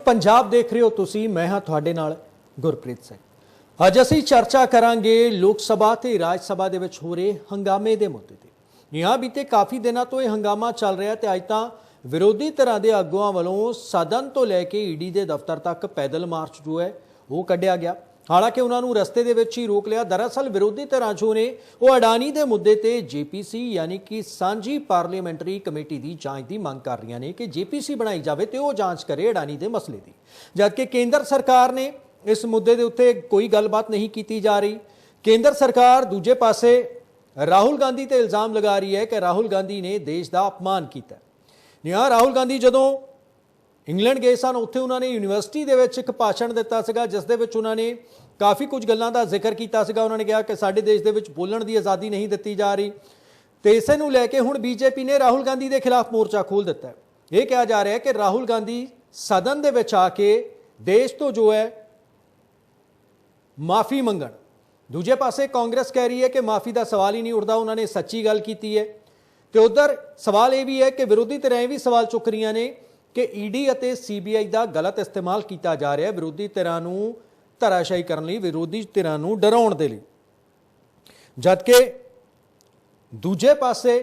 पंजाब देख रहे हो तुसी, मैं हाँ तुहाडे नाल गुरप्रीत सिंह। ਅੱਜ ਅਸੀਂ ਚਰਚਾ ਕਰਾਂਗੇ ਲੋਕ ਸਭਾ ਤੇ ਰਾਜ ਸਭਾ ਦੇ ਵਿੱਚ ਹੋ ਰਹੇ ਹੰਗਾਮੇ ਦੇ ਮੁੱਦੇ ਤੇ। यहाँ बीते काफ़ी दिनों तो यह हंगामा चल रहा है तो अज तो विरोधी धਿਰਾਂ ਦੇ ਆਗੂਆਂ ਵੱਲੋਂ सदन तो लैके ईडी के दफ्तर तक पैदल मार्च जो है वो कढ़िया गया। हालांकि उन्होंने रस्ते के विच ही रोक लिया। दरअसल विरोधी धਿਰਾਂ जो ने वो अडानी के मुद्दे ते JPC यानी कि सांझी पार्लीमेंटरी कमेटी की जांच की मंग कर रही ने कि JPC बनाई जाए तो वह जांच करे अडानी के मसले की, जबकि केंद्र सरकार ने इस मुद्दे के उत्ते कोई गलबात नहीं की जा रही। केंद्र सरकार दूजे पासे राहुल गांधी ते इल्जाम लगा रही है कि राहुल गांधी ने देश का अपमान किया। यहाँ राहुल गांधी जदों इंग्लैंड गए सन उत्थे उन्होंने यूनिवर्सिटी दे विच एक भाषण दिता सीगा, जिस दे विच उन्होंने काफ़ी कुछ गल्लां दा जिक्र किया सीगा। उन्होंने कहा कि साडे देश दे विच बोलण दी आज़ादी नहीं दिती जा रही। तो इसे नूं लैके हुण बीजेपी ने राहुल गांधी के खिलाफ मोर्चा खोल दिता है। यह कहा जा रहा है कि राहुल गांधी सदन दे विच आके देश तो जो है माफ़ी मंगण। दूजे पासे कांग्रेस कह रही है कि माफ़ी का सवाल ही नहीं उठता, उन्होंने सच्ची गल की है। तो उधर सवाल यह भी है कि विरोधी धिरां भी सवाल चुक रही ने कि ईडी और CBI का गलत इस्तेमाल किया जा रहा है विरोधी धिरां नूं धराशायी करने लई, विरोधी धिरां नूं डराउण दे लई। जबकि दूजे पासे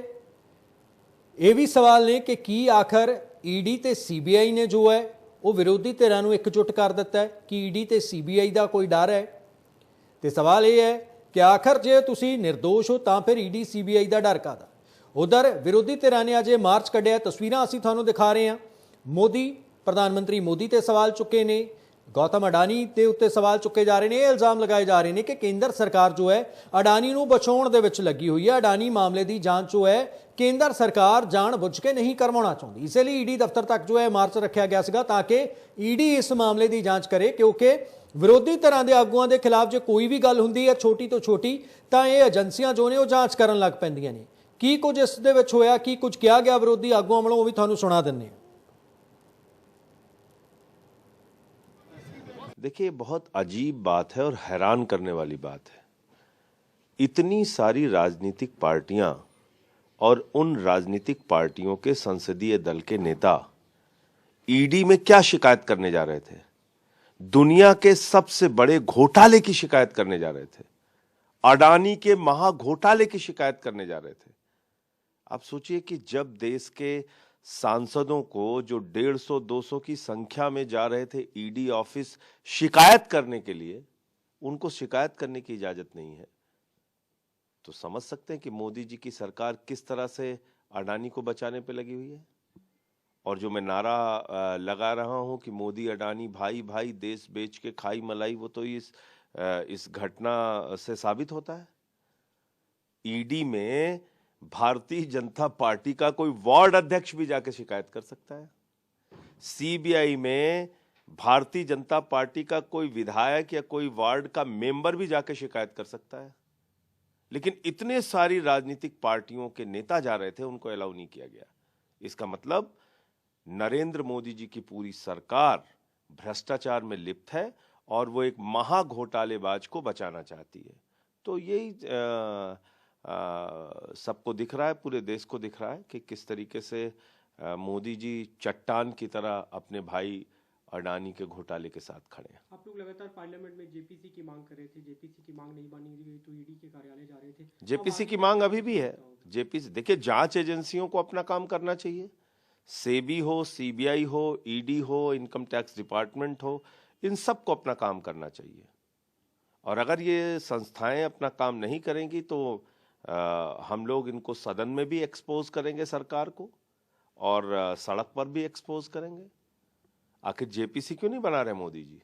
ये भी सवाल ने कि की आखिर ईडी ते CBI ने जो है वो विरोधी धिरां नूं एकजुट कर दिता है कि ईडी ते CBI का कोई डर है। तो सवाल यह है कि आखिर जे तुसी निर्दोष हो तो फिर ईडी CBI का डर कादा। उधर विरोधी धिरां ने अज मार्च कढ़िया, तस्वीरां असीं तुहानूं दिखा रहे हैं। मोदी प्रधानमंत्री मोदी ते सवाल चुके ने, गौतम अडानी के उत्ते सवाल चुके जा रहे हैं। इल्जाम लगाए जा रहे हैं कि केंद्र सरकार जो है अडानी नूं बचाउण दे विच लगी हुई है। अडानी मामले की जांच जो है केंद्र सरकार जानबुझ के नहीं करवाना चाहती, इसलिए ईडी दफ्तर तक जो है मार्च रखा गया सीगा ताकि ईडी इस मामले की जांच करे। क्योंकि विरोधी धਿਰਾਂ ਦੇ आगुआं के खिलाफ जो कोई भी गल हुंदी है छोटी तो छोटी तो ये एजेंसियां जो ने वो जांच करन लग पैंदियां ने। की कुछ इस दे विच होया, की कुछ कहा गया विरोधी आगुआं वालों, वो भी तुहानूं सुना दिंदे हां। देखिए, बहुत अजीब बात है और हैरान करने वाली बात है। इतनी सारी राजनीतिक पार्टियां और उन राजनीतिक पार्टियों के संसदीय दल के नेता ईडी में क्या शिकायत करने जा रहे थे? दुनिया के सबसे बड़े घोटाले की शिकायत करने जा रहे थे। अडानी के महा घोटाले की शिकायत करने जा रहे थे। आप सोचिए कि जब देश के सांसदों को जो 150-200 की संख्या में जा रहे थे ईडी ऑफिस शिकायत करने के लिए, उनको शिकायत करने की इजाजत नहीं है, तो समझ सकते हैं कि मोदी जी की सरकार किस तरह से अडानी को बचाने पे लगी हुई है। और जो मैं नारा लगा रहा हूं कि मोदी अडानी भाई भाई देश बेच के खाई मलाई, वो तो इस घटना से साबित होता है। ईडी में भारतीय जनता पार्टी का कोई वार्ड अध्यक्ष भी जाके शिकायत कर सकता है। CBI में भारतीय जनता पार्टी का कोई विधायक या कोई वार्ड का मेंबर भी जाके शिकायत कर सकता है। लेकिन इतने सारी राजनीतिक पार्टियों के नेता जा रहे थे, उनको अलाउ नहीं किया गया। इसका मतलब नरेंद्र मोदी जी की पूरी सरकार भ्रष्टाचार में लिप्त है और वो एक महा घोटालेबाज को बचाना चाहती है। तो यही सबको दिख रहा है, पूरे देश को दिख रहा है कि किस तरीके से मोदी जी चट्टान की तरह अपने भाई अडानी के घोटाले के साथ खड़े हैं। आप लोग लगातार पार्लियामेंट में JPC की मांग कर रहे थे, JPC की मांग नहीं मानी गई तो ईडी के कार्यालय जा रहे थे। JPC की मांग अभी भी है। JPC देखिए, जांच एजेंसियों को अपना काम करना चाहिए। सेबी हो, CBI हो, ईडी हो, इनकम टैक्स डिपार्टमेंट हो, इन सबको अपना काम करना चाहिए। और अगर ये संस्थाएं अपना काम नहीं करेंगी तो हम लोग इनको सदन में भी एक्सपोज करेंगे सरकार को और सड़क पर भी एक्सपोज करेंगे। आखिर JPC क्यों नहीं बना रहे मोदी जी?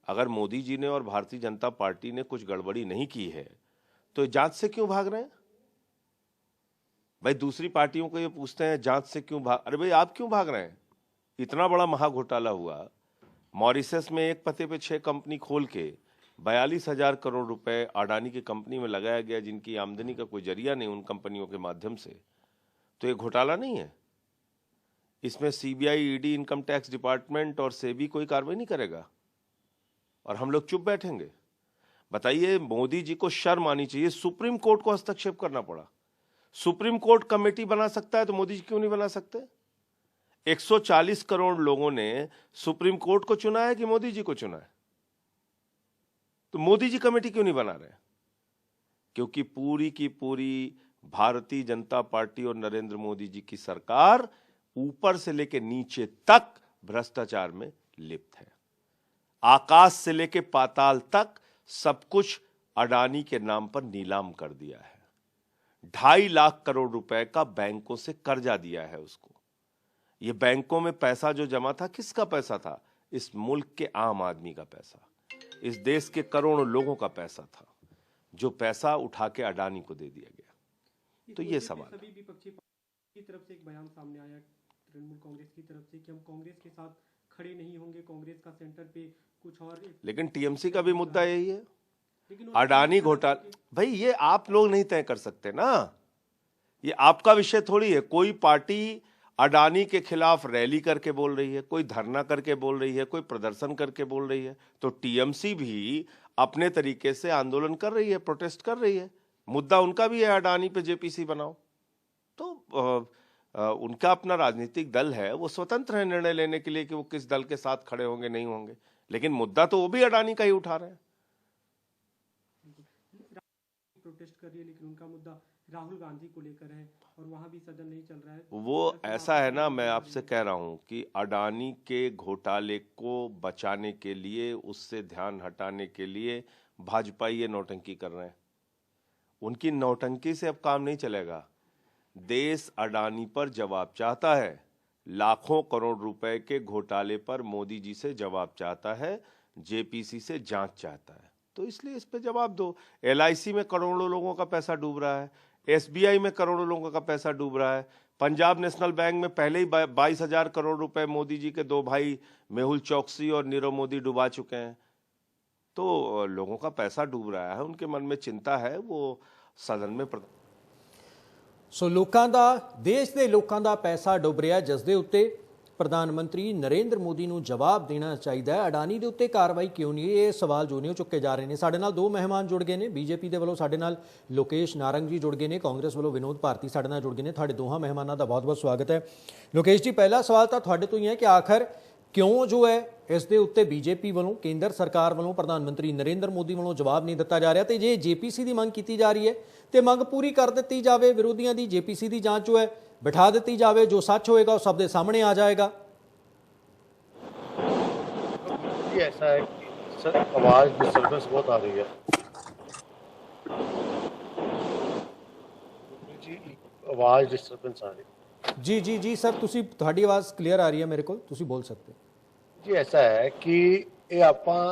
अगर मोदी जी ने और भारतीय जनता पार्टी ने कुछ गड़बड़ी नहीं की है तो जांच से क्यों भाग रहे हैं? भाई दूसरी पार्टियों को ये पूछते हैं जांच से क्यों भाग, अरे भाई आप क्यों भाग रहे हैं? इतना बड़ा महा घोटाला हुआ, मॉरिशस में एक पते पे 6 कंपनी खोल के 42,000 करोड़ रुपए अडानी की कंपनी में लगाया गया, जिनकी आमदनी का कोई जरिया नहीं उन कंपनियों के माध्यम से। तो ये घोटाला नहीं है? इसमें CBI, ED, income tax department और सेबी कोई कार्रवाई नहीं करेगा और हम लोग चुप बैठेंगे? बताइए, मोदी जी को शर्म आनी चाहिए। सुप्रीम कोर्ट को हस्तक्षेप करना पड़ा। सुप्रीम कोर्ट कमेटी बना सकता है तो मोदी जी क्यों नहीं बना सकते? 140 करोड़ लोगों ने सुप्रीम कोर्ट को चुना है कि मोदी जी को चुना है? तो मोदी जी कमेटी क्यों नहीं बना रहे? क्योंकि पूरी की पूरी भारतीय जनता पार्टी और नरेंद्र मोदी जी की सरकार ऊपर से लेकर नीचे तक भ्रष्टाचार में लिप्त है। आकाश से लेकर पाताल तक सब कुछ अडानी के नाम पर नीलाम कर दिया है। 2.5 लाख करोड़ रुपए का बैंकों से कर्जा दिया है उसको। ये बैंकों में पैसा जो जमा था, किसका पैसा था? इस मुल्क के आम आदमी का पैसा, इस देश के करोड़ों लोगों का पैसा था, जो पैसा उठा के अडानी को दे दिया गया। तो ये सवाल सभी विपक्षी की तरफ से एक बयान सामने आया तृणमूल कांग्रेस की तरफ से कि हम कांग्रेस के साथ खड़े नहीं होंगे, कांग्रेस का सेंटर पे कुछ और। लेकिन टीएमसी का भी मुद्दा यही है, अडानी घोटाला। भाई ये आप लोग नहीं तय कर सकते ना, ये आपका विषय थोड़ी है। कोई पार्टी अडानी के खिलाफ रैली करके बोल रही है, कोई धरना करके बोल रही है, कोई प्रदर्शन करके बोल रही है, तो टीएमसी भी अपने तरीके से आंदोलन कर रही है, प्रोटेस्ट कर रही है। मुद्दा उनका भी है, अडानी पे जेपीसी बनाओ। तो उनका अपना राजनीतिक दल है, वो स्वतंत्र है निर्णय लेने के लिए कि वो किस दल के साथ खड़े होंगे नहीं होंगे, लेकिन मुद्दा तो वो भी अडानी का ही उठा रहे हैं। प्रोटेस्ट कर रही है, लेकिन उनका मुद्दा राहुल गांधी को लेकर है और वहां भी सदन नहीं चल रहा है। वो ऐसा है ना, मैं आपसे कह रहा हूं कि अडानी के घोटाले को बचाने के लिए, उससे ध्यान हटाने के लिए भाजपा ये नौटंकी कर रहे हैं। उनकी नौटंकी से अब काम नहीं चलेगा। देश अडानी पर जवाब चाहता है, लाखों करोड़ रुपए के घोटाले पर मोदी जी से जवाब चाहता है, जेपीसी से जांच चाहता है, तो इसलिए इस पे जवाब दो। एलआईसी में करोड़ों लोगों का पैसा डूब रहा है, एसबीआई में करोड़ों लोगों का पैसा डूब रहा है, पंजाब नेशनल बैंक में पहले ही 22,000 करोड़ रुपए मोदी जी के दो भाई मेहुल चौकसी और नीरव मोदी डुबा चुके हैं। तो लोगों का पैसा डूब रहा है, उनके मन में चिंता है, वो सदन में ਸੋ ਲੋਕਾਂ ਦਾ, ਦੇਸ਼ ਦੇ ਲੋਕਾਂ ਦਾ ਪੈਸਾ ਡੁੱਬ ਰਿਹਾ, ਜਿਸ ਦੇ ਉੱਤੇ ਪ੍ਰਧਾਨ ਮੰਤਰੀ ਨਰਿੰਦਰ ਮੋਦੀ ਨੂੰ ਜਵਾਬ ਦੇਣਾ ਚਾਹੀਦਾ ਹੈ। ਅਡਾਨੀ ਦੇ ਉੱਤੇ ਕਾਰਵਾਈ ਕਿਉਂ ਨਹੀਂ, ਇਹ ਸਵਾਲ ਜੋ ਨੇ ਉਹ ਚੁੱਕੇ ਜਾ ਰਹੇ ਨੇ। ਸਾਡੇ ਨਾਲ ਦੋ ਮਹਿਮਾਨ ਜੁੜ ਗਏ ਨੇ। ਬੀਜੇਪੀ ਦੇ ਵੱਲੋਂ ਸਾਡੇ ਨਾਲ ਲੋਕੇਸ਼ ਨਾਰੰਗ ਜੀ ਜੁੜ ਗਏ ਨੇ, ਕਾਂਗਰਸ ਵੱਲੋਂ ਵਿਨੋਦ ਭਾਰਤੀ ਸਾਡੇ ਨਾਲ ਜੁੜ ਗਏ ਨੇ। ਤੁਹਾਡੇ ਦੋਹਾਂ ਮਹਿਮਾਨਾਂ ਦਾ ਬਹੁਤ-ਬਹੁਤ ਸਵਾਗਤ ਹੈ। ਲੋਕੇਸ਼ ਜੀ, ਪਹਿਲਾ ਸਵਾਲ ਤਾਂ ਤੁਹਾਡੇ ਤੋਂ ਹੀ ਹੈ ਕਿ ਆਖਰ ਕਿਉਂ ਜੋ ਹੈ ਇਸ ਦੇ ਉੱਤੇ ਬੀਜੇਪੀ ਵੱਲੋਂ, ਕੇਂਦਰ ਸਰਕਾਰ ਵੱਲੋਂ, ਪ੍ਰਧਾਨ ਮੰਤਰੀ ਨਰਿੰਦਰ ਮੋਦੀ ਵੱਲੋਂ ਜਵਾਬ ਨਹੀਂ ਦਿੱਤਾ ਜਾ ਰਿਹਾ, ਤੇ ਜੇ ਜੇਪੀਸੀ ਦੀ ਮੰਗ ਕੀਤੀ ਜਾ ਰਹੀ ਹੈ ਤੇ ਮੰਗ ਪੂਰੀ ਕਰ ਦਿੱਤੀ ਜਾਵੇ, ਵਿਰੋਧੀਆਂ ਦੀ ਜੇਪੀਸੀ ਦੀ ਜਾਂਚ ਜੋ ਹੈ ਬਿਠਾ ਦਿੱਤੀ ਜਾਵੇ, ਜੋ ਸੱਚ ਹੋਏਗਾ ਉਹ ਸਭ ਦੇ ਸਾਹਮਣੇ ਆ ਜਾਏਗਾ। ऐसा है कि सर आवाज डिस्टर्बेंस बहुत आ रही है जी, आवाज डिस्टर्बेंस आ रही है जी जी जी सर, ਤੁਹਾਡੀ ਆਵਾਜ਼ ਕਲੀਅਰ ਆ ਰਹੀ ਹੈ ਮੇਰੇ ਕੋਲ, ਤੁਸੀਂ ਬੋਲ ਸਕਦੇ ਜੀ। ऐसा है कि ਇਹ ਆਪਾਂ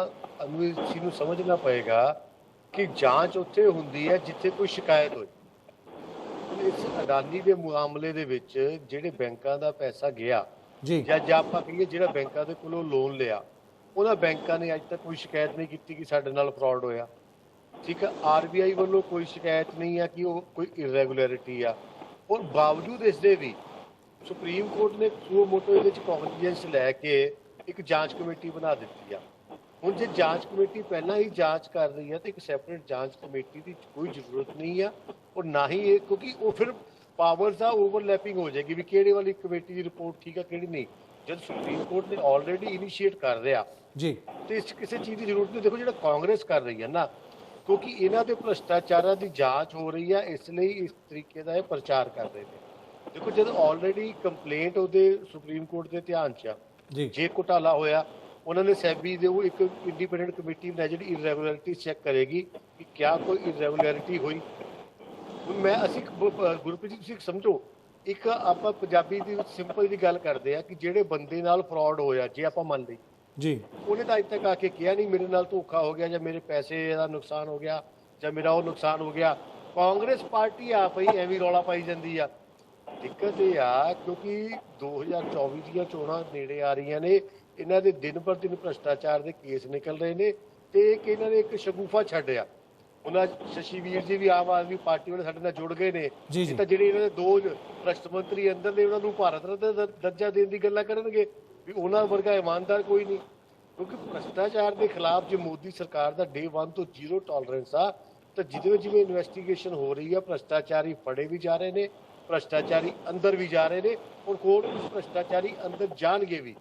ਨੂੰ ਇਸ ਚੀਜ਼ ਨੂੰ ਸਮਝਣਾ ਪਏਗਾ ਕਿ ਜਾਂਚ ਉੱਥੇ ਹੁੰਦੀ ਹੈ ਜਿੱਥੇ ਕੋਈ ਸ਼ਿਕਾਇਤ ਹੋਏ। ਇਸ ਅਡਾਨੀ ਦੇ ਮਾਮਲੇ ਦੇ ਵਿੱਚ ਜਿਹੜੇ ਬੈਂਕਾਂ ਦਾ ਪੈਸਾ ਗਿਆ ਜੀ, ਜਾਂ ਆਪਾਂ ਕਹੀਏ ਜਿਹੜਾ ਬੈਂਕਾਂ ਦੇ ਕੋਲੋਂ ਲੋਨ ਲਿਆ, ਉਹਨਾਂ ਬੈਂਕਾਂ ਨੇ ਅੱਜ ਤੱਕ ਕੋਈ ਸ਼ਿਕਾਇਤ ਨਹੀਂ ਕੀਤੀ ਕਿ ਸਾਡੇ ਨਾਲ ਫਰਾਡ ਹੋਇਆ। ਠੀਕ ਹੈ, ਆਰਬੀਆਈ ਵੱਲੋਂ ਕੋਈ ਸ਼ਿਕਾਇਤ ਨਹੀਂ ਆ ਕਿ ਉਹ ਕੋਈ ਇਰੈਗੂਲੈਰਿਟੀ ਆ, ਔਰ ਬਾਵਜੂਦ ਇਸ ਦੇ ਵੀ ਸੁਪਰੀਮ ਕੋਰਟ ਨੇ ਸੋ ਮੋਟੋ ਇਹਦੇ 'ਚ ਕੌਗਨੀਜੈਂਸ ਲੈ ਕੇ ਇੱਕ ਜਾਂਚ ਕਮੇਟੀ ਬਣਾ ਦਿੱਤੀ ਆ। ਹੁਣ ਜੇ ਜਾਂਚ ਕਮੇਟੀ ਪਹਿਲਾਂ ਹੀ ਜਾਂਚ ਕਰ ਰਹੀ ਹੈ ਤਾਂ ਇੱਕ ਸੈਪਰੇਟ ਜਾਂਚ ਕਮੇਟੀ ਦੀ ਕੋਈ ਜ਼ਰੂਰਤ ਨਹੀਂ ਆ, ਔਰ ਨਾ ਹੀ ਇਹ, ਕਿਉਂਕਿ ਉਹ ਫਿਰ ਪਾਵਰਸ ਦਾ ਓਵਰਲੈਪਿੰਗ ਹੋ ਜਾਏਗੀ ਵੀ ਕਿਹੜੇ ਵਾਲੀ ਕਮੇਟੀ ਦੀ ਰਿਪੋਰਟ ਠੀਕ ਆ ਕਿਹੜੀ ਨਹੀਂ। ਜਦ ਸੁਪਰੀਮ ਕੋਰਟ ਨੇ ਆਲਰੇਡੀ ਇਨੀਸ਼ੀਏਟ ਕਰ ਰਿਹਾ ਜੀ, ਤੇ ਇਸ ਕਿਸੇ ਚੀਜ਼ ਦੀ ਜ਼ਰੂਰਤ ਨਹੀਂ। ਦੇਖੋ ਜਿਹੜਾ ਕਾਂਗਰਸ ਕਰ ਰਹੀ ਹੈ ਨਾ, ਕਿਉਂਕਿ ਇਹਨਾਂ ਦੇ ਭ੍ਰਿਸ਼ਟਾਚਾਰਾਂ ਦੀ ਜਾਂਚ ਹੋ ਰਹੀ ਹੈ, ਇਸ ਲਈ ਇਸ ਤਰੀਕੇ ਦਾ ਇਹ ਪ੍ਰਚਾਰ ਕਰ ਰਹੇ ਨੇ। ਦੇਖੋ ਜਦ ਆਲਰੇਡੀ ਕੰਪਲੇਂਟ ਉਹਦੇ ਸੁਪਰੀਮ ਕੋਰਟ ਦੇ ਧਿਆਨ 'ਚ ਆ, ਜੇ ਘੁਟਾਲਾ ਹੋਇਆ, ਉਹਨਾਂ ਨੇ ਸੈਬੀ ਦੇ ਉਹ ਇੱਕ ਇੰਡੀਪੈਂਡੈਂਟ ਕਮੇਟੀ ਬਣਾਈ ਜਿਹੜੀ ਇਰੈਗੂਲੈਰਿਟੀ ਚੈੱਕ ਕਰੇਗੀ ਕਿ ਕਿਆ ਕੋਈ ਇਰੈਗੂਲੈਰਿਟੀ ਹੋਈ। ਮੈਂ ਅਸੀਂ ਗੁਰਪ੍ਰੀਤ ਜੀ ਤੁਸੀਂ ਸਮਝੋ, ਇੱਕ ਆਪਾਂ ਪੰਜਾਬੀ ਦੀ ਸਿੰਪਲ ਜੀ ਗੱਲ ਕਰਦੇ ਆ ਕਿ ਜਿਹੜੇ ਬੰਦੇ ਨਾਲ ਫਰਾਡ ਹੋਇਆ, ਜੇ ਆਪਾਂ ਮੰਨ ਲਈ ਜੀ, ਉਹਨੇ ਤਾਂ ਅੱਜ ਤੱਕ ਆ ਕੇ ਕਿਹਾ ਨਹੀਂ ਮੇਰੇ ਨਾਲ ਧੋਖਾ ਹੋ ਗਿਆ ਜਾਂ ਮੇਰੇ ਪੈਸੇ ਦਾ ਨੁਕਸਾਨ ਹੋ ਗਿਆ ਜਾਂ ਮੇਰਾ ਉਹ ਨੁਕਸਾਨ ਹੋ ਗਿਆ। ਕਾਂਗਰਸ ਪਾਰਟੀ ਆਪ ਹੀ ਐਵੇਂ ਰੌਲਾ ਪਾਈ ਜਾਂਦੀ ਆ। ਦਿੱਕਤ ਇਹ ਆ ਕਿਉਂਕਿ 2024 ਦੀਆਂ ਚੋਣਾਂ ਨੇੜੇ ਆ ਰਹੀਆਂ ਨੇ, ਇਹਨਾਂ ਦੇ ਦਿਨ ਪਰ ਦਿਨ ਭ੍ਰਿਸ਼ਟਾਚਾਰ ਦੇ ਕੇਸ ਨਿਕਲ ਰਹੇ ਨੇ, ਤੇ ਇਹਨਾਂ ਨੇ ਇੱਕ ਸ਼ਗੂਫਾ ਛੱਡਿਆ। ਉਹਨਾਂ ਸ਼ਸ਼ੀ ਵੀਰ ਜੀ ਵੀ ਆਮ ਆਦਮੀ ਪਾਰਟੀ ਵਾਲੇ ਸਾਡੇ ਨਾਲ ਜੁੜ ਗਏ ਨੇ, ਤਾਂ ਜਿਹੜੇ ਇਹਨਾਂ ਦੇ ਦੋ ਭ੍ਰਿਸ਼ਟ ਮੰਤਰੀ ਅੰਦਰ ਨੇ ਉਹਨਾਂ ਨੂੰ ਭਾਰਤ ਰਤਨ ਦਾ ਦਰਜਾ ਦੇਣ ਦੀ ਗੱਲਾਂ ਕਰਨਗੇ ਵੀ ਉਹਨਾਂ ਵਰਗਾ ਇਮਾਨਦਾਰ ਕੋਈ ਨਹੀਂ। ਕਿਉਂਕਿ ਭ੍ਰਿਸ਼ਟਾਚਾਰ ਦੇ ਖਿਲਾਫ ਜੇ ਮੋਦੀ ਸਰਕਾਰ ਦਾ ਡੇ 1 ਤੋਂ 0 ਟੋਲਰੈਂਸ ਆ, ਤਾਂ ਜਿਵੇਂ ਜਿਵੇਂ ਇਨਵੈਸਟੀਗੇਸ਼ਨ ਹੋ ਰਹੀ ਆ ਭ੍ਰਿਸ਼ਟਾਚਾਰੀ ਫੜੇ ਵੀ ਜਾ ਰਹੇ ਨੇ, ਭ੍ਰਸ਼ਟਾਚਾਰੀ ਅੰਦਰ ਵੀ ਜਾ ਰਹੇ ਨੇ, ਹੁਣ ਕੋਲ ਕੁਝ ਭ੍ਰਸ਼ਟਾਚਾਰੀ ਅੰਦਰ ਜਾਣਗੇ ਵੀ।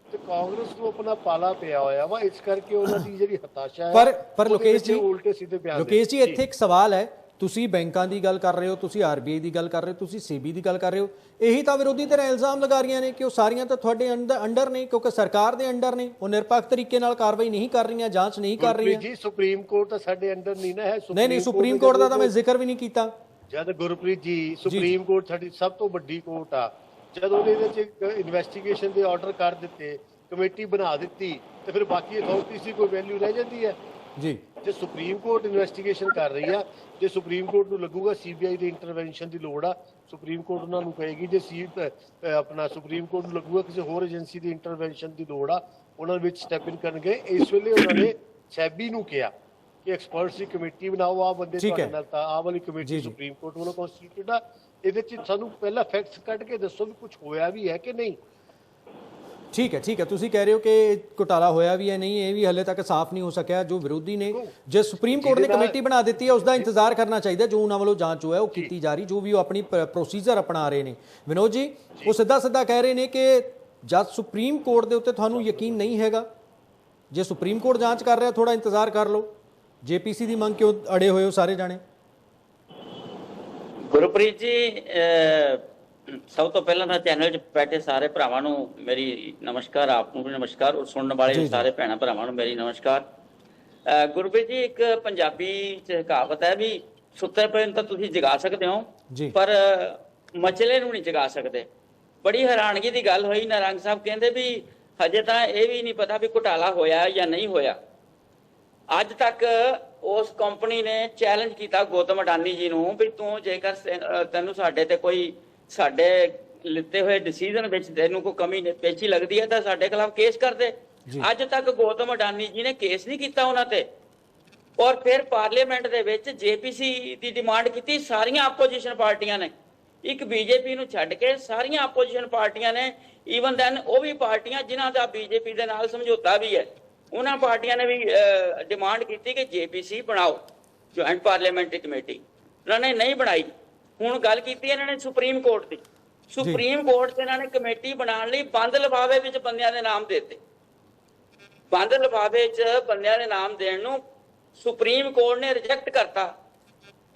ਤੇ ਕਾਂਗਰਸ ਨੂੰ ਆਪਣਾ ਪਾਲਾ ਪਿਆ ਹੋਇਆ ਵਾ, ਇਸ ਕਰਕੇ ਉਹਨਾਂ ਦੀ ਜਿਹੜੀ ਹਤਾਸ਼ਾ ਹੈ ਪਰ ਲੋਕੇਸ਼ ਜੀ, ਉਲਟੇ ਸਿੱਧੇ ਬਿਆਨ ਲੋਕੇਸ਼ ਜੀ ਇੱਥੇ ਇੱਕ ਸਵਾਲ ਹੈ, ਤੁਸੀਂ ਬੈਂਕਾਂ ਦੀ ਗੱਲ ਕਰ ਰਹੇ ਹੋ, ਤੁਸੀਂ ਆਰਬੀਆਈ ਦੀ ਗੱਲ ਕਰ ਰਹੇ ਹੋ, ਤੁਸੀਂ ਸੀਬੀ ਦੀ ਗੱਲ ਕਰ ਰਹੇ ਹੋ, ਇਹੀ ਤਾਂ ਵਿਰੋਧੀ ਧਿਰਾਂ ਇਲਜ਼ਾਮ ਲਗਾ ਰਹੀਆਂ ਨੇ ਕਿ ਉਹ ਸਾਰੀਆਂ ਤਾਂ ਤੁਹਾਡੇ ਅੰਡਰ ਨੇ, ਕਿਉਂਕਿ ਸਰਕਾਰ ਦੇ ਅੰਡਰ ਨੇ, ਉਹ ਨਿਰਪੱਖ ਤਰੀਕੇ ਨਾਲ ਕਾਰਵਾਈ ਨਹੀਂ ਕਰ ਰਹੀਆਂ, ਜਾਂਚ ਨਹੀਂ ਕਰ ਰਹੀਆਂ। ਜੀ ਸੁਪਰੀਮ ਕੋਰਟ ਤਾਂ ਸਾਡੇ ਅੰਡਰ ਨਹੀਂ ਨਾ ਹੈ। ਨਹੀਂ, ਸੁਪਰੀਮ ਕੋਰਟ ਦਾ ਤਾਂ ਮੈਂ ਜ਼ਿਕਰ ਵੀ ਨਹੀਂ ਕੀਤਾ। ਜਦ ਗੁਰਪ੍ਰੀਤ ਜੀ, ਸੁਪਰੀਮ ਕੋਰਟ ਸਾਡੀ ਸਭ ਤੋਂ ਵੱਡੀ ਕੋਰਟ ਆ, ਜਦ ਉਹਨੇ ਇਹਦੇ ਚ ਇਨਵੈਸਟੀਗੇਸ਼ਨ ਦੇ ਆਰਡਰ ਕਰ ਦਿੱਤੇ, ਕਮੇਟੀ ਬਣਾ ਦਿੱਤੀ, ਤੇ ਫਿਰ ਬਾਕੀ ਅਥਾਰਟੀਜ਼ ਦੀ ਕੋਈ ਵੈਲਿਊ ਰਹਿ ਜਾਂਦੀ ਹੈ ਜੀ। ਜੇ ਸੁਪਰੀਮ ਕੋਰਟ ਇਨਵੈਸਟੀਗੇਸ਼ਨ ਕਰ ਰਹੀ ਆ, ਜੇ ਸੁਪਰੀਮ ਕੋਰਟ ਨੂੰ ਲੱਗੂਗਾ ਸੀਬੀਆਈ ਦੀ ਇੰਟਰਵੈਂਸ਼ਨ ਦੀ ਲੋੜ ਆ, ਸੁਪਰੀਮ ਕੋਰਟ ਉਹਨਾਂ ਨੂੰ ਕਹੇਗੀ। ਜੇ ਆਪਣਾ ਸੁਪਰੀਮ ਕੋਰਟ ਨੂੰ ਲੱਗੂਗਾ ਕਿਸੇ ਹੋਰ ਏਜੰਸੀ ਦੀ ਇੰਟਰਵੈਂਸ਼ਨ ਦੀ ਲੋੜ ਆ, ਉਹਨਾਂ ਵਿੱਚ ਸਟੈਪ ਇਨ ਕਰਨਗੇ। ਇਸ ਵੇਲੇ ਉਹਨਾਂ ਨੇ ਸੈਬੀ ਨੂੰ ਕਿਹਾ ਕਿ ਐਕਸਪਰਟਸ ਦੀ ਕਮੇਟੀ ਬਣਾਓ, ਆ ਬੰਦੇ ਤੁਹਾਡੇ ਨਾਲ, ਤਾਂ ਆਹ ਵਾਲੀ ਕਮੇਟੀ ਸੁਪਰੀਮ ਕੋਰਟ ਵੱਲੋਂ ਕਨਸਟੀਟਿਊਟ ਆ, ਇਹਦੇ ਚ ਸਾਨੂੰ ਪਹਿਲਾਂ ਫੈਕਟਸ ਕੱਢ ਕੇ ਦੱਸੋ ਵੀ ਕੁਝ ਹੋਇਆ ਵੀ ਹੈ ਕਿ ਨਹੀਂ। ਠੀਕ ਹੈ, ਤੁਸੀਂ ਕਹਿ ਰਹੇ ਹੋ ਕਿ ਘੁਟਾਲਾ ਹੋਇਆ ਵੀ ਹੈ ਨਹੀਂ, ਇਹ ਵੀ ਹਲੇ ਤੱਕ ਸਾਫ਼ ਨਹੀਂ ਹੋ ਸਕਿਆ। ਜੋ ਵਿਰੋਧੀ ਨੇ, ਜੇ ਸੁਪਰੀਮ ਕੋਰਟ ਨੇ ਕਮੇਟੀ ਬਣਾ ਦਿੱਤੀ ਹੈ, ਉਸ ਦਾ ਇੰਤਜ਼ਾਰ ਕਰਨਾ ਚਾਹੀਦਾ, ਜੋ ਉਹਨਾਂ ਵੱਲੋਂ ਜਾਂਚ ਹੋਇਆ ਉਹ ਕੀਤੀ ਜਾ ਰਹੀ, ਜੋ ਵੀ ਉਹ ਆਪਣੀ ਪ੍ਰੋਸੀਜਰ ਅਪਣਾ ਰਹੇ ਨੇ। ਵਿਨੋਦ ਜੀ, ਉਹ ਸਿੱਧਾ ਕਹਿ ਰਹੇ ਨੇ ਕਿ ਜਦ ਸੁਪਰੀਮ ਕੋਰਟ ਦੇ ਉੱਤੇ ਤੁਹਾਨੂੰ ਯਕੀਨ ਨਹੀਂ ਹੈਗਾ, ਜੇ ਸੁਪਰੀਮ ਕੋਰਟ ਜਾਂਚ ਕਰ ਰਿਹਾ, ਥੋੜਾ ਇੰਤਜ਼ਾਰ ਕਰ ਲਓ, ਜੇਪੀਸੀ ਦੀ ਮੰਗ ਕਿਉਂ ਅੜੇ ਹੋਏ ਹੋ ਸਾਰੇ ਜਾਣੇ? ਗੁਰਪ੍ਰੀਤ ਜੀ, ਸਭ ਤੋਂ ਪਹਿਲਾਂ ਤਾਂ ਚੈਨਲ 'ਚ ਬੈਠੇ ਸਾਰੇ ਭਰਾਵਾਂ ਨੂੰ ਮੇਰੀ ਨਮਸਕਾਰ, ਆਪ ਨੂੰ ਵੀ ਨਮਸਕਾਰ, ਔਰ ਸੁਣਨ ਵਾਲੇ ਸਾਰੇ ਭੈਣਾਂ ਭਰਾਵਾਂ ਨੂੰ ਮੇਰੀ ਨਮਸਕਾਰ। ਗੁਰਪ੍ਰੀਤ ਜੀ, ਇੱਕ ਪੰਜਾਬੀ 'ਚ ਕਹਾਵਤ ਹੈ ਵੀ ਸੁੱਤੇ ਪਏ ਨੂੰ ਤਾਂ ਤੁਸੀਂ ਜਗਾ ਸਕਦੇ ਹੋ, ਪਰ ਮਚਲੇ ਨੂੰ ਨਹੀਂ ਜਗਾ ਸਕਦੇ। ਬੜੀ ਹੈਰਾਨਗੀ ਦੀ ਗੱਲ ਹੋਈ, ਨਾਰੰਗ ਸਾਹਿਬ ਕਹਿੰਦੇ ਵੀ ਹਜੇ ਤਾਂ ਇਹ ਵੀ ਨਹੀਂ ਪਤਾ ਵੀ ਘੁਟਾਲਾ ਹੋਇਆ ਜਾਂ ਨਹੀਂ ਹੋਇਆ। ਅੱਜ ਤੱਕ ਉਸ ਕੰਪਨੀ ਨੇ ਚੈਲੰਜ ਕੀਤਾ ਗੌਤਮ ਅਡਾਨੀ ਜੀ ਨੂੰ ਵੀ ਤੂੰ ਜੇਕਰ ਤੈਨੂੰ ਸਾਡੇ ਤੇ ਕੋਈ, ਸਾਡੇ ਲਿੱਤੇ ਹੋਏ ਡਿਸੀਜਨ ਵਿੱਚ ਤੈਨੂੰ ਕੋਈ ਕਮੀ ਪੇਸ਼ੀ ਲੱਗਦੀ ਹੈ ਤਾਂ ਸਾਡੇ ਖਿਲਾਫ ਕੇਸ ਕਰ ਦੇ। ਅੱਜ ਤੱਕ ਗੌਤਮ ਅਡਾਨੀ ਜੀ ਨੇ ਕੇਸ ਨਹੀਂ ਕੀਤਾ ਉਹਨਾਂ ਤੇ। ਔਰ ਫਿਰ ਪਾਰਲੀਮੈਂਟ ਦੇ ਵਿੱਚ ਜੇਪੀਸੀ ਦੀ ਡਿਮਾਂਡ ਕੀਤੀ ਸਾਰੀਆਂ ਆਪੋਜੀਸ਼ਨ ਪਾਰਟੀਆਂ ਨੇ, ਇੱਕ ਬੀਜੇਪੀ ਨੂੰ ਛੱਡ ਕੇ ਸਾਰੀਆਂ ਆਪੋਜੀਸ਼ਨ ਪਾਰਟੀਆਂ ਨੇ। ਈਵਨ ਦੈਨ ਉਹ ਵੀ ਪਾਰਟੀਆਂ ਜਿਨ੍ਹਾਂ ਦਾ ਬੀਜੇਪੀ ਦੇ ਨਾਲ ਸਮਝੌਤਾ ਵੀ ਹੈ, ਉਹਨਾਂ ਪਾਰਟੀਆਂ ਨੇ ਵੀ ਡਿਮਾਂਡ ਕੀਤੀ ਕਿ ਜੇਪੀਸੀ ਬਣਾਓ, ਜੁਆਇੰਟ ਪਾਰਲੀਮੈਂਟਰੀ ਕਮੇਟੀ। ਉਹਨਾਂ ਨੇ ਨਹੀਂ ਬਣਾਈ। ਹੁਣ ਗੱਲ ਕੀਤੀ ਇਹਨਾਂ ਨੇ ਸੁਪਰੀਮ ਕੋਰਟ ਦੀ। ਸੁਪਰੀਮ ਕੋਰਟ 'ਚ ਇਹਨਾਂ ਨੇ ਕਮੇਟੀ ਬਣਾਉਣ ਲਈ ਬੰਦ ਲਿਫਾਫੇ ਵਿੱਚ ਬੰਦਿਆਂ ਦੇ ਨਾਮ ਦੇ ਦਿੱਤੇ। ਬੰਦ ਲਿਫਾਫੇ 'ਚ ਬੰਦਿਆਂ ਦੇ ਨਾਮ ਦੇਣ ਨੂੰ ਸੁਪਰੀਮ ਕੋਰਟ ਨੇ ਰਿਜੈਕਟ ਕਰਤਾ।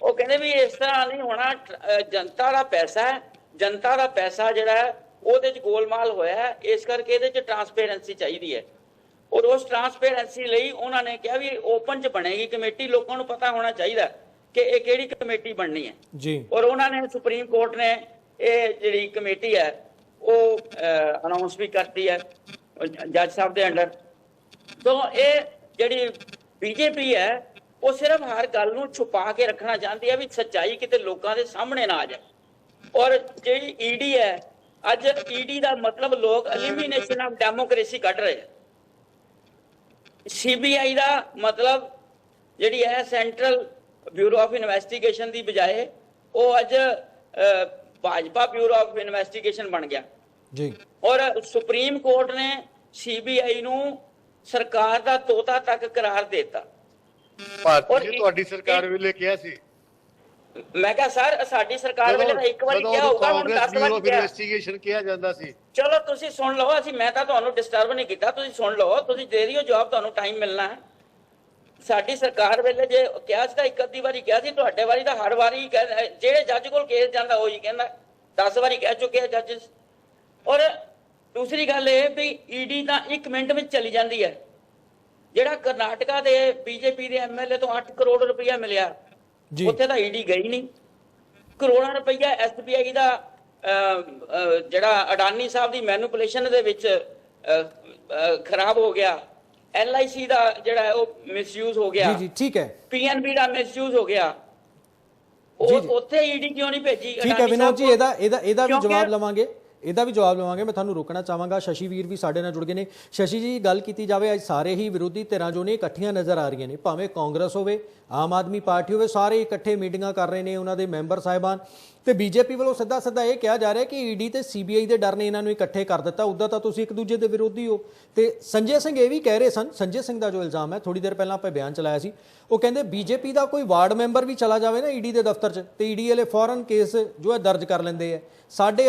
ਉਹ ਕਹਿੰਦੇ ਵੀ ਇਸ ਤਰ੍ਹਾਂ ਨਹੀਂ ਹੋਣਾ, ਜਨਤਾ ਦਾ ਪੈਸਾ ਹੈ, ਜਨਤਾ ਦਾ ਪੈਸਾ ਜਿਹੜਾ ਹੈ ਉਹਦੇ 'ਚ ਗੋਲਮਾਲ ਹੋਇਆ ਹੈ, ਇਸ ਕਰਕੇ ਇਹਦੇ 'ਚ ਟਰਾਂਸਪੇਰੈਂਸੀ ਚਾਹੀਦੀ ਹੈ। ਔਰ ਉਸ ਟਰਾਂਸਪੇਰੈਂਸੀ ਲਈ ਉਹਨਾਂ ਨੇ ਕਿਹਾ ਵੀ ਓਪਨ 'ਚ ਬਣੇਗੀ ਕਮੇਟੀ, ਲੋਕਾਂ ਨੂੰ ਪਤਾ ਹੋਣਾ ਚਾਹੀਦਾ ਕਿ ਇਹ ਕਿਹੜੀ ਕਮੇਟੀ ਬਣਨੀ ਹੈ ਜੀ। ਔਰ ਉਹਨਾਂ ਨੇ, ਸੁਪਰੀਮ ਕੋਰਟ ਨੇ ਇਹ ਜਿਹੜੀ ਕਮੇਟੀ ਹੈ ਉਹ ਅਨਾਉਂਸ ਵੀ ਕਰਤੀ ਹੈ ਜੱਜ ਸਾਹਿਬ ਦੇ ਅੰਡਰ। ਤੋਂ ਇਹ ਜਿਹੜੀ ਬੀਜੇਪੀ ਹੈ ਉਹ ਸਿਰਫ ਹਰ ਗੱਲ ਨੂੰ ਛੁਪਾ ਕੇ ਰੱਖਣਾ ਚਾਹੁੰਦੀ ਹੈ ਵੀ ਸੱਚਾਈ ਕਿਤੇ ਲੋਕਾਂ ਦੇ ਸਾਹਮਣੇ ਨਾ ਆ ਜਾਏ। ਔਰ ਜਿਹੜੀ ਈਡੀ ਹੈ, ਅੱਜ ਈਡੀ ਦਾ ਮਤਲਬ ਲੋਕ ਐਲੀਮੀਨੇਸ਼ਨ ਆਫ ਡੈਮੋਕ੍ਰੇਸੀ ਕੱਢ ਰਹੇ ਹੈ। ਸੀਬੀਆਈ ਦਾ ਮਤਲਬ ਜਿਹੜੀ ਹੈ ਸੈਂਟਰਲ ਬਿਊਰੋ ਆਫ ਇਨਵੈਸਟੀਗੇਸ਼ਨ ਦੀ ਬਜਾਏ ਉਹ ਅੱਜ ਭਾਜਪਾ ਬਿਊਰੋ ਆਫ ਇਨਵੈਸਟੀਗੇਸ਼ਨ ਬਣ ਗਿਆ ਜੀ। ਔਰ ਸੁਪਰੀਮ ਕੋਰਟ ਨੇ ਸੀਬੀਆਈ ਨੂੰ ਸਰਕਾਰ ਦਾ ਤੋਤਾ ਤੱਕ ਕਰਾਰ ਦਿੱਤਾ। ਭਾਰਤੀ ਤੁਹਾਡੀ ਸਰਕਾਰ ਵੇਲੇ ਕਿਹਾ ਸੀ, ਮੈਂ ਕਿਹਾ ਸਰ ਸਾਡੀ ਸਰਕਾਰ ਵੇਲੇ ਤਾਂ ਇੱਕ ਵਾਰੀ ਕਿਹਾ ਹੋਊਗਾ, ਹੁਣ 10 ਵਾਰੀ ਇਨਵੈਸਟੀਗੇਸ਼ਨ ਕਿਹਾ ਜਾਂਦਾ ਸੀ। ਚਲੋ ਤੁਸੀਂ ਸੁਣ ਲਓ, ਮੈਂ ਤਾਂ ਤੁਹਾਨੂੰ ਡਿਸਟਰਬ ਨਹੀਂ ਕੀਤਾ, ਤੁਸੀਂ ਸੁਣ ਲਓ, ਤੁਸੀਂ ਦੇ ਦਿਓ ਜਵਾਬ, ਤੁਹਾਨੂੰ ਟਾਈਮ ਮਿਲਣਾ ਹੈ। ਸਾਡੀ ਸਰਕਾਰ ਵੇਲੇ ਜੇ ਕਿਹਾ ਸੀ ਤਾਂ ਇੱਕ ਅੱਧੀ ਵਾਰੀ ਕਿਹਾ ਸੀ, ਤੁਹਾਡੇ ਵਾਰੀ ਤਾਂ ਹਰ ਵਾਰੀ ਜਿਹੜੇ ਜੱਜ ਕੋਲ ਕੇਸ ਜਾਂਦਾ ਉਹੀ ਕਹਿੰਦਾ, 10 ਵਾਰੀ ਕਹਿ ਚੁੱਕੇ ਆ ਜੱਜਸ। ਔਰ ਦੂਸਰੀ ਗੱਲ ਇਹ ਵੀ ਈਡੀ ਤਾਂ 1 ਮਿੰਟ ਵਿੱਚ ਚਲੀ ਜਾਂਦੀ ਹੈ। ਜਿਹੜਾ ਕਰਨਾਟਕਾ ਦੇ ਬੀਜੇਪੀ ਦੇ ਐਮਐਲਏ ਤੋਂ 8 ਕਰੋੜ ਰੁਪਇਆ ਮਿਲਿਆ, ਉੱਥੇ ਤਾਂ ਈਡੀ ਗਈ ਨਹੀਂ। ਕਰੋੜਾਂ ਰੁਪਇਆ ਐਸਬੀਆਈ ਦਾ ਜਿਹੜਾ ਅਡਾਨੀ ਸਾਹਿਬ ਦੀ ਮੈਨੂਪੂਲੇਸ਼ਨ ਦੇ ਵਿੱਚ ਖਰਾਬ ਹੋ ਗਿਆ। LIC ਦਾ ਜਿਹੜਾ ਉਹ ਮਿਸਯੂਜ਼ ਹੋ ਗਿਆ ਜੀ। ਠੀਕ ਹੈ, PNB ਦਾ ਮਿਸਯੂਜ਼ ਹੋ ਗਿਆ। ਉਹ ਉੱਥੇ ਈਡੀ ਕਿਉਂ ਨਹੀਂ ਭੇਜੀ? ਠੀਕ ਹੈ ਵਿਨੋਦ ਜੀ, ਇਹਦਾ ਵੀ ਜਵਾਬ ਲਵਾਂਗੇ, ਮੈਂ ਤੁਹਾਨੂੰ ਰੋਕਣਾ ਚਾਹਾਂਗਾ। ਸ਼ਸ਼ੀ ਵੀਰ ਵੀ ਸਾਡੇ ਨਾਲ ਜੁੜ ਗਏ ਨੇ। ਸ਼ਸ਼ੀ ਜੀ, ਗੱਲ ਕੀਤੀ ਜਾਵੇ, ਅੱਜ ਸਾਰੇ ਹੀ ਵਿਰੋਧੀ ਧਿਰਾਂ ਜੋ ਨੇ ਇਕੱਠੀਆਂ ਨਜ਼ਰ ਆ ਰਹੀਆਂ ਨੇ, ਭਾਵੇਂ ਕਾਂਗਰਸ ਹੋਵੇ, ਆਮ ਆਦਮੀ ਪਾਰਟੀ ਹੋਵੇ, ਸਾਰੇ ਇਕੱਠੇ ਮੀਟਿੰਗਾਂ ਕਰ ਰਹੇ ਨੇ। ਉਹਨਾਂ ਦੇ ਮੈਂਬਰ ਸਾਹਿਬਾਨ ਤੇ ਬੀਜੇਪੀ ਵੱਲੋਂ ਸਿੱਧਾ ਸਿੱਧਾ ਇਹ ਕਿਹਾ ਜਾ ਰਿਹਾ ਕਿ ਈਡੀ ਤੇ ਸੀਬੀਆਈ ਦੇ ਡਰ ਨੇ ਇਹਨਾਂ ਨੂੰ ਇਕੱਠੇ ਕਰ ਦਿੱਤਾ, ਉੱਦਾਂ ਤਾਂ ਤੁਸੀਂ ਇੱਕ ਦੂਜੇ ਦੇ ਵਿਰੋਧੀ ਹੋ। ਤੇ ਸੰਜੇ ਸਿੰਘ ਇਹ ਵੀ ਕਹਿ ਰਹੇ ਸਨ, ਸੰਜੇ ਸਿੰਘ ਦਾ ਜੋ ਇਲਜ਼ਾਮ ਹੈ, ਥੋੜੀ ਦੇਰ ਪਹਿਲਾਂ ਆਪਾਂ ਬਿਆਨ ਚਲਾਇਆ ਸੀ, ਉਹ ਕਹਿੰਦੇ ਬੀਜੇਪੀ ਦਾ ਕੋਈ ਵਾਰਡ ਮੈਂਬਰ ਵੀ ਚਲਾ ਜਾਵੇ ਨਾ ਈਡੀ ਦੇ ਦਫ਼ਤਰ 'ਚ ਤੇ ਈਡੀ ਵਾਲੇ ਫੌਰਨ ਕੇਸ ਜੋ ਹੈ ਦਰਜ ਕਰ ਲੈਂਦੇ ਆ।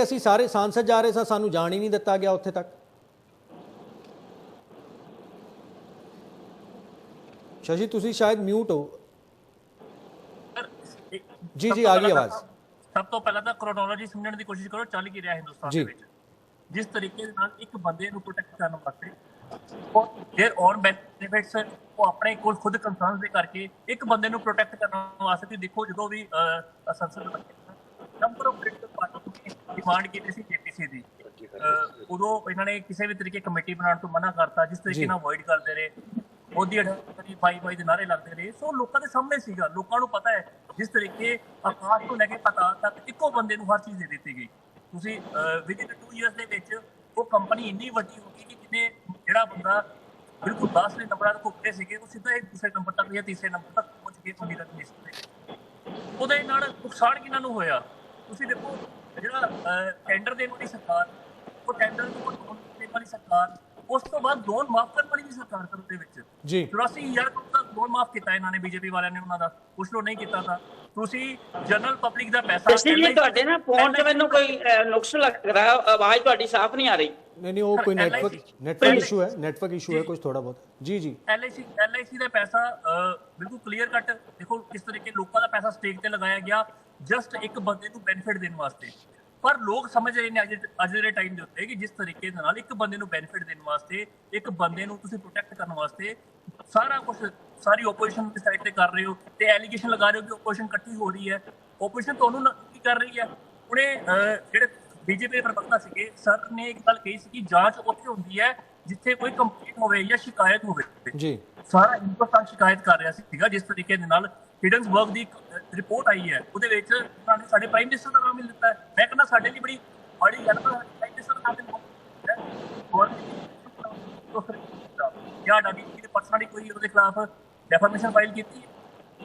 ਅਸੀਂ ਸਾਰੇ ਸਾਂਸਦ ਜਾ ਰਹੇ ਸਾਂ, ਸਾਨੂੰ ਜਾਣ ਹੀ ਨਹੀਂ ਦਿੱਤਾ ਗਿਆ ਉੱਥੇ ਤੱਕ। शशि तुसी शायद म्यूट हो। जी जी आ गई आवाज। सब तो पहला तो क्रोनोलॉजी समझने की कोशिश करो चल की रहा हिंदुस्तान ਦੇ ਵਿੱਚ जिस तरीके ਨਾਲ ਇੱਕ ਬੰਦੇ ਨੂੰ ਪ੍ਰੋਟੈਕਟ ਕਰਨ ਵਾਸਤੇ और देयर ऑन बेनिफिट्स ਉਹ ਆਪਣੇ ਕੋਲ ਖੁਦ ਕੰਸਰਨਸ ਦੇ ਕਰਕੇ ਇੱਕ ਬੰਦੇ ਨੂੰ ਪ੍ਰੋਟੈਕਟ ਕਰਨ ਵਾਸਤੇ ਤੁਸੀਂ ਦੇਖੋ ਜਦੋਂ ਵੀ ਸੰਸਦ number of political party demand ਕੀਤੀ ਸੀ ਜੇਪੀਸੀ ਦੀ ਉਦੋਂ ਇਹਨਾਂ ਨੇ ਕਿਸੇ ਵੀ ਤਰੀਕੇ ਕਮੇਟੀ ਬਣਾਉਣ ਤੋਂ ਮਨਾ ਕਰਤਾ, ਜਿਸ ਤਰੀਕੇ ਨਾਲ ਅਵੋਇਡ ਕਰਦੇ ਰਹੇ, ਉਹਦੀ ਅਡਾਰੀ ਬਾਈ ਦੇ ਨਾਰੇ ਲੱਗਦੇ ਰਹੇ। ਸੋ ਲੋਕਾਂ ਦੇ ਸਾਹਮਣੇ ਸੀਗਾ, ਲੋਕਾਂ ਨੂੰ ਪਤਾ ਹੈ ਜਿਸ ਤਰੀਕੇ ਆਕਾਸ਼ ਤੋਂ ਲੈ ਕੇ ਪਾਤਾਲ ਤੱਕ ਇੱਕੋ ਬੰਦੇ ਨੂੰ ਹਰ ਚੀਜ਼ ਦੇ ਦਿੱਤੀ ਗਈ। ਤੁਸੀਂ ਵਿਦਿਨ 2 ਇਅਰਸ ਦੇ ਵਿੱਚ ਉਹ ਕੰਪਨੀ ਇੰਨੀ ਵੱਡੀ ਹੋ ਗਈ ਕਿ ਜਿਹਨੇ ਜਿਹੜਾ ਬੰਦਾ ਬਿਲਕੁਲ 10ਵੇਂ ਨੰਬਰਾਂ ਤੋਂ ਉੱਤੇ ਸੀਗੇ ਉਹ ਸਿੱਧਾ ਇੱਕ ਦੂਸਰੇ ਨੰਬਰ ਤੱਕ ਜਾਂ ਤੀਸਰੇ ਨੰਬਰ ਤੱਕ ਪਹੁੰਚ ਗਏ ਤੁਹਾਡੀ ਰਜਿਸਟਰ ਦੇ। ਉਹਦੇ ਨਾਲ ਨੁਕਸਾਨ ਕਿਹਨਾਂ ਨੂੰ ਹੋਇਆ? ਤੁਸੀਂ ਦੇਖੋ ਜਿਹੜਾ ਟੈਂਡਰ ਦੇਣ ਵਾਲੀ ਸਰਕਾਰ, ਉਹ ਟੈਂਡਰ ਦੇਣ ਵਾਲੀ ਸਰਕਾਰ, ਉਸ ਤੋਂ ਬਾਅਦ ਲੋਨ ਮਾਫ ਕਰਨ ਵਾਲੀ ਵੀ ਸਰਕਾਰ ਕਰਨ ਦੇ ਵਿੱਚ ਜੀ 84,000 ਕਰੋੜ ਦਾ ਲੋਨ ਮਾਫ ਕੀਤਾ ਇਹਨਾਂ ਨੇ, ਬੀਜੇਪੀ ਵਾਲਿਆਂ ਨੇ, ਉਹਨਾਂ ਦਾ ਕੁਛ ਲੋਨ ਨਹੀਂ ਕੀਤਾ ਤਾਂ। ਤੁਸੀਂ ਜਨਰਲ ਪਬਲਿਕ ਦਾ ਪੈਸਾ ਜੀ ਤੁਹਾਡੇ ਨਾ ਫੋਨ 'ਚ ਮੈਨੂੰ ਕੋਈ ਨੁਕਸ ਲੱਗ ਰਿਹਾ, ਆਵਾਜ਼ ਤੁਹਾਡੀ ਸਾਫ਼ ਨਹੀਂ ਆ ਰਹੀ। नहीं वो कोई नेटवर्क इशू है कुछ थोड़ा बहुत। जी जी LIC ਦਾ ਪੈਸਾ ਬਿਲਕੁਲ ਕਲੀਅਰ ਕੱਟ ਦੇਖੋ ਕਿਸ ਤਰੀਕੇ ਲੋਕਾਂ ਦਾ ਪੈਸਾ ਸਟੇਕ ਤੇ ਲਗਾਇਆ ਗਿਆ ਜਸਟ ਇੱਕ ਬੰਦੇ ਨੂੰ ਬੈਨੀਫਿਟ ਦੇਣ ਵਾਸਤੇ। ਪਰ ਲੋਕ ਸਮਝ ਰਹੇ ਨੇ ਅੱਜ ਦੇ ਟਾਈਮ ਦੇ ਉੱਤੇ ਕਿ ਜਿਸ ਤਰੀਕੇ ਦੇ ਨਾਲ ਇੱਕ ਬੰਦੇ ਨੂੰ ਬੈਨੀਫਿਟ ਦੇਣ ਵਾਸਤੇ, ਇੱਕ ਬੰਦੇ ਨੂੰ ਤੁਸੀਂ ਪ੍ਰੋਟੈਕਟ ਕਰਨ ਵਾਸਤੇ ਸਾਰਾ ਕੁਝ ਸਾਰੀ ਓਪੋਜੀਸ਼ਨ ਦੀ ਸਾਈਡ ਤੇ ਕਰ ਰਹੇ ਹੋ ਤੇ ਐਲੀਗੇਸ਼ਨ ਲਗਾ ਰਹੇ ਹੋ ਕਿ ਓਪੋਜੀਸ਼ਨ ਇਕੱਠੀ ਹੋ ਰਹੀ ਹੈ। ਓਪੋਜੀਸ਼ਨ ਤੁਹਾਨੂੰ ਕੀ ਕਰ ਰਹੀ ਹੈ? ਉਹਨੇ ਜਿਹੜੇ ਬੀਜੇਪੀ ਦੇ ਪ੍ਰਵਕਤਾ ਸੀਗੇ ਸਰ ਨੇ ਇੱਕ ਗੱਲ ਕਹੀ ਸੀ ਕਿ ਜਾਂਚ ਉੱਥੇ ਹੁੰਦੀ ਹੈ ਜਿੱਥੇ ਕੋਈ ਕੰਪਲੇਂਟ ਹੋਵੇ ਜਾਂ ਸ਼ਿਕਾਇਤ ਹੋਵੇ। ਜੀ ਸਾਰਾ ਹਿੰਦੁਸਤਾਨ ਸ਼ਿਕਾਇਤ ਕਰ ਰਿਹਾ ਸੀਗਾ ਜਿਸ ਤਰੀਕੇ ਦੇ ਨਾਲ ਹਿਡਨਸਬਰਗ ਦੀ ਰਿਪੋਰਟ ਆਈ ਹੈ ਉਹਦੇ ਵਿੱਚ ਉਹਨਾਂ ਨੇ ਸਾਡੇ ਪ੍ਰਾਈਮ ਮਿਨਿਸਟਰ ਦਾ ਨਾਮ ਮਿਲ ਦਿੱਤਾ ਹੈ। ਮੈਂ ਕਹਿੰਦਾ ਸਾਡੇ ਲਈ ਬੜੀ ਬੜੀ ਗੱਲ ਹੈ ਪ੍ਰਾਈਮ ਮਿਨਿਸਟਰ ਦਾ ਨਾਮ ਜਾਂ ਡਾਡੀ ਦੀ ਪਰਸਨਲੀ ਕੋਈ ਉਹਦੇ ਖਿਲਾਫ ਡੈਫਾਮੇਸ਼ਨ ਫਾਈਲ ਕੀਤੀ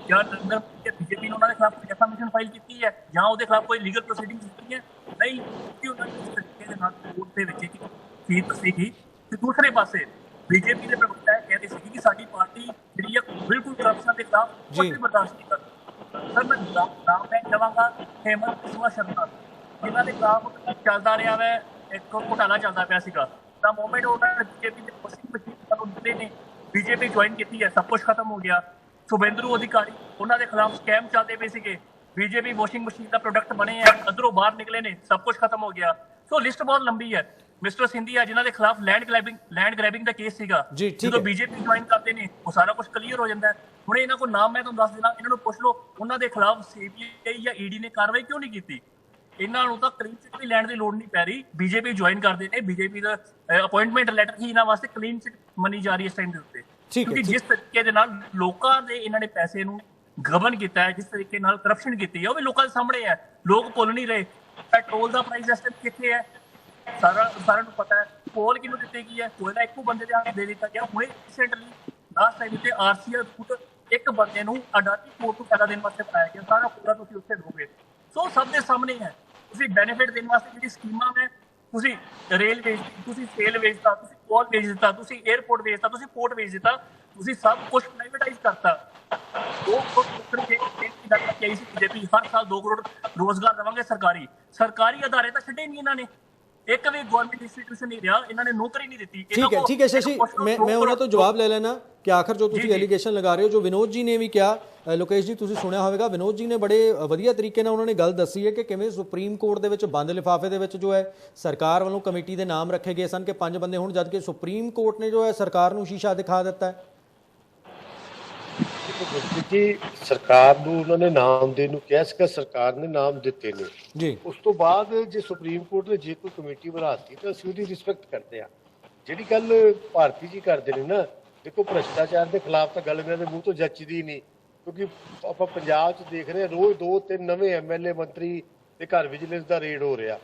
ਜਾਂ ਅੰਦਰ ਬੀਜੇਪੀ ਨੇ ਉਹਨਾਂ ਦੇ ਖਿਲਾਫ ਡੈਫਾਮੇਸ਼ਨ ਫਾਈਲ ਕੀਤੀ ਹੈ ਜਾਂ ਉਹਦੇ ਖਿਲਾਫ ਕੋਈ ਲੀਗਲ ਪ੍ਰੋਸੀਡਿੰਗ ਕੀਤੀ ਹੈ? ਨਹੀਂ, ਕਿ ਉਹਨਾਂ ਨੇ ਇਸ ਤਰੀਕੇ ਦੇ ਨਾਲ ਕੋਰਟ ਦੇ ਵਿੱਚ ਇੱਕ ਫੀਤ ਸੀਗੀ। ਤੇ ਦੂਸਰੇ ਪਾਸੇ ਬੀਜੇਪੀ ਦੇ ਪ੍ਰਵਕਤਾ ਇਹ ਕਹਿੰਦੇ ਸੀ ਕਿ ਸਾਡੀ ਪਾਰਟੀ ਜਿਹੜੀ ਹੈ ਬਿਲਕੁਲ ਕਰਪਸ਼ਨ ਦੇ ਖਿਲਾਫ ਕੋਈ ਬਰਦਾਸ਼ਤ ਨਹੀਂ ਕਰਦੀ। ਸਰ ਮੈਂ ਨਾਮ ਮੈਂ ਲਵਾਂਗਾ ਹੇਮੰਤ ਬਿਸਵਾ ਸ਼ਰਮਾ, ਜਿਨ੍ਹਾਂ ਦੇ ਖਿਲਾਫ ਚੱਲਦਾ ਰਿਹਾ ਵੈ ਇੱਕ ਘੁਟਾਲਾ ਚੱਲਦਾ ਪਿਆ ਸੀਗਾ ਤਾਂ ਮੂਵਮੈਂਟ ਉਹਨਾਂ ਨੇ ਬੀਜੇਪੀ ਦੇ ਵਾਸ਼ਿੰਗ ਮਸ਼ੀਨ ਨੂੰ ਦਿੱਤੇ ਨੇ, ਬੀਜੇਪੀ ਜੁਆਇਨ ਕੀਤੀ ਹੈ, ਸਭ ਕੁਝ ਖਤਮ ਹੋ ਗਿਆ। ਸੁਬੇਂਦਰੂ ਅਧਿਕਾਰੀ ਉਹਨਾਂ ਦੇ ਖਿਲਾਫ ਸਕੈਮ ਚੱਲਦੇ ਪਏ ਸੀਗੇ, ਬੀਜੇਪੀ ਵਾਸ਼ਿੰਗ ਮਸ਼ੀਨ ਦਾ ਪ੍ਰੋਡਕਟ ਬਣੇ ਆ, ਅੰਦਰੋਂ ਬਾਹਰ ਨਿਕਲੇ ਨੇ, ਸਭ ਕੁਝ ਖਤਮ ਹੋ ਗਿਆ। ਸੋ ਲਿਸਟ ਬਹੁਤ ਲੰਬੀ ਹੈ। ਮਿਸਟਰ ਸਿੰਧੀਆ ਜਿਨ੍ਹਾਂ ਦੇ ਖਿਲਾਫ ਲੈਂਡ ਗ੍ਰੈਬਿੰਗ ਦਾ ਕੇਸ ਸੀਗਾ, ਜਦੋਂ ਬੀਜੇਪੀ ਜੁਆਇਨ ਕਰਦੇ ਨੇ ਉਹ ਸਾਰਾ ਕੁਝ ਕਲੀਅਰ ਹੋ ਜਾਂਦਾ। ਹੁਣ ਇਹਨਾਂ ਕੋਲ ਨਾਮ ਮੈਂ ਤੁਹਾਨੂੰ ਦੱਸ ਦੇਣਾ, ਇਹਨਾਂ ਨੂੰ ਪੁੱਛ ਲਓ ਉਹਨਾਂ ਦੇ ਖਿਲਾਫ ਸੀਬੀਆਈ ਜਾਂ ਈਡੀ ਨੇ ਕਾਰਵਾਈ ਕਿਉਂ ਨਹੀਂ ਕੀਤੀ? ਇਹਨਾਂ ਨੂੰ ਤਾਂ ਕਲੀਨ ਚਿੱਟ ਵੀ ਲੈਣ ਦੀ ਲੋੜ ਨਹੀਂ ਪੈ ਰਹੀ। ਬੀਜੇਪੀ ਜੁਆਇਨ ਕਰਦੇ ਨੇ, ਬੀਜੇਪੀ ਦਾ ਅਪਾਇੰਟਮੈਂਟ ਲੈਟਰ ਹੀ ਇਹਨਾਂ ਵਾਸਤੇ ਕਲੀਨ ਚਿੱਟ ਮੰਨੀ ਜਾ ਰਹੀ ਹੈ ਇਸ ਟਾਈਮ ਦੇ ਉੱਤੇ, ਕਿਉਂਕਿ ਜਿਸ ਤਰੀਕੇ ਦੇ ਨਾਲ ਲੋਕਾਂ ਦੇ ਇਹਨਾਂ ਨੇ ਪੈਸੇ ਨੂੰ ਗਵਰਨ ਕੀਤਾ ਹੈ, ਜਿਸ ਤਰੀਕੇ ਨਾਲ ਕਰਪਸ਼ਨ ਕੀਤੀ ਹੈ, ਉਹ ਵੀ ਲੋਕਾਂ ਦੇ ਸਾਹਮਣੇ ਹੈ। ਲੋਕ ਭੁੱਲ ਨਹੀਂ ਰਹੇ। ਪੈਟਰੋਲ ਦਾ ਪ੍ਰਾਈਸ ਇਸ ਟਾਈਮ ਕਿੱਥੇ ਹੈ ਸਾਰਿਆਂ ਨੂੰ ਪਤਾ ਹੈ। ਕੋਲ ਕਿਹਨੂੰ ਦਿੱਤੀ ਗਈ ਹੈ? ਕੋਇਲਾ ਇੱਕੋ ਬੰਦੇ ਦੇ ਹੱਥ ਦੇ ਦਿੱਤਾ ਗਿਆ। ਹੁਣੇ ਰੀਸੈਂਟਲੀ ਲਾਸਟ ਟਾਈਮ ਤੇ ਆਰਸੀਆਰ ਖੁਦ ਇੱਕ ਬੰਦੇ ਨੂੰ ਅਡਾਨੀ ਪੋਰਟ ਨੂੰ ਫਾਇਦਾ ਦੇਣ ਵਾਸਤੇ ਪਾਇਆ ਗਿਆ, ਸਾਰਾ ਪੂਰਾ ਤੁਸੀਂ ਉੱਥੇ ਦੋਗੇ। ਸੋ ਸਭ ਦੇ ਸਾਹਮਣੇ ਹੈ। ਤੁਸੀਂ ਬੈਨੀਫਿਟ ਦੇਣ ਵਾਸਤੇ ਜਿਹੜੀ ਸਕੀਮਾਂ ਹੈ, ਤੁਸੀਂ ਰੇਲ ਵੇਚਦੀ, ਤੁਸੀਂ ਸੇਲ ਵੇਚਦਾ, ਤੁਸੀਂ ਕੋਲ ਵੇਚ ਦਿੱਤਾ, ਤੁਸੀਂ 에ਅਰਪੋਰਟ ਵੇਚਦਾ, ਤੁਸੀਂ ਪੋਰਟ ਵੇਚ ਦਿੱਤਾ, ਤੁਸੀਂ ਸਭ ਕੁਝ ਪ੍ਰਾਈਵੇਟਾਈਜ਼ ਕਰਤਾ। 2 ਕਰੋੜ ਬੀਜੇਪੀ ਹਰ ਸਾਲ 2 ਕਰੋੜ ਰੋਜ਼ਗਾਰ ਦੇਵਾਂਗੇ ਸਰਕਾਰੀ ਅਦਾਰੇ ਤਾਂ ਛੱਡੇ ਨਹੀਂ ਇਹਨਾਂ ਨੇ। ਇੱਕ ਵੀ ਗਵਰਨਮੈਂਟ ਇੰਸਟੀਟਿਊਸ਼ਨ ਨਹੀਂ ਰਿਹਾ, ਇਹਨਾਂ ਨੇ ਨੌਕਰੀ ਨਹੀਂ ਦਿੱਤੀ। ठीक है शशि, मैं ਉਹਨਾਂ ਤੋਂ ਜਵਾਬ ਲੈ ਲੈਣਾ ਕਿ ਆਖਰ ਜੋ ਤੁਸੀਂ ਐਲੀਗੇਸ਼ਨ ਲਗਾ ਰਹੇ ਹੋ, ਜੋ ਵਿਨੋਦ ਜੀ ਨੇ ਵੀ ਕਿਹਾ, ਲੋਕੇਸ਼ ਜੀ ਤੁਸੀਂ ਸੁਣਿਆ ਹੋਵੇਗਾ, ਵਿਨੋਦ ਜੀ ਨੇ ਬੜੇ ਵਧੀਆ ਤਰੀਕੇ ਨਾਲ ਉਹਨਾਂ ਨੇ ਗੱਲ ਦੱਸੀ ਹੈ ਕਿ ਕਿਵੇਂ ਸੁਪਰੀਮ ਕੋਰਟ ਦੇ ਵਿੱਚ ਬੰਦ ਲਿਫਾਫੇ ਦੇ ਵਿੱਚ ਜੋ ਹੈ ਸਰਕਾਰ ਵੱਲੋਂ ਕਮੇਟੀ ਦੇ ਨਾਮ ਰੱਖੇ ਗਏ ਸਨ ਕਿ 5 ਬੰਦੇ ਹੁਣ, ਜਦ ਕਿ ਸੁਪਰੀਮ ਕੋਰਟ ਨੇ ਜੋ ਹੈ ਸਰਕਾਰ ਨੂੰ ਸ਼ੀਸ਼ਾ ਦਿਖਾ ਦਿੱਤਾ ਹੈ। ਜੀ ਸਰਕਾਰ ਨੂੰ ਉਹਨਾਂ ਨੇ ਨਾਮ ਦੇਣ ਨੂੰ ਕਿਹਾ ਸੀਗਾ, ਸਰਕਾਰ ਨੇ ਨਾਮ ਦਿੱਤੇ ਨੇ ਜੀ। ਉਸ ਤੋਂ ਬਾਅਦ ਜੇ ਸੁਪਰੀਮ ਕੋਰਟ ਨੇ ਜੇ ਕੋਈ ਕਮੇਟੀ ਬਣਾਤੀ ਤਾਂ ਅਸੀਂ ਉਹਦੀ ਰਿਸਪੈਕਟ ਕਰਦੇ ਆ। ਜਿਹੜੀ ਗੱਲ ਭਾਰਤੀ ਜੀ ਕਰਦੇ ਨੇ ਨਾ, ਦੇਖੋ ਭ੍ਰਿਸ਼ਟਾਚਾਰ ਦੇ ਖਿਲਾਫ ਤਾਂ ਗੱਲ ਇਹਨਾਂ ਦੇ ਮੂੰਹ ਤੋਂ ਜੱਚਦੀ ਨਹੀਂ, ਕਿਉਂਕਿ ਆਪਾਂ ਪੰਜਾਬ 'ਚ ਦੇਖ ਰਹੇ ਰੋਜ਼ 2-3 ਨਵੇਂ MLA ਮੰਤਰੀ ਦੇ ਘਰ ਵਿਜੀਲੈਂਸ ਦਾ ਰੇਡ ਹੋ ਰਿਹਾ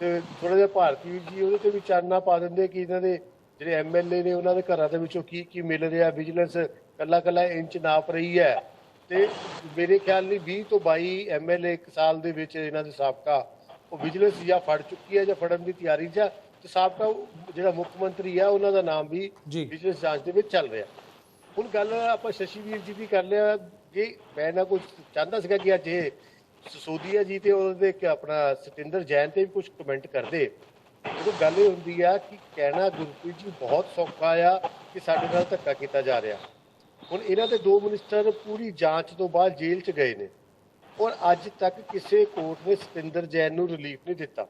ਤੇ ਥੋੜਾ ਜਿਹਾ ਭਾਰਤੀ ਜੀ ਉਹਦੇ ਤੇ ਵੀ ਚਾਨਣਾ ਪਾ ਦਿੰਦੇ ਕਿ ਇਹਨਾਂ ਦੇ ਜਿਹੜੇ MLA ਨੇ ਉਹਨਾਂ ਦੇ ਘਰਾਂ ਦੇ ਵਿੱਚੋਂ ਕੀ ਮਿਲ ਰਿਹਾ। ਵਿਜੀਲੈਂਸ ਕੱਲਾ ਇੰਚ ਨਾਪ ਰਹੀ ਹੈ ਤੇ ਮੇਰੇ ਖਿਆਲ ਨਹੀਂ 20 ਤੋਂ 22 ਐਮਐਲਏ ਇੱਕ ਸਾਲ ਦੇ ਵਿੱਚ ਇਹਨਾਂ ਦੇ ਸਾਬਕਾ ਉਹ ਵਿਜੀਲੈਂਸ ਜਾਂ ਫੜ ਚੁੱਕੀ ਹੈ ਜਾਂ ਫੜਨ ਦੀ ਤਿਆਰੀ 'ਚ ਆ, ਤੇ ਸਾਬਕਾ ਜਿਹੜਾ ਮੁੱਖ ਮੰਤਰੀ ਆ ਉਹਨਾਂ ਦਾ ਨਾਮ ਵੀ ਵਿਜੀਲੈਂਸ ਜਾਂਚ ਦੇ ਵਿੱਚ ਚੱਲ ਰਿਹਾ। ਹੁਣ ਗੱਲ ਆਪਾਂ ਸ਼ਸ਼ੀ ਵੀਰ ਜੀ ਦੀ ਕਰ ਲਿਆ, ਜੇ ਮੈਂ ਨਾ ਕੁਝ ਚਾਹੁੰਦਾ ਸੀਗਾ ਕਿ ਅੱਜ ਇਹ ਸਸੋਦੀਆ ਜੀ ਤੇ ਉਹਦੇ ਆਪਣਾ ਸਤਿੰਦਰ ਜੈਨ ਤੇ ਵੀ ਕੁਝ ਕਮੈਂਟ ਕਰਦੇ। ਜਦੋਂ ਗੱਲ ਇਹ ਹੁੰਦੀ ਆ ਕਿ ਕਹਿਣਾ ਗੁਰਪ੍ਰੀਤ ਜੀ ਬਹੁਤ ਸੌਖਾ ਆ ਕਿ ਸਾਡੇ ਨਾਲ ਧੱਕਾ ਕੀਤਾ ਜਾ ਰਿਹਾ। ਹੁਣ ਇਹਨਾਂ ਦੇ 2 ਮਿਨਿਸਟਰ ਪੂਰੀ ਜਾਂਚ ਤੋਂ ਬਾਅਦ ਜੇਲ੍ਹ 'ਚ ਗਏ ਨੇ ਔਰ ਅੱਜ ਤੱਕ ਕਿਸੇ ਕੋਰਟ ਨੇ ਸਤਿੰਦਰ ਜੈਨ ਨੂੰ ਰਿਲੀਫ ਨਹੀਂ ਦਿੱਤਾ।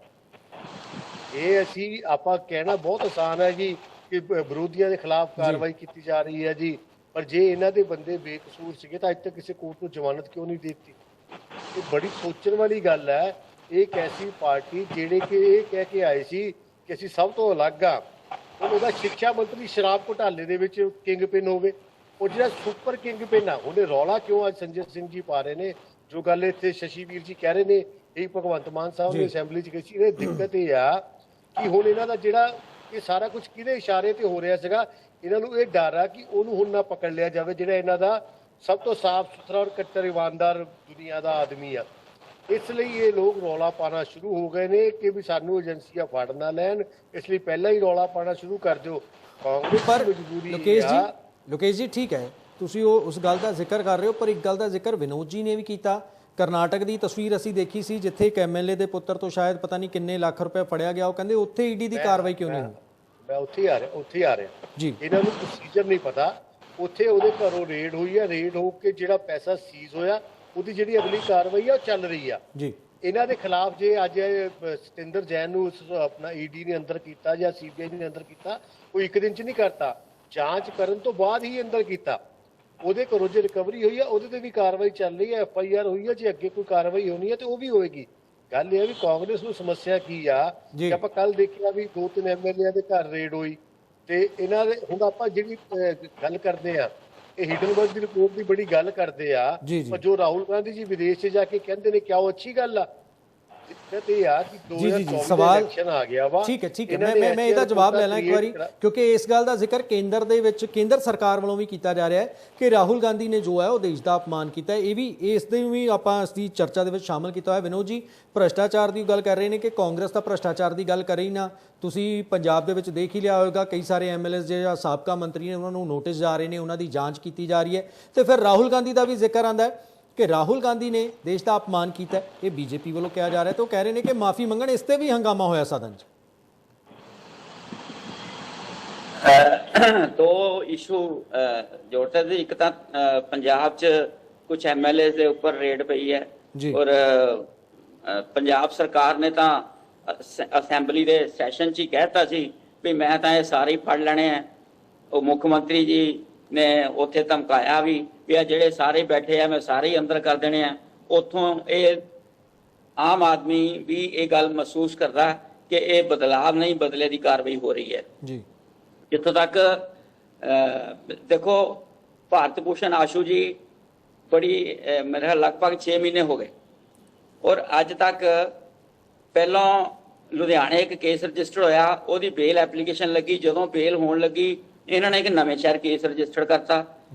ਇਹ ਅਸੀਂ ਆਪਾਂ ਕਹਿਣਾ ਬਹੁਤ ਆਸਾਨ ਹੈ ਜੀ ਕਿ ਵਿਰੋਧੀਆਂ ਦੇ ਖਿਲਾਫ ਕਾਰਵਾਈ ਕੀਤੀ ਜਾ ਰਹੀ ਹੈ ਜੀ, ਪਰ ਜੇ ਇਹਨਾਂ ਦੇ ਬੰਦੇ ਬੇਕਸੂਰ ਸੀਗੇ ਤਾਂ ਅੱਜ ਤੱਕ ਕਿਸੇ ਕੋਰਟ ਨੂੰ ਜ਼ਮਾਨਤ ਕਿਉਂ ਨਹੀਂ ਦਿੱਤੀ? ਇਹ ਬੜੀ ਸੋਚਣ ਵਾਲੀ ਗੱਲ ਹੈ। ਇਹ ਇੱਕ ਐਸੀ ਪਾਰਟੀ ਜਿਹੜੇ ਕਿ ਇਹ ਕਹਿ ਕੇ ਆਏ ਸੀ ਕਿ ਅਸੀਂ ਸਭ ਤੋਂ ਅਲੱਗ ਆ, ਉਹਦਾ ਸਿੱਖਿਆ ਮੰਤਰੀ ਸ਼ਰਾਬ ਘੁਟਾਲੇ ਦੇ ਵਿੱਚ ਕਿੰਗ ਪਿਨ ਹੋਵੇ, ਉਹ ਜਿਹੜਾ ਸੁਪਰ ਕਿੰਗ ਪਿਨ ਆ ਉਹਨੇ ਰੌਲਾ ਕਿਉਂ ਅੱਜ ਸੰਜੇ ਸਿੰਘ ਜੀ ਪਾ ਰਹੇ ਨੇ? ਜੋ ਗੱਲ ਇੱਥੇ ਸ਼ਸ਼ੀ ਵੀਰ ਜੀ ਕਹਿ ਰਹੇ ਨੇ, ਇਹ ਭਗਵੰਤ ਮਾਨ ਸਾਹਿਬ ਨੇ ਅਸੈਂਬਲੀ 'ਚ ਕਹੀ ਸੀ। ਇਹ ਦਿੱਕਤ ਇਹ ਆ ਕਿ ਹੁਣ ਇਹਨਾਂ ਦਾ ਜਿਹੜਾ ਇਹ ਸਾਰਾ ਕੁਝ ਕਿਹਦੇ ਇਸ਼ਾਰੇ ਤੇ ਹੋ ਰਿਹਾ ਸੀਗਾ, ਇਹਨਾਂ ਨੂੰ ਇਹ ਡਰ ਆ ਕਿ ਉਹਨੂੰ ਹੁਣ ਨਾ ਪਕੜ ਲਿਆ ਜਾਵੇ ਜਿਹੜਾ ਇਹਨਾਂ ਦਾ ਸਭ ਤੋਂ ਸਾਫ਼ ਸੁਥਰਾ ਔਰ ਕੱਟੜ ਇਮਾਨਦਾਰ ਦੁਨੀਆ ਦਾ ਆਦਮੀ ਆ। ਇਸ ਲਈ ਇਹ ਲੋਕ ਰੌਲਾ ਪਾਣਾ ਸ਼ੁਰੂ ਹੋ ਗਏ ਨੇ ਕਿ ਵੀ ਸਾਨੂੰ ਏਜੰਸੀਆਂ ਫੜ ਨਾ ਲੈਣ, ਇਸ ਲਈ ਪਹਿਲਾਂ ਹੀ ਰੌਲਾ ਪਾਣਾ ਸ਼ੁਰੂ ਕਰ ਦਿਓ। ਕਾਂਗਰਸ ਦੀ ਮਜਬੂਰੀ ਆ। ਲੋਕੇਸ਼ ਜੀ ਠੀਕ ਹੈ, ਤੁਸੀਂ ਉਸ ਗੱਲ ਦਾ ਜ਼ਿਕਰ ਕਰ ਰਹੇ ਹੋ, ਪਰ ਇੱਕ ਗੱਲ ਦਾ ਜ਼ਿਕਰ ਵਿਨੋਦ ਜੀ ਨੇ ਵੀ ਕੀਤਾ। ਕਰਨਾਟਕ ਦੀ ਤਸਵੀਰ ਅਸੀਂ ਦੇਖੀ ਸੀ ਜਿੱਥੇ ਇੱਕ ਐਮਐਲਏ ਦੇ ਪੁੱਤਰ ਤੋਂ ਸ਼ਾਇਦ ਪਤਾ ਨਹੀਂ ਕਿੰਨੇ ਲੱਖ ਰੁਪਏ ਫੜਿਆ ਗਿਆ, ਉਹ ਕਹਿੰਦੇ ਉੱਥੇ ਈਡੀ ਦੀ ਕਾਰਵਾਈ ਕਿਉਂ ਨਹੀਂ ਹੋਈ? ਮੈਂ ਉੱਥੇ ਆ ਰਿਹਾ ਜੀ। ਇਹਨਾਂ ਨੂੰ ਪ੍ਰੋਸੀਜਰ ਨਹੀਂ ਪਤਾ। ਉੱਥੇ ਉਹਦੇ ਘਰੋਂ ਰੇਡ ਹੋਈ ਆ, ਰੇਡ ਹੋ ਕੇ ਜਿਹੜਾ ਪੈਸਾ ਸੀਜ਼ ਹੋਇਆ ਉਹਦੀ ਜਿਹੜੀ ਅਗਲੀ ਕਾਰਵਾਈ ਆ ਉਹ ਚੱਲ ਰਹੀ ਆ ਜੀ। ਇਹਨਾਂ ਦੇ ਖਿਲਾਫ ਜੇ ਅੱਜ ਸਤਿੰਦਰ ਜੈਨ ਨੂੰ ਆਪਣਾ ਈਡੀ ਨੇ ਅੰਦਰ ਕੀਤਾ ਜਾਂ ਸੀਬੀਆਈ ਨੇ ਅੰਦਰ ਕੀਤਾ, ਉਹ ਇੱਕ ਦਿਨ 'ਚ ਨਹੀਂ ਕਰਤਾ, ਜਾਂਚ ਕਰਨ ਤੋਂ ਬਾਅਦ ਹੀ ਅੰਦਰ ਕੀਤਾ। ਉਹਦੇ ਘਰੋਂ ਜੇ ਰਿਕਵਰੀ ਹੋਈ ਆ ਉਹਦੇ ਤੇ ਵੀ ਕਾਰਵਾਈ ਚੱਲ ਰਹੀ ਹੈ, FIR ਹੋਈ ਹੈ। ਜੇ ਅੱਗੇ ਕੋਈ ਕਾਰਵਾਈ ਹੋਣੀ ਹੈ ਤੇ ਉਹ ਵੀ ਹੋਏਗੀ। ਗੱਲ ਇਹ ਹੈ ਵੀ ਕਾਂਗਰਸ ਨੂੰ ਸਮੱਸਿਆ ਕੀ ਆ ਕਿ ਆਪਾਂ ਕੱਲ ਦੇਖਿਆ ਵੀ 2-3 ਐਮਐਲਏ ਦੇ ਘਰ ਰੇਡ ਹੋਈ ਤੇ ਇਹਨਾਂ ਦੇ ਹੁਣ ਆਪਾਂ ਜਿਹੜੀ ਗੱਲ ਕਰਦੇ ਆ ਇਹ ਹਿਡਨਬਰਗ ਦੀ ਰਿਪੋਰਟ ਦੀ ਬੜੀ ਗੱਲ ਕਰਦੇ ਆ, ਪਰ ਜੋ ਰਾਹੁਲ ਗਾਂਧੀ ਜੀ ਵਿਦੇਸ਼ 'ਚ ਜਾ ਕੇ ਕਹਿੰਦੇ ਨੇ ਕਿਆ ਉਹ ਅੱਛੀ ਗੱਲ ਆ? ਦਿੱਕਤ ਇਹ ਆ ਕਿ 2024 ਦਾ ਇਲੈਕਸ਼ਨ ਆ ਗਿਆ ਵਾ। ਠੀਕ ਹੈ ਮੈਂ ਇਹਦਾ ਜਵਾਬ ਲੈ ਲਾਂ ਇੱਕ ਵਾਰੀ, ਕਿਉਂਕਿ ਇਸ ਗੱਲ ਦਾ ਜ਼ਿਕਰ ਕੇਂਦਰ ਦੇ ਵਿੱਚ ਕੇਂਦਰ ਸਰਕਾਰ ਵੱਲੋਂ ਵੀ ਕੀਤਾ ਜਾ ਰਿਹਾ ਹੈ ਕਿ ਰਾਹੁਲ ਗਾਂਧੀ ਨੇ ਜੋ ਹੈ ਉਹ ਦੇਸ਼ ਦਾ ਅਪਮਾਨ ਕੀਤਾ। ਇਹ ਵੀ ਇਸ ਦੇ ਵੀ ਆਪਾਂ ਇਸ ਦੀ ਚਰਚਾ ਦੇ ਵਿੱਚ ਸ਼ਾਮਲ ਕੀਤਾ ਹੋਇਆ। ਵਿਨੋਦ ਜੀ ਭ੍ਰਸ਼ਟਾਚਾਰ ਦੀ ਗੱਲ ਕਰ ਰਹੇ ਨੇ ਕਿ ਕਾਂਗਰਸ ਤਾਂ ਭ੍ਰਸ਼ਟਾਚਾਰ ਦੀ ਗੱਲ ਕਰੇ ਹੀ ਨਾ। ਤੁਸੀਂ ਪੰਜਾਬ ਦੇ ਵਿੱਚ ਦੇਖ ਹੀ ਲਿਆ ਹੋਵੇਗਾ, ਕਈ ਸਾਰੇ ਐਮਐਲਏ ਜਿਹੜਾ ਸਾਬਕਾ ਮੰਤਰੀ ਨੇ ਉਹਨਾਂ ਨੂੰ ਨੋਟਿਸ ਜਾ ਰਹੇ ਨੇ, ਉਹਨਾਂ ਦੀ ਜਾਂਚ ਕੀਤੀ ਜਾ ਰਹੀ ਹੈ। ਤੇ ਫਿਰ ਰਾਹੁਲ ਗਾਂਧੀ ਦਾ ਵੀ ਜ਼ਿਕਰ ਆਉਂਦਾ ਹੈ ਕਿ ਰਾਹੁਲ ਗਾਂਧੀ ਨੇ ਦੇਸ਼ ਦਾ ਅਪਮਾਨ ਕੀਤਾ। ਇਹ ਬੀਜੇਪੀ ਵੱਲੋਂ ਕਿਹਾ ਜਾ ਰਿਹਾ ਤੇ ਉਹ ਕਹਿ ਰਹੇ ਨੇ ਕਿ ਮਾਫੀ ਮੰਗਣ। ਇਸ ਤੇ ਵੀ ਹੰਗਾਮਾ ਹੋਇਆ ਸਦਨ 'ਚ। ਦੋ ਇਸ਼ੂ ਜੋੜਦੇ ਸੀ। ਇੱਕ ਤਾਂ ਪੰਜਾਬ 'ਚ ਕੁਝ ਐਮਐਲਏ ਦੇ ਉੱਪਰ ਰੇਡ ਪਈ ਹੈ ਔਰ ਪੰਜਾਬ ਸਰਕਾਰ ਨੇ ਤਾਂ ਅਸੈਂਬਲੀ ਦੇ ਸੈਸ਼ਨ 'ਚ ਹੀ ਕਹਿਤਾ ਸੀ ਵੀ ਮੈਂ ਤਾਂ ਇਹ ਸਾਰੇ ਹੀ ਫੜ ਲੈਣੇ ਆ। ਉਹ ਮੁੱਖ ਮੰਤਰੀ ਜੀ ਨੇ ਉੱਥੇ ਧਮਕਾਇਆ ਵੀ ਆ ਜਿਹੜੇ ਸਾਰੇ ਬੈਠੇ ਆ ਮੈਂ ਸਾਰੇ ਹੀ ਅੰਦਰ ਕਰ ਦੇਣੇ ਆ। ਉੱਥੋਂ ਇਹ ਆਮ ਆਦਮੀ ਵੀ ਇਹ ਗੱਲ ਮਹਿਸੂਸ ਕਰਦਾ ਕਿ ਇਹ ਬਦਲਾਵ ਨਹੀਂ, ਬਦਲੇ ਦੀ ਕਾਰਵਾਈ ਹੋ ਰਹੀ ਹੈ ਜੀ। ਜਿੱਥੋਂ ਤੱਕ ਦੇਖੋ ਭਾਰਤ ਭੂਸ਼ਣ ਆਸ਼ੂ ਜੀ ਬੜੀ ਮੇਰੇ ਲਗਭਗ 6 ਮਹੀਨੇ ਹੋ ਗਏ ਔਰ ਅੱਜ ਤੱਕ ਪਹਿਲਾਂ ਲੁਧਿਆਣੇ ਇੱਕ ਕੇਸ ਰਜਿਸਟਰ ਹੋਇਆ, ਉਹਦੀ ਬੇਲ ਐਪਲੀਕੇਸ਼ਨ ਲੱਗੀ। ਜਦੋਂ ਬੇਲ ਹੋਣ ਲੱਗੀ ਇਹਨਾਂ ਨੇ ਇੱਕ ਨਵੇਂ ਸ਼ਹਿਰ ਕੇਸ ਰਜਿਸਟਰ ਕਰਤਾ।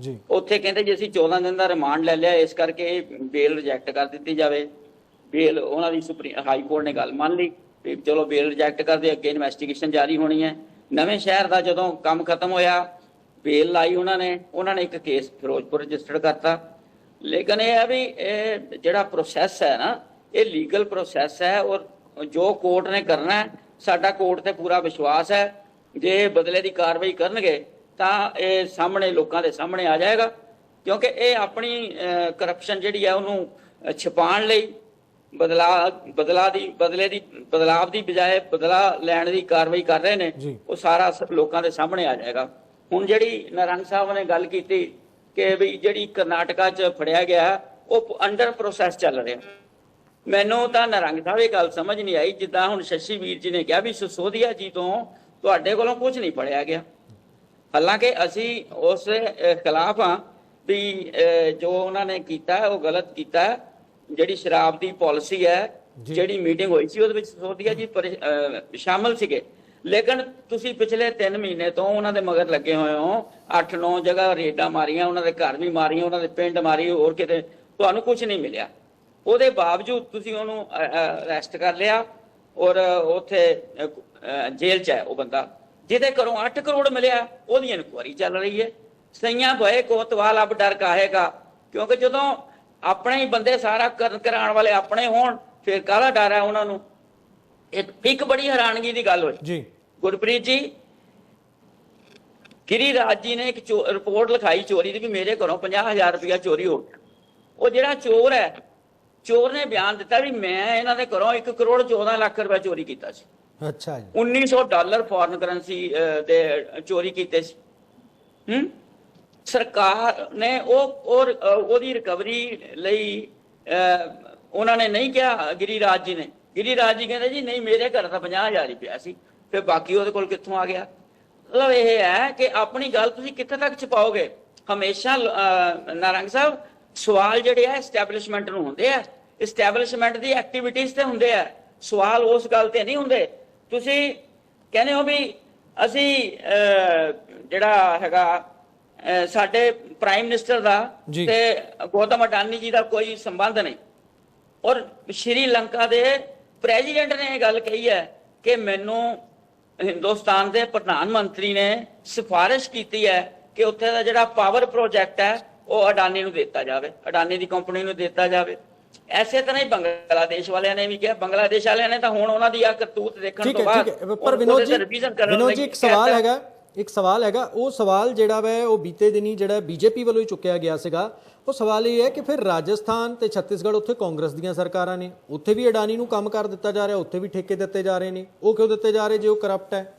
ਉੱਥੇ ਕਹਿੰਦੇ ਜੀ ਅਸੀਂ 14 ਦਿਨ ਦਾ ਰਿਮਾਂਡ ਲੈ ਲਿਆ, ਇਸ ਕਰਕੇ ਬੇਲ ਰਿਜੈਕਟ ਕਰ ਦਿੱਤੀ ਜਾਵੇ। ਬੇਲ ਉਹਨਾਂ ਦੀ ਸੁਪਰੀਮ ਹਾਈ ਕੋਰਟ ਨੇ ਗੱਲ ਮੰਨ ਲਈ ਵੀ ਚਲੋ ਬੇਲ ਰਿਜੈਕਟ ਕਰਦੇ, ਅੱਗੇ ਇਨਵੈਸਟੀਗੇਸ਼ਨ ਜਾਰੀ ਹੋਣੀ ਹੈ। ਨਵੇਂ ਸ਼ਹਿਰ ਦਾ ਜਦੋਂ ਕੰਮ ਖਤਮ ਹੋਇਆ ਬੇਲ ਲਾਈ ਉਹਨਾਂ ਨੇ ਇੱਕ ਕੇਸ ਫਿਰੋਜ਼ਪੁਰ ਰਜਿਸਟਰ ਕਰਤਾ। ਲੇਕਿਨ ਇਹ ਹੈ ਵੀ ਇਹ ਜਿਹੜਾ ਪ੍ਰੋਸੈਸ ਹੈ ਨਾ ਇਹ ਲੀਗਲ ਪ੍ਰੋਸੈਸ ਹੈ ਔਰ ਜੋ ਕੋਰਟ ਨੇ ਕਰਨਾ ਹੈ ਸਾਡਾ ਕੋਰਟ ਤੇ ਪੂਰਾ ਵਿਸ਼ਵਾਸ ਹੈ। ਜੇ ਬਦਲੇ ਦੀ ਕਾਰਵਾਈ ਕਰਨਗੇ ਤਾਂ ਇਹ ਸਾਹਮਣੇ ਲੋਕਾਂ ਦੇ ਸਾਹਮਣੇ ਆ ਜਾਏਗਾ, ਕਿਉਂਕਿ ਇਹ ਆਪਣੀ ਕਰਪਸ਼ਨ ਜਿਹੜੀ ਹੈ ਉਹਨੂੰ ਛੁਪਾਉਣ ਲਈ ਬਦਲਾਵ ਦੀ ਬਜਾਏ ਬਦਲਾ ਲੈਣ ਦੀ ਕਾਰਵਾਈ ਕਰ ਰਹੇ ਨੇ। ਉਹ ਸਾਰਾ ਲੋਕਾਂ ਦੇ ਸਾਹਮਣੇ ਆ ਜਾਏਗਾ। ਹੁਣ ਜਿਹੜੀ ਨਾਰੰਗ ਸਾਹਿਬ ਨੇ ਗੱਲ ਕੀਤੀ ਕਿ ਵੀ ਜਿਹੜੀ ਕਰਨਾਟਕਾ 'ਚ ਫੜਿਆ ਗਿਆ ਉਹ ਅੰਡਰ ਪ੍ਰੋਸੈਸ ਚੱਲ ਰਿਹਾ, ਮੈਨੂੰ ਤਾਂ ਨਾਰੰਗ ਸਾਹਿਬ ਇਹ ਗੱਲ ਸਮਝ ਨਹੀਂ ਆਈ। ਜਿੱਦਾਂ ਹੁਣ ਸ਼ਸ਼ੀ ਵੀਰ ਜੀ ਨੇ ਕਿਹਾ ਵੀ ਸਿਸੋਦੀਆ ਜੀ ਤੋਂ ਤੁਹਾਡੇ ਕੋਲੋਂ ਕੁਝ ਨਹੀਂ ਫੜਿਆ ਗਿਆ, ਹਾਲਾਂਕਿ ਅਸੀਂ ਉਸ ਖਿਲਾਫ ਹਾਂ ਵੀ ਜੋ ਉਹਨਾਂ ਨੇ ਕੀਤਾ ਉਹ ਗਲਤ ਕੀਤਾ। ਜਿਹੜੀ ਸ਼ਰਾਬ ਦੀ ਪਾਲਿਸੀ ਹੈ, ਜਿਹੜੀ ਮੀਟਿੰਗ ਹੋਈ ਸੀ ਉਹਦੇ ਵਿੱਚ ਸਿਸੋਦੀਆ ਜੀ ਸ਼ਾਮਲ ਸੀਗੇ, ਲੇਕਿਨ ਤੁਸੀਂ ਪਿਛਲੇ 3 ਮਹੀਨੇ ਤੋਂ ਉਹਨਾਂ ਦੇ ਮਗਰ ਲੱਗੇ ਹੋਏ ਹੋ। 8-9 ਜਗ੍ਹਾ ਰੇਡਾਂ ਮਾਰੀਆਂ, ਉਹਨਾਂ ਦੇ ਘਰ ਵੀ ਮਾਰੀਆਂ, ਉਹਨਾਂ ਦੇ ਪਿੰਡ ਮਾਰੀ, ਹੋਰ ਕਿਤੇ ਤੁਹਾਨੂੰ ਕੁਝ ਨਹੀਂ ਮਿਲਿਆ। ਉਹਦੇ ਬਾਵਜੂਦ ਤੁਸੀਂ ਉਹਨੂੰ ਅਰੈਸਟ ਕਰ ਲਿਆ ਔਰ ਉੱਥੇ ਜੇਲ੍ਹ 'ਚ ਹੈ ਉਹ ਬੰਦਾ ਜਿਹਦੇ ਘਰੋਂ 8 ਕਰੋੜ ਮਿਲਿਆ। ਉਹਦੀ ਇਨਕੁਆਰੀ ਚੱਲ ਰਹੀ ਹੈ। ਸਈਆਂ ਭਏ ਕੋਤਵਾਲ ਅਬ ਡਰ ਕਾਹੇਗਾ, ਕਿਉਂਕਿ ਜਦੋਂ ਆਪਣੇ ਹੀ ਬੰਦੇ ਸਾਰਾ ਕਰਾਉਣ ਵਾਲੇ ਆਪਣੇ ਹੋਣ ਫਿਰ ਕਾਹਦਾ ਡਰ ਹੈ ਉਹਨਾਂ ਨੂੰ। ਇੱਕ ਬੜੀ ਹੈਰਾਨਗੀ ਦੀ ਗੱਲ ਹੋਈ ਜੀ ਗੁਰਪ੍ਰੀਤ ਜੀ, ਗਿਰੀਰਾਜ ਜੀ ਨੇ ਇੱਕ ਰਿਪੋਰਟ ਲਿਖਾਈ ਚੋਰੀ ਦੀ ਵੀ ਮੇਰੇ ਘਰੋਂ 50,000 ਰੁਪਇਆ ਚੋਰੀ ਹੋ ਗਿਆ। ਉਹ ਜਿਹੜਾ ਚੋਰ ਹੈ, ਚੋਰ ਨੇ ਬਿਆਨ ਦਿੱਤਾ ਵੀ ਮੈਂ ਇਹਨਾਂ ਦੇ ਘਰੋਂ 1 ਕਰੋੜ 14 ਲੱਖ ਰੁਪਇਆ ਚੋਰੀ ਕੀਤਾ ਸੀ। ਅੱਛਾ ਜੀ। $1900 ਫੋਰਨ ਕਰੰਸੀ ਦੇ ਚੋਰੀ ਕੀਤੇ ਸੀ। ਸਰਕਾਰ ਨੇ ਉਹਦੀ ਰਿਕਵਰੀ ਲਈ ਉਹਨਾਂ ਨੇ ਨਹੀਂ ਕਿਹਾ। ਗਿਰੀਰਾਜ ਜੀ ਕਹਿੰਦੇ ਜੀ ਨਹੀਂ ਮੇਰੇ ਘਰ ਤਾਂ 50,000 ਹੀ ਪਿਆ ਸੀ, ਫਿਰ ਬਾਕੀ ਉਹਦੇ ਕੋਲ ਕਿੱਥੋਂ ਆ ਗਿਆ। ਮਤਲਬ ਇਹ ਹੈ ਕਿ ਆਪਣੀ ਗੱਲ ਤੁਸੀਂ ਕਿੱਥੇ ਤੱਕ ਛੁਪਾਓਗੇ। ਹਮੇਸ਼ਾ ਨਾਰੰਗ ਸਾਹਿਬ ਸਵਾਲ ਜਿਹੜੇ ਆ ਐਸਟੈਬਲਿਸ਼ਮੈਂਟ ਨੂੰ ਹੁੰਦੇ ਆ, ਐਸਟੈਬਲਿਸ਼ਮੈਂਟ ਦੀ ਐਕਟੀਵਿਟੀਜ਼ ਤੇ ਹੁੰਦੇ ਆ, ਸਵਾਲ ਉਸ ਗੱਲ ਤੇ ਨਹੀਂ ਹੁੰਦੇ। ਤੁਸੀਂ ਕਹਿੰਦੇ ਹੋ ਵੀ ਅਸੀਂ ਜਿਹੜਾ ਹੈਗਾ ਸਾਡੇ ਪ੍ਰਾਈਮ ਮਿਨਿਸਟਰ ਦਾ ਤੇ ਗੌਤਮ ਅਡਾਨੀ ਜੀ ਦਾ ਕੋਈ ਸੰਬੰਧ ਨਹੀਂ, ਔਰ ਸ਼੍ਰੀਲੰਕਾ ਦੇ ਪ੍ਰੈਜ਼ੀਡੈਂਟ ਨੇ ਇਹ ਗੱਲ ਕਹੀ ਹੈ ਕਿ ਮੈਨੂੰ ਹਿੰਦੁਸਤਾਨ ਦੇ ਪ੍ਰਧਾਨ ਮੰਤਰੀ ਨੇ ਸਿਫਾਰਿਸ਼ ਕੀਤੀ ਹੈ ਕਿ ਉੱਥੇ ਦਾ ਜਿਹੜਾ ਪਾਵਰ ਪ੍ਰੋਜੈਕਟ ਹੈ ਉਹ ਅਡਾਨੀ ਨੂੰ ਦਿੱਤਾ ਜਾਵੇ, ਅਡਾਨੀ ਦੀ ਕੰਪਨੀ ਨੂੰ ਦਿੱਤਾ ਜਾਵੇ। ਐਸੇ ਤਰ੍ਹਾਂ ਹੀ ਬੰਗਲਾਦੇਸ਼ ਵਾਲਿਆਂ ਨੇ ਵੀ ਕਿਹਾ। ਬੰਗਲਾਦੇਸ਼ ਵਾਲਿਆਂ ਨੇ ਤਾਂ ਹੁਣ ਉਹਨਾਂ ਦੀ ਆ ਕਰਤੂਤ ਦੇਖਣ ਤੋਂ ਬਾਅਦ ਪਰ ਵਿਨੋਦ ਜੀ ਇੱਕ ਸਵਾਲ ਹੈਗਾ ਉਹ ਸਵਾਲ ਜਿਹੜਾ ਵਾ ਉਹ ਬੀਤੇ ਦਿਨੀ ਜਿਹੜਾ ਬੀਜੇਪੀ ਵੱਲੋਂ ਹੀ ਚੁੱਕਿਆ ਗਿਆ ਸੀਗਾ। ਉਹ ਸਵਾਲ ਇਹ ਹੈ ਕਿ ਫਿਰ ਰਾਜਸਥਾਨ ਤੇ ਛੱਤੀਸਗੜ੍ਹ ਉੱਥੇ ਕਾਂਗਰਸ ਦੀਆਂ ਸਰਕਾਰਾਂ ਨੇ, ਉੱਥੇ ਵੀ ਅਡਾਨੀ ਨੂੰ ਕੰਮ ਕਰ ਦਿੱਤਾ ਜਾ ਰਿਹਾ, ਉੱਥੇ ਵੀ ਠੇਕੇ ਦਿੱਤੇ ਜਾ ਰਹੇ ਨੇ। ਉਹ ਕਿਉਂ ਦਿੱਤੇ ਜਾ ਰਹੇ ਜੇ ਉਹ ਕਰਪਟ ਹੈ?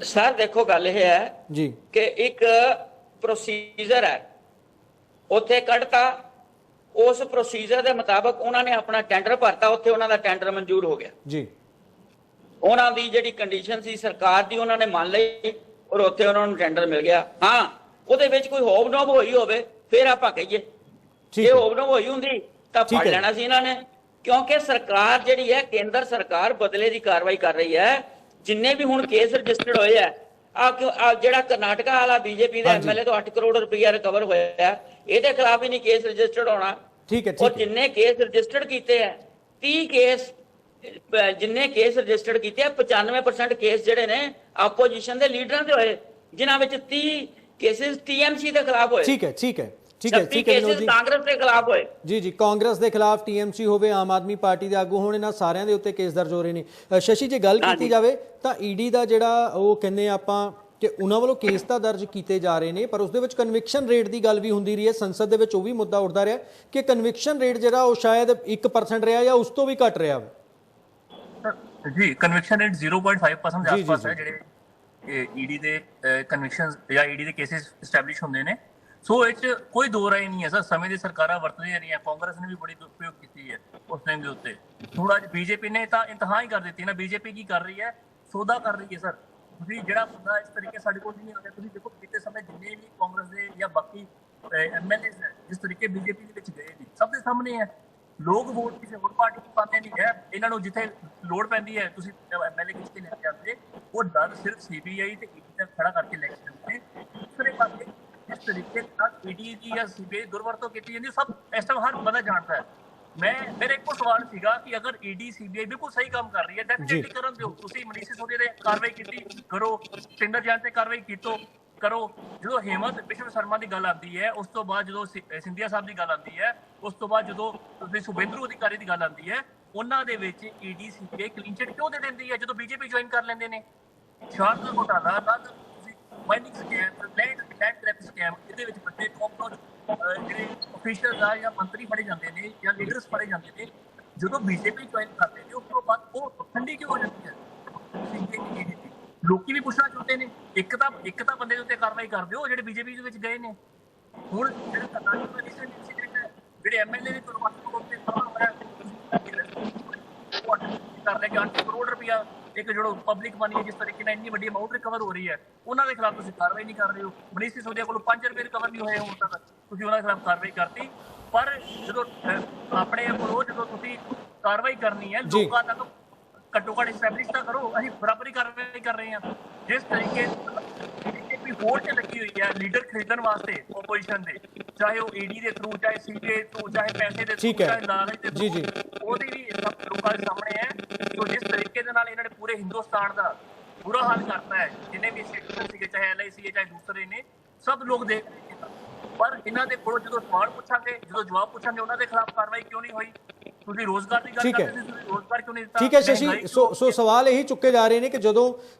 ਸਰ ਦੇਖੋ ਗੱਲ ਇਹ ਹੈ ਜੀ ਕਿ ਇੱਕ ਪ੍ਰੋਸੀਜਰ ਹੈ, ਉੱਥੇ ਕੱਢਤਾ, ਉਸ ਪ੍ਰੋਸੀਜਰ ਦੇ ਮੁਤਾਬਕ ਉਹਨਾਂ ਨੇ ਆਪਣਾ ਟੈਂਡਰ ਭਰਤਾ, ਉੱਥੇ ਉਹਨਾਂ ਦਾ ਟੈਂਡਰ ਮਨਜ਼ੂਰ ਹੋ ਗਿਆ ਜੀ। ਉਹਨਾਂ ਦੀ ਜਿਹੜੀ ਕੰਡੀਸ਼ਨ ਸੀ ਸਰਕਾਰ ਦੀ ਉਹਨਾਂ ਨੇ ਮੰਨ ਲਈ ਔਰ ਉੱਥੇ ਉਹਨਾਂ ਨੂੰ ਟੈਂਡਰ ਮਿਲ ਗਿਆ। ਹਾਂ ਉਹਦੇ ਵਿੱਚ ਕੋਈ ਹੋਬ-ਨੋਬ ਹੋਈ ਹੋਵੇ ਫਿਰ ਆਪਾਂ ਕਹੀਏ, ਜੇ ਹੋਬ-ਨੋਬ ਹੋਈ ਹੁੰਦੀ ਤਾਂ ਫੜ ਲੈਣਾ ਸੀ ਇਹਨਾਂ ਨੇ, ਕਿਉਂਕਿ ਸਰਕਾਰ ਜਿਹੜੀ ਹੈ ਕੇਂਦਰ ਸਰਕਾਰ ਬਦਲੇ ਦੀ ਕਾਰਵਾਈ ਕਰ ਰਹੀ ਹੈ। ਜਿੰਨੇ ਵੀ ਹੁਣ ਕੇਸ ਰਜਿਸਟਰਡ ਹੋਏ ਆ, ਜਿਹੜਾ ਕਰਨਾਟਕਾ ਵਾਲਾ ਬੀਜੇਪੀ ਦਾ ਐਮਐਲਏ ਤੋਂ 8 ਕਰੋੜ ਰੁਪਇਆ ਰਿਕਵਰ ਹੋਇਆ, ਇਹਦੇ ਖਿਲਾਫ ਹੀ ਨਹੀਂ ਕੇਸ ਰਜਿਸਟਰਡ ਹੋਣਾ। ਔਰ ਜਿੰਨੇ ਕੇਸ ਰਜਿਸਟਰਡ ਕੀਤੇ ਆ 30 ਕੇਸ, ਜਿੰਨੇ ਕੇਸ ਰਜਿਸਟਰਡ ਕੀਤੇ ਆ 95% ਕੇਸ ਜਿਹੜੇ ਨੇ ਆਪੋਜੀਸ਼ਨ ਦੇ ਲੀਡਰਾਂ ਦੇ ਹੋਏ, ਜਿਨ੍ਹਾਂ ਵਿੱਚ 30 ਕੇਸਿਸ ਟੀਐਮਸੀ ਦੇ ਖਿਲਾਫ ਹੋਏ। ਠੀਕ ਹੈ ਕਾਂਗਰਸ ਦੇ ਖਿਲਾਫ ਹੋਏ ਜੀ ਕਾਂਗਰਸ ਦੇ ਖਿਲਾਫ, ਟੀਐਮਸੀ ਹੋਵੇ, ਆਮ ਆਦਮੀ ਪਾਰਟੀ ਦੇ ਆਗੂ ਹੋਣ, ਇਹਨਾਂ ਸਾਰਿਆਂ ਦੇ ਉੱਤੇ ਕੇਸ ਦਰਜ ਹੋ ਰਹੇ ਨੇ। ਸ਼ਸ਼ੀ ਜੇ ਗੱਲ ਕੀਤੀ ਜਾਵੇ ਤਾਂ ਈਡੀ ਦਾ ਜਿਹੜਾ ਉਹ ਕਹਿੰਦੇ ਆਪਾਂ ਕਿ ਉਹਨਾਂ ਵੱਲੋਂ ਕੇਸ ਤਾਂ ਦਰਜ ਕੀਤੇ ਜਾ ਰਹੇ ਨੇ, ਪਰ ਉਸ ਦੇ ਵਿੱਚ ਕਨਵਿਕਸ਼ਨ ਰੇਟ ਦੀ ਗੱਲ ਵੀ ਹੁੰਦੀ ਰਹੀ ਹੈ। ਸੰਸਦ ਦੇ ਵਿੱਚ ਉਹ ਵੀ ਮੁੱਦਾ ਉੱਠਦਾ ਰਿਹਾ ਕਿ ਕਨਵਿਕਸ਼ਨ ਰੇਟ ਜਿਹੜਾ ਉਹ ਸ਼ਾਇਦ 1% ਰਿਹਾ ਜਾਂ ਉਸ ਤੋਂ ਵੀ ਘੱਟ ਰਿਹਾ ਜੀ। ਕਨਵਿਕਸ਼ਨ ਰੇਟ 0.5% ਦੇ ਆਸ-ਪਾਸ ਹੈ ਜਿਹੜੇ ਈਡੀ ਦੇ ਕਨਵਿਕਸ਼ਨਸ ਜਾਂ ਈਡੀ ਦੇ ਕੇਸਿਸ ਐਸਟੈਬਲਿਸ਼ ਹੁੰਦੇ ਨੇ। ਸੋ ਇਹ 'ਚ ਕੋਈ ਦੋ ਰਾਏ ਨਹੀਂ ਹੈ ਸਰ। ਸਮੇਂ ਦੀ ਸਰਕਾਰਾਂ ਵਰਤਦੀਆਂ ਰਹੀਆਂ, ਕਾਂਗਰਸ ਨੇ ਵੀ ਬੜੀ ਦੁਰਉਪਯੋਗ ਕੀਤੀ ਹੈ ਉਸ ਟਾਈਮ ਦੇ ਉੱਤੇ। ਥੋੜਾ ਜਿਹਾ ਬੀਜੇਪੀ ਨੇ ਤਾਂ ਇੰਤਹਾ ਹੀ ਕਰ ਦਿੱਤੀ ਨਾ। ਬੀਜੇਪੀ ਕੀ ਕਰ ਰਹੀ ਹੈ, ਸੌਦਾ ਕਰ ਰਹੀ ਹੈ ਸਰ। ਤੁਸੀਂ ਜਿਹੜਾ ਬੰਦਾ ਇਸ ਤਰੀਕੇ ਸਾਡੇ ਕੋਲ ਨਹੀਂ ਆ ਰਿਹਾ, ਤੁਸੀਂ ਦੇਖੋ ਬੀਤੇ ਸਮੇਂ ਜਿੰਨੇ ਵੀ ਕਾਂਗਰਸ ਦੇ ਜਾਂ ਬਾਕੀ ਐਮਐਲਏ ਹੈ ਜਿਸ ਤਰੀਕੇ ਬੀਜੇਪੀ ਦੇ ਵਿੱਚ ਗਏ ਨੇ, ਸਭ ਦੇ ਸਾਹਮਣੇ ਹੈ। ਲੋਕ ਵੋਟ ਕਿਸੇ ਹੋਰ ਪਾਰਟੀ ਨੂੰ ਪਾਉਂਦੇ ਨਹੀਂ ਹੈ। ਇਹਨਾਂ ਨੂੰ ਜਿੱਥੇ ਲੋੜ ਪੈਂਦੀ ਹੈ ਤੁਸੀਂ ਐਮਐਲਏ ਕਿਸ ਤੇ ਲੈ ਕੇ ਆਉਂਦੇ, ਉਹ ਡਰ ਸਿਰਫ ਸੀਬੀਆਈ ਤੇ ਈਡੀ ਤੱਕ ਖੜਾ ਕਰਕੇ ਲੈ ਕੇ ਜਾਂਦੇ। ਦੂਸਰੇ ਪਾਸੇ ਇਸ ਤਰੀਕੇ ਨਾਲ ਈਡੀ ਦੀ ਜਾਂ ਸੀਬੀਆਈ ਦੁਰਵਰਤੋਂ ਕੀਤੀ ਜਾਂਦੀ, ਸਭ ਇਸ ਟਾਈਮ ਹਰ ਬੰਦਾ ਜਾਣਦਾ ਹੈ। ਮੇਰਾ ਇੱਕੋ ਸਵਾਲ ਸੀਗਾ ਕਿ ਅਗਰ ਈਡੀ ਸੀਬੀਆਈ ਬਿਲਕੁਲ ਸਹੀ ਕੰਮ ਕਰ ਰਹੀ ਹੈ, ਡੈਫੀਨਿਟਲੀ ਕਰਨ ਦਿਓ। ਤੁਸੀਂ ਮਨੀਸ਼ ਸਿਸੋਦੀਆ ਤੇ ਕਾਰਵਾਈ ਕੀਤੀ ਕਰੋ, ਸਿੰਦਰ ਜੈਨ ਤੇ ਕਾਰਵਾਈ ਕਰੋ। ਜਦੋਂ ਹੇਮੰਤ ਬਿਸ਼ਵ ਸ਼ਰਮਾ ਦੀ ਗੱਲ ਆਉਂਦੀ ਹੈ, ਉਸ ਤੋਂ ਬਾਅਦ ਜਦੋਂ ਸਿੰਧੀਆ ਸਾਹਿਬ ਦੀ ਗੱਲ ਆਉਂਦੀ ਹੈ, ਉਸ ਤੋਂ ਬਾਅਦ ਜਦੋਂ ਤੁਸੀਂ ਸੁਬੇਂਦਰੂ ਅਧਿਕਾਰੀ ਦੀ ਗੱਲ ਆਉਂਦੀ ਹੈ, ਉਹਨਾਂ ਦੇ ਵਿੱਚ ਈਡੀ ਸੀਬੀਆਈ ਕਲੀਨ ਚਿੱਟ ਕਿਉਂ ਦੇ ਦਿੰਦੀ ਹੈ ਜਦੋਂ ਬੀਜੇਪੀ ਜੁਆਇਨ ਕਰ ਲੈਂਦੇ ਨੇ? ਸ਼ਾਰਦਾ ਘੋਟਾਲਾ ਨਾਲ ਤੁਸੀਂ mining scam, land grab scam, ਇਹਦੇ ਵਿੱਚ ਵੱਡੇ ਟੌਪ ਜਿਹੜੇ ਅਫੀਸ਼ੀਅਲ ਆ ਜਾਂ ਮੰਤਰੀ ਫੜੇ ਜਾਂਦੇ ਨੇ ਜਾਂ ਲੀਡਰਸ ਫੜੇ ਜਾਂਦੇ ਨੇ, ਜਦੋਂ ਬੀਜੇਪੀ ਜੁਆਇਨ ਕਰਦੇ ਨੇ ਉਸ ਤੋਂ ਬਾਅਦ ਉਹ ਠੰਡੀ ਕਿਉਂ ਹੋ ਜਾਂਦੀ ਹੈ? ਲੋਕੀ ਵੀ ਪੁੱਛਣਾ ਚਾਹੁੰਦੇ ਨੇ। ਇੱਕ ਤਾਂ ਬੰਦੇ ਦੇ ਉੱਤੇ ਕਾਰਵਾਈ ਕਰ ਦਿਓ ਜਿਹੜੇ ਬੀਜੇਪੀ ਦੇ ਵਿੱਚ ਗਏ ਨੇ। ਹੁਣ ਜਿਹੜਾ ਕਰਨਾਟਕ ਦਾ ਰੀਸੈਂਟ ਇਨਸੀਡੈਂਟ ਹੈ, ਜਿਹੜੇ ਐਮਐਲਏ ਦੇ ਕੋਲ ਤੇ ਹੋਇਆ ਕਰ ਲੈ ਕੇ 8 ਕਰੋੜ ਰੁਪਇਆ ਇੱਕ ਜਿਹੜਾ ਪਬਲਿਕ ਮਨੀ ਹੈ, ਜਿਸ ਤਰੀਕੇ ਨਾਲ ਇੰਨੀ ਵੱਡੀ ਅਮਾਊਂਟ ਰਿਕਵਰ ਹੋ ਰਹੀ ਹੈ, ਉਹਨਾਂ ਦੇ ਖਿਲਾਫ ਤੁਸੀਂ ਕਾਰਵਾਈ ਨਹੀਂ ਕਰ ਰਹੇ ਹੋ। ਮਨੀਸ਼ ਸਿਸੋਦੀਆ ਕੋਲ 5 ਰੁਪਏ ਰਿਕਵਰ ਨਹੀਂ ਹੋਏ ਹੁਣ ਤੱਕ, ਤੁਸੀਂ ਉਹਨਾਂ ਦੇ ਖਿਲਾਫ ਕਾਰਵਾਈ ਕਰਤੀ। ਪਰ ਜਦੋਂ ਆਪਣੇ ਕੋਲੋਂ ਜਦੋਂ ਤੁਸੀਂ ਕਾਰਵਾਈ ਕਰਨੀ ਹੈ, ਲੋਕਾਂ ਤੱਕ ਘੱਟੋ ਘੱਟ ਐਸਟੈਬਲਿਸ਼ ਤਾਂ ਕਰੋ। ਅਸੀਂ ਬਰਾਬਰੀ ਕਾਰਵਾਈ ਕਰ ਰਹੇ ਹਾਂ। ਜਿਸ ਤਰੀਕੇ ਬੀਜੇਪੀ ਹੋਰ ਤੇ ਲੱਗੀ ਹੋਈ ਹੈ ਲੀਡਰ ਖਰੀਦਣ ਵਾਸਤੇ ਆਪੋਜੀਸ਼ਨ ਦੇ, ਚਾਹੇ ਉਹ ਈਡੀ ਦੇ ਥਰੂ, ਚਾਹੇ ਸੀਬੀਆਈ ਥਰੂ, ਚਾਹੇ ਪੈਸੇ ਦੇ ਥਰੂ, ਠੀਕ ਹੈ। ਚਾਹੇ ਲਾਲਚ ਦੇ ਜੀ, ਥਰੂ, ਜੀ। ਉਹਦੀ ਵੀ ਸਭ ਲੋਕਾਂ ਦੇ ਸਾਹਮਣੇ ਹੈ। ਸੋ ਜਿਸ ਤਰੀਕੇ ਦੇ ਨਾਲ ਇਹਨਾਂ ਨੇ ਪੂਰੇ ਹਿੰਦੁਸਤਾਨ ਦਾ ਬੁਰਾ ਹਾਲ ਕਰਤਾ ਹੈ, ਜਿੰਨੇ ਵੀ ਸਿਟੀਜ਼ਨ ਸੀਗੇ, ਚਾਹੇ LIC ਚਾਹੇ ਦੂਸਰੇ ਨੇ, ਸਭ ਲੋਕ ਦੇਖ ਰਹੇ ਨੇ। ਪਰ ਇਹਨਾਂ ਦੇ ਕੋਲੋਂ ਜਦੋਂ ਸਵਾਲ ਪੁੱਛਾਂਗੇ, ਜਦੋਂ ਜਵਾਬ ਪੁੱਛਾਂਗੇ, ਉਹਨਾਂ ਦੇ ਖਿਲਾਫ ਕਾਰਵਾਈ ਕਿਉਂ ਨਹੀਂ ਹੋਈ? ਤੁਸੀਂ ਰੋਜ਼ਗਾਰ ਦੀ ਗੱਲ ਠੀਕ ਹੈ। ਕਰਦੇ ਸੀ, ਤੁਸੀਂ ਰੋਜ਼ਗਾਰ ਕਿਉਂ ਨਹੀਂ ਦਿੱਤਾ? ਠੀਕ ਹੈ ਸ਼ਸ਼ੀ, ਮਹਿੰਗਾਈ ਸੋ ਸਵਾਲ ਇਹੀ ਚੁੱਕੇ ਜਾ ਰਹੇ ਨੇ ਕਿ ਜਦੋਂ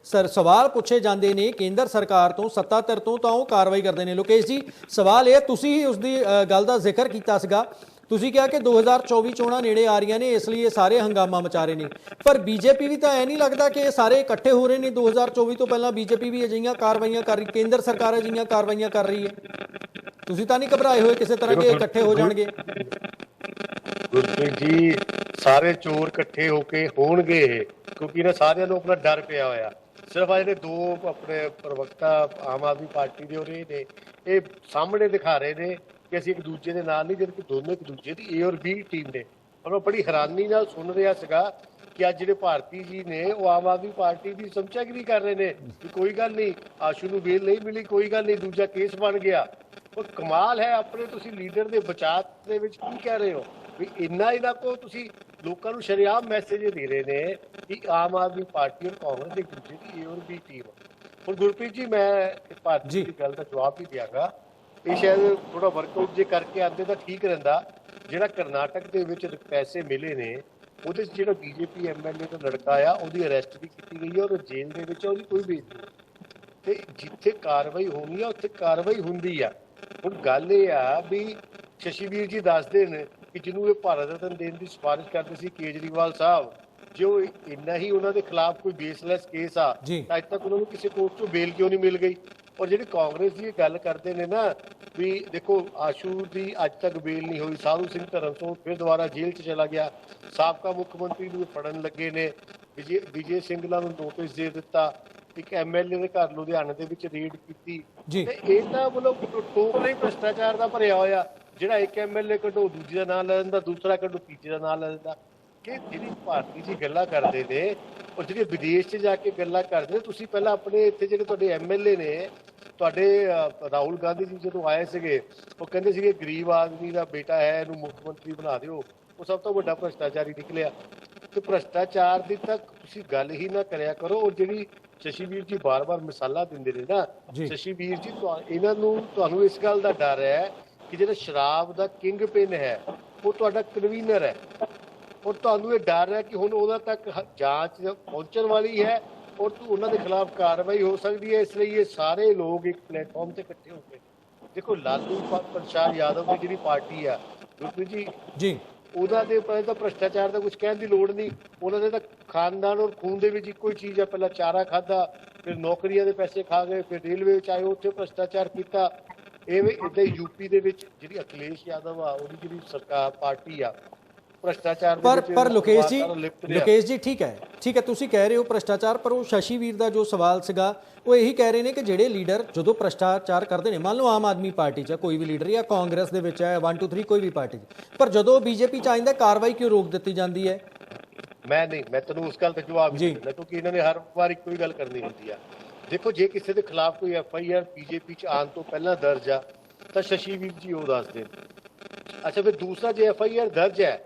ਸਵਾਲ ਪੁੱਛੇ ਜਾਂਦੇ ਨੇ ਕੇਂਦਰ ਸਰਕਾਰ ਤੋਂ, ਸੱਤਾ ਧਿਰ ਤੋਂ, ਤਾਂ ਉਹ ਕਾਰਵਾਈ ਕਰਦੇ ਨੇ। ਲੋਕੇਸ਼ ਜੀ, ਸਵਾਲ ਇਹ, ਤੁਸੀਂ ਹੀ ਉਸ ਦੀ ਗੱਲ ਦਾ ਜ਼ਿਕਰ ਕੀਤਾ ਸੀਗਾ, ਤੁਸੀਂ ਕਿਹਾ ਕਿ 2024 ਚੋਣਾਂ ਨੇੜੇ ਆ ਰਹੀਆਂ ਨੇ, ਇਸ ਲਈ ਇਹ ਸਾਰੇ ਹੰਗਾਮਾ ਮਚਾ ਰਹੇ ਨੇ। ਪਰ ਬੀਜੇਪੀ ਵੀ ਤਾਂ ਐ ਨਹੀਂ ਲੱਗਦਾ ਕਿ ਇਹ ਸਾਰੇ ਇਕੱਠੇ ਹੋ ਰਹੇ ਨੇ? 2024 ਤੋਂ ਪਹਿਲਾਂ ਬੀਜੇਪੀ ਵੀ ਅਜਿਹੀਆਂ ਕਾਰਵਾਈਆਂ ਕਰ ਰਹੀ, ਕੇਂਦਰ ਸਰਕਾਰ ਅਜਿਹੀਆਂ ਕਾਰਵਾਈਆਂ ਕਰ ਰਹੀ ਹੈ। ਤੁਸੀਂ ਤਾਂ ਨਹੀਂ ਘਬਰਾਏ ਹੋਏ ਕਿਸੇ ਤਰ੍ਹਾਂ ਕਿ ਇਕੱਠੇ ਹੋ ਜਾਣਗੇ? ਗੁਰਪ੍ਰੀਤ ਜੀ, ਸਾਰੇ ਚੋਰ ਇਕੱਠੇ ਹੋ ਕੇ ਹੋਣਗੇ ਇਹ, ਕਿਉਂਕਿ ਇਹਨਾਂ ਸਾਰਿਆਂ ਨੂੰ ਆਪਣਾ ਡਰ ਪਿਆ ਹੋਇਆ। ਸਿਰਫ ਆ ਜਿਹੜੇ ਦੋ ਆਪਣੇ ਪ੍ਰਵਕਤਾ ਆਮ ਆਦਮੀ ਪਾਰਟੀ ਦੇ ਹੋ ਰਹੇ ਨੇ, ਇਹ ਸਾਹਮਣੇ ਦਿਖਾ ਰਹੇ ਨੇ ਕਿ ਅਸੀਂ ਇੱਕ ਦੂਜੇ ਦੇ ਨਾਲ ਨਹੀਂ, ਜਦਕਿ ਦੋਨੋਂ ਇੱਕ ਦੂਜੇ ਦੀ A ਔਰ B ਟੀਮ ਨੇ। ਔਰ ਮੈਂ ਬੜੀ ਹੈਰਾਨੀ ਨਾਲ ਸੁਣ ਰਿਹਾ ਸੀਗਾ ਕਿ ਅੱਜ ਜਿਹੜੇ ਭਾਰਤੀ ਜੀ ਨੇ ਉਹ ਆਮ ਆਦਮੀ ਪਾਰਟੀ ਦੀ ਸਮਝਾਗਿਰੀ ਕਰ ਰਹੇ ਨੇ ਕਿ ਕੋਈ ਗੱਲ ਨਹੀਂ, ਆਸ਼ੂ ਨੂੰ ਬੇਲ ਨਹੀਂ ਮਿਲੀ, ਕੋਈ ਗੱਲ ਨਹੀਂ, ਦੂਜਾ ਕੇਸ ਬਣ ਗਿਆ। ਉਹ ਕਮਾਲ ਹੈ। ਆਪਣੇ ਤੁਸੀਂ ਲੀਡਰ ਦੇ ਬਚਾਅ ਦੇ ਵਿੱਚ ਕੀ ਕਹਿ ਰਹੇ ਹੋ ਵੀ ਇੰਨਾ ਇਹਨਾਂ ਕੋ ਤੁਸੀਂ ਲੋਕਾਂ ਨੂੰ ਸ਼ਰੇਆਮ ਮੈਸੇਜ ਦੇ ਰਹੇ ਨੇ ਕਿ ਆਮ ਆਦਮੀ ਪਾਰਟੀ ਔਰ ਕਾਂਗਰਸ ਇੱਕ ਦੂਜੇ ਦੀ A ਔਰ B ਟੀਮ। ਹੁਣ ਗੁਰਪ੍ਰੀਤ ਜੀ, ਮੈਂ ਭਾਰਤੀ ਦੀ ਗੱਲ ਦਾ ਜਵਾਬ ਵੀ ਦਿਆਂਗਾ। ਇਹ ਸ਼ਾਇਦ ਥੋੜਾ ਵਰਕਆਊਟ ਜੇ ਕਰਕੇ ਆਉਂਦੇ ਤਾਂ ਠੀਕ ਰਹਿੰਦਾ। ਜਿਹੜਾ ਕਰਨਾਟਕ ਦੇ ਵਿੱਚ ਪੈਸੇ ਮਿਲੇ ਨੇ, ਉਹਦੇ ਚ ਜਿਹੜਾ BJP MLA ਦਾ ਲੜਕਾ ਆ, ਉਹਦੀ ਅਰੈਸਟ ਵੀ ਕੀਤੀ ਗਈ ਹੈ ਔਰ ਜੇਲ੍ਹ ਦੇ ਵਿੱਚ ਉਹਦੀ ਕੋਈ ਬੇਇੱਜ਼ਤੀ ਨਹੀਂ। ਤੇ ਜਿੱਥੇ ਕਾਰਵਾਈ ਹੋਣੀ ਆ ਉੱਥੇ ਕਾਰਵਾਈ ਹੁੰਦੀ ਆ। ਹੁਣ ਗੱਲ ਇਹ ਆ ਵੀ ਸ਼ਸ਼ੀਵੀਰ ਜੀ ਦੱਸਦੇ ਨੇ ਕਿ ਜਿਹਨੂੰ ਇਹ ਭਾਰਤ ਰਤਨ ਦੇਣ ਦੀ ਸਿਫਾਰਿਸ਼ ਕਰਦੇ ਸੀ ਕੇਜਰੀਵਾਲ ਸਾਹਿਬ, ਜੋ ਇੰਨਾ ਹੀ ਉਹਨਾਂ ਦੇ ਖਿਲਾਫ ਕੋਈ ਬੇਸਲੈਸ ਕੇਸ ਆ, ਤਾਂ ਅੱਜ ਤੱਕ ਉਹਨਾਂ ਨੂੰ ਕਿਸੇ ਕੋਰਟ ਚੋਂ ਬੇਲ ਕਿਉਂ ਨਹੀਂ ਮਿਲ ਗਈ? ਔਰ ਜਿਹੜੀ ਕਾਂਗਰਸ ਦੀ ਗੱਲ ਕਰਦੇ ਨੇ ਨਾ ਵੀ ਦੇਖੋ ਆਸ਼ੂ ਦੀ ਅੱਜ ਤੱਕ ਬੇਲ ਨਹੀਂ ਹੋਈ, ਸਾਧੂ ਸਿੰਘ ਧਰਮਸੋਤ ਫਿਰ ਦੁਬਾਰਾ ਜੇਲ੍ਹ 'ਚ ਚਲਾ ਗਿਆ, ਸਾਬਕਾ ਮੁੱਖ ਮੰਤਰੀ ਨੂੰ ਫੜਨ ਲੱਗੇ ਨੇ, ਵਿਜੇ ਸਿੰਗਲਾ ਨੂੰ ਨੋਟਿਸ ਦੇ ਦਿੱਤਾ, ਇੱਕ MLA ਦੇ ਘਰ ਲੁਧਿਆਣੇ ਦੇ ਵਿੱਚ ਰੇਡ ਕੀਤੀ। ਤੇ ਇਹ ਤਾਂ ਮਤਲਬ ਟੋਟਲੀ ਭ੍ਰਿਸ਼ਟਾਚਾਰ ਦਾ ਭਰਿਆ ਹੋਇਆ। ਜਿਹੜਾ ਇੱਕ MLA ਕੱਢੋ ਦੂਜੇ ਦਾ ਨਾਂ ਲੈ ਲੈਂਦਾ, ਦੂਸਰਾ ਕੱਢੋ ਤੀਜੇ ਦਾ ਨਾਂ ਲੈ ਲੈਂਦਾ। ਕਿ ਜਿਹੜੀ ਭਾਰਤੀ ਜੀ ਗੱਲਾਂ ਕਰਦੇ ਨੇ ਔਰ ਜਿਹੜੇ ਵਿਦੇਸ਼ 'ਚ ਜਾ ਕੇ ਗੱਲਾਂ ਕਰਦੇ ਨੇ, ਤੁਸੀਂ ਪਹਿਲਾਂ ਆਪਣੇ ਇੱਥੇ ਜਿਹੜੇ ਤੁਹਾਡੇ MLA ਨੇ, ਤੁਹਾਡੇ ਰਾਹੁਲ ਗਾਂਧੀ ਜੀ ਜਦੋਂ ਆਏ ਸੀਗੇ, ਉਹ ਕਹਿੰਦੇ ਸੀਗੇ ਗਰੀਬ ਆਦਮੀ ਦਾ ਬੇਟਾ ਹੈ, ਇਹਨੂੰ ਮੁੱਖ ਮੰਤਰੀ ਬਣਾ ਦਿਓ। ਉਹ ਸਭ ਤੋਂ ਵੱਡਾ ਭ੍ਰਿਸ਼ਟਾਚਾਰੀ ਨਿਕਲਿਆ। ਤੇ ਭ੍ਰਿਸ਼ਟਾਚਾਰ ਦੀ ਤਾਂ ਤੁਸੀਂ ਗੱਲ ਹੀ ਨਾ ਕਰਿਆ ਕਰੋ। ਔਰ ਜਿਹੜੀ ਸ਼ਸ਼ੀਵੀਰ ਜੀ ਬਾਰ-ਬਾਰ ਮਿਸਾਲਾਂ ਦਿੰਦੇ ਨੇ ਨਾ, ਸ਼ਸ਼ੀਵੀਰ ਜੀ ਇਹਨਾਂ ਨੂੰ, ਤੁਹਾਨੂੰ ਇਸ ਗੱਲ ਦਾ ਡਰ ਹੈ ਕਿ ਜਿਹੜਾ ਸ਼ਰਾਬ ਦਾ ਕਿੰਗ ਪਿਨ ਹੈ ਉਹ ਤੁਹਾਡਾ ਕਨਵੀਨਰ ਹੈ, ਔਰ ਤੁਹਾਨੂੰ ਇਹ ਡਰ ਹੈ ਕਿ ਹੁਣ ਉਹਨਾਂ ਤੱਕ ਜਾਂਚ ਪਹੁੰਚਣ ਵਾਲੀ ਹੈ ਔਰ ਉਹਨਾਂ ਦੇ ਖਿਲਾਫ ਕਾਰਵਾਈ ਹੋ ਸਕਦੀ ਹੈ। ਇਸ ਲਈ ਇਹ ਸਾਰੇ ਲੋਕ ਇੱਕ ਪਲੇਟਫਾਰਮ ਤੇ ਇਕੱਠੇ ਹੋ ਕੇ ਦੇਖੋ, ਲਾਲੂ ਪ੍ਰਸਾਦ ਯਾਦਵ ਦੀ ਜਿਹੜੀ ਪਾਰਟੀ ਆ ਗੁਰਪ੍ਰੀਤ ਜੀ, ਉਹਦਾ ਦੇ ਉੱਪਰ ਤਾਂ ਭ੍ਰਿਸ਼ਟਾਚਾਰ ਦਾ ਕੁਝ ਕਹਿਣ ਦੀ ਲੋੜ ਨਹੀਂ। ਉਹਨਾਂ ਦੇ ਤਾਂ ਖਾਨਦਾਨ ਔਰ ਖੂਨ ਦੇ ਵਿੱਚ ਇੱਕੋ ਹੀ ਚੀਜ਼ ਹੈ, ਪਹਿਲਾਂ ਚਾਰਾ ਖਾਧਾ, ਫਿਰ ਨੌਕਰੀਆਂ ਦੇ ਪੈਸੇ ਖਾ ਗਏ, ਫਿਰ ਰੇਲਵੇ ਵਿੱਚ ਆਏ, ਉੱਥੇ ਭ੍ਰਿਸ਼ਟਾਚਾਰ ਕੀਤਾ। ਇਵੇਂ ਇੱਦਾਂ ਯੂਪੀ ਦੇ ਵਿੱਚ ਜਿਹੜੀ ਅਖਿਲੇਸ਼ ਯਾਦਵ ਆ, ਉਹਦੀ ਜਿਹੜੀ ਸਰਕਾਰ ਪਾਰਟੀ ਆ, ਭ੍ਰਿਸ਼ਟਾਚਾਰ ਪਰ ਲੋਕੇਸ਼ ਜੀ ਠੀਕ ਹੈ ਤੁਸੀਂ ਕਹਿ ਰਹੇ ਹੋ ਭ੍ਰਿਸ਼ਟਾਚਾਰ, ਪਰ ਉਹ ਸ਼ਸ਼ੀਵੀਰ ਦਾ ਜੋ ਸਵਾਲ ਸੀਗਾ ਉਹ ਇਹੀ ਕਹਿ ਰਹੇ ਨੇ ਕਿ ਜਿਹੜੇ ਲੀਡਰ ਜਦੋਂ ਭ੍ਰਿਸ਼ਟਾਚਾਰ ਕਰਦੇ ਨੇ, ਮੰਨ ਲਓ ਆਮ ਆਦਮੀ ਪਾਰਟੀ 'ਚ ਕੋਈ ਵੀ ਲੀਡਰ ਜਾਂ ਕਾਂਗਰਸ ਦੇ ਵਿੱਚ ਹੈ, 1 2 3 ਕੋਈ ਵੀ ਪਾਰਟੀ, ਪਰ ਜਦੋਂ BJP 'ਚ ਆਇੰਦਾ ਕਾਰਵਾਈ ਕਿਉਂ ਰੋਕ ਦਿੱਤੀ ਜਾਂਦੀ ਹੈ? ਮੈਂ ਤੈਨੂੰ ਉਸ ਗੱਲ ਦਾ ਜਵਾਬ ਨਹੀਂ ਦਿੰਦਾ, ਕਿਉਂਕਿ ਇਹਨਾਂ ਨੇ ਹਰ ਵਾਰ ਇੱਕੋ ਹੀ ਗੱਲ ਕਰਨੀ ਹੁੰਦੀ ਆ। ਦੇਖੋ, ਜੇ ਕਿਸੇ ਦੇ ਖਿਲਾਫ ਕੋਈ FIR BJP 'ਚ ਆਉਣ ਤੋਂ ਪਹਿਲਾਂ ਦਰਜ ਆ ਤਾਂ ਸ਼ਸ਼ੀਵੀਰ ਜੀ ਉਹ ਦੱਸਦੇ। ਅੱਛਾ, ਫਿਰ ਦੂਸਰਾ ਜੇ FIR ਦਰਜ ਹੈ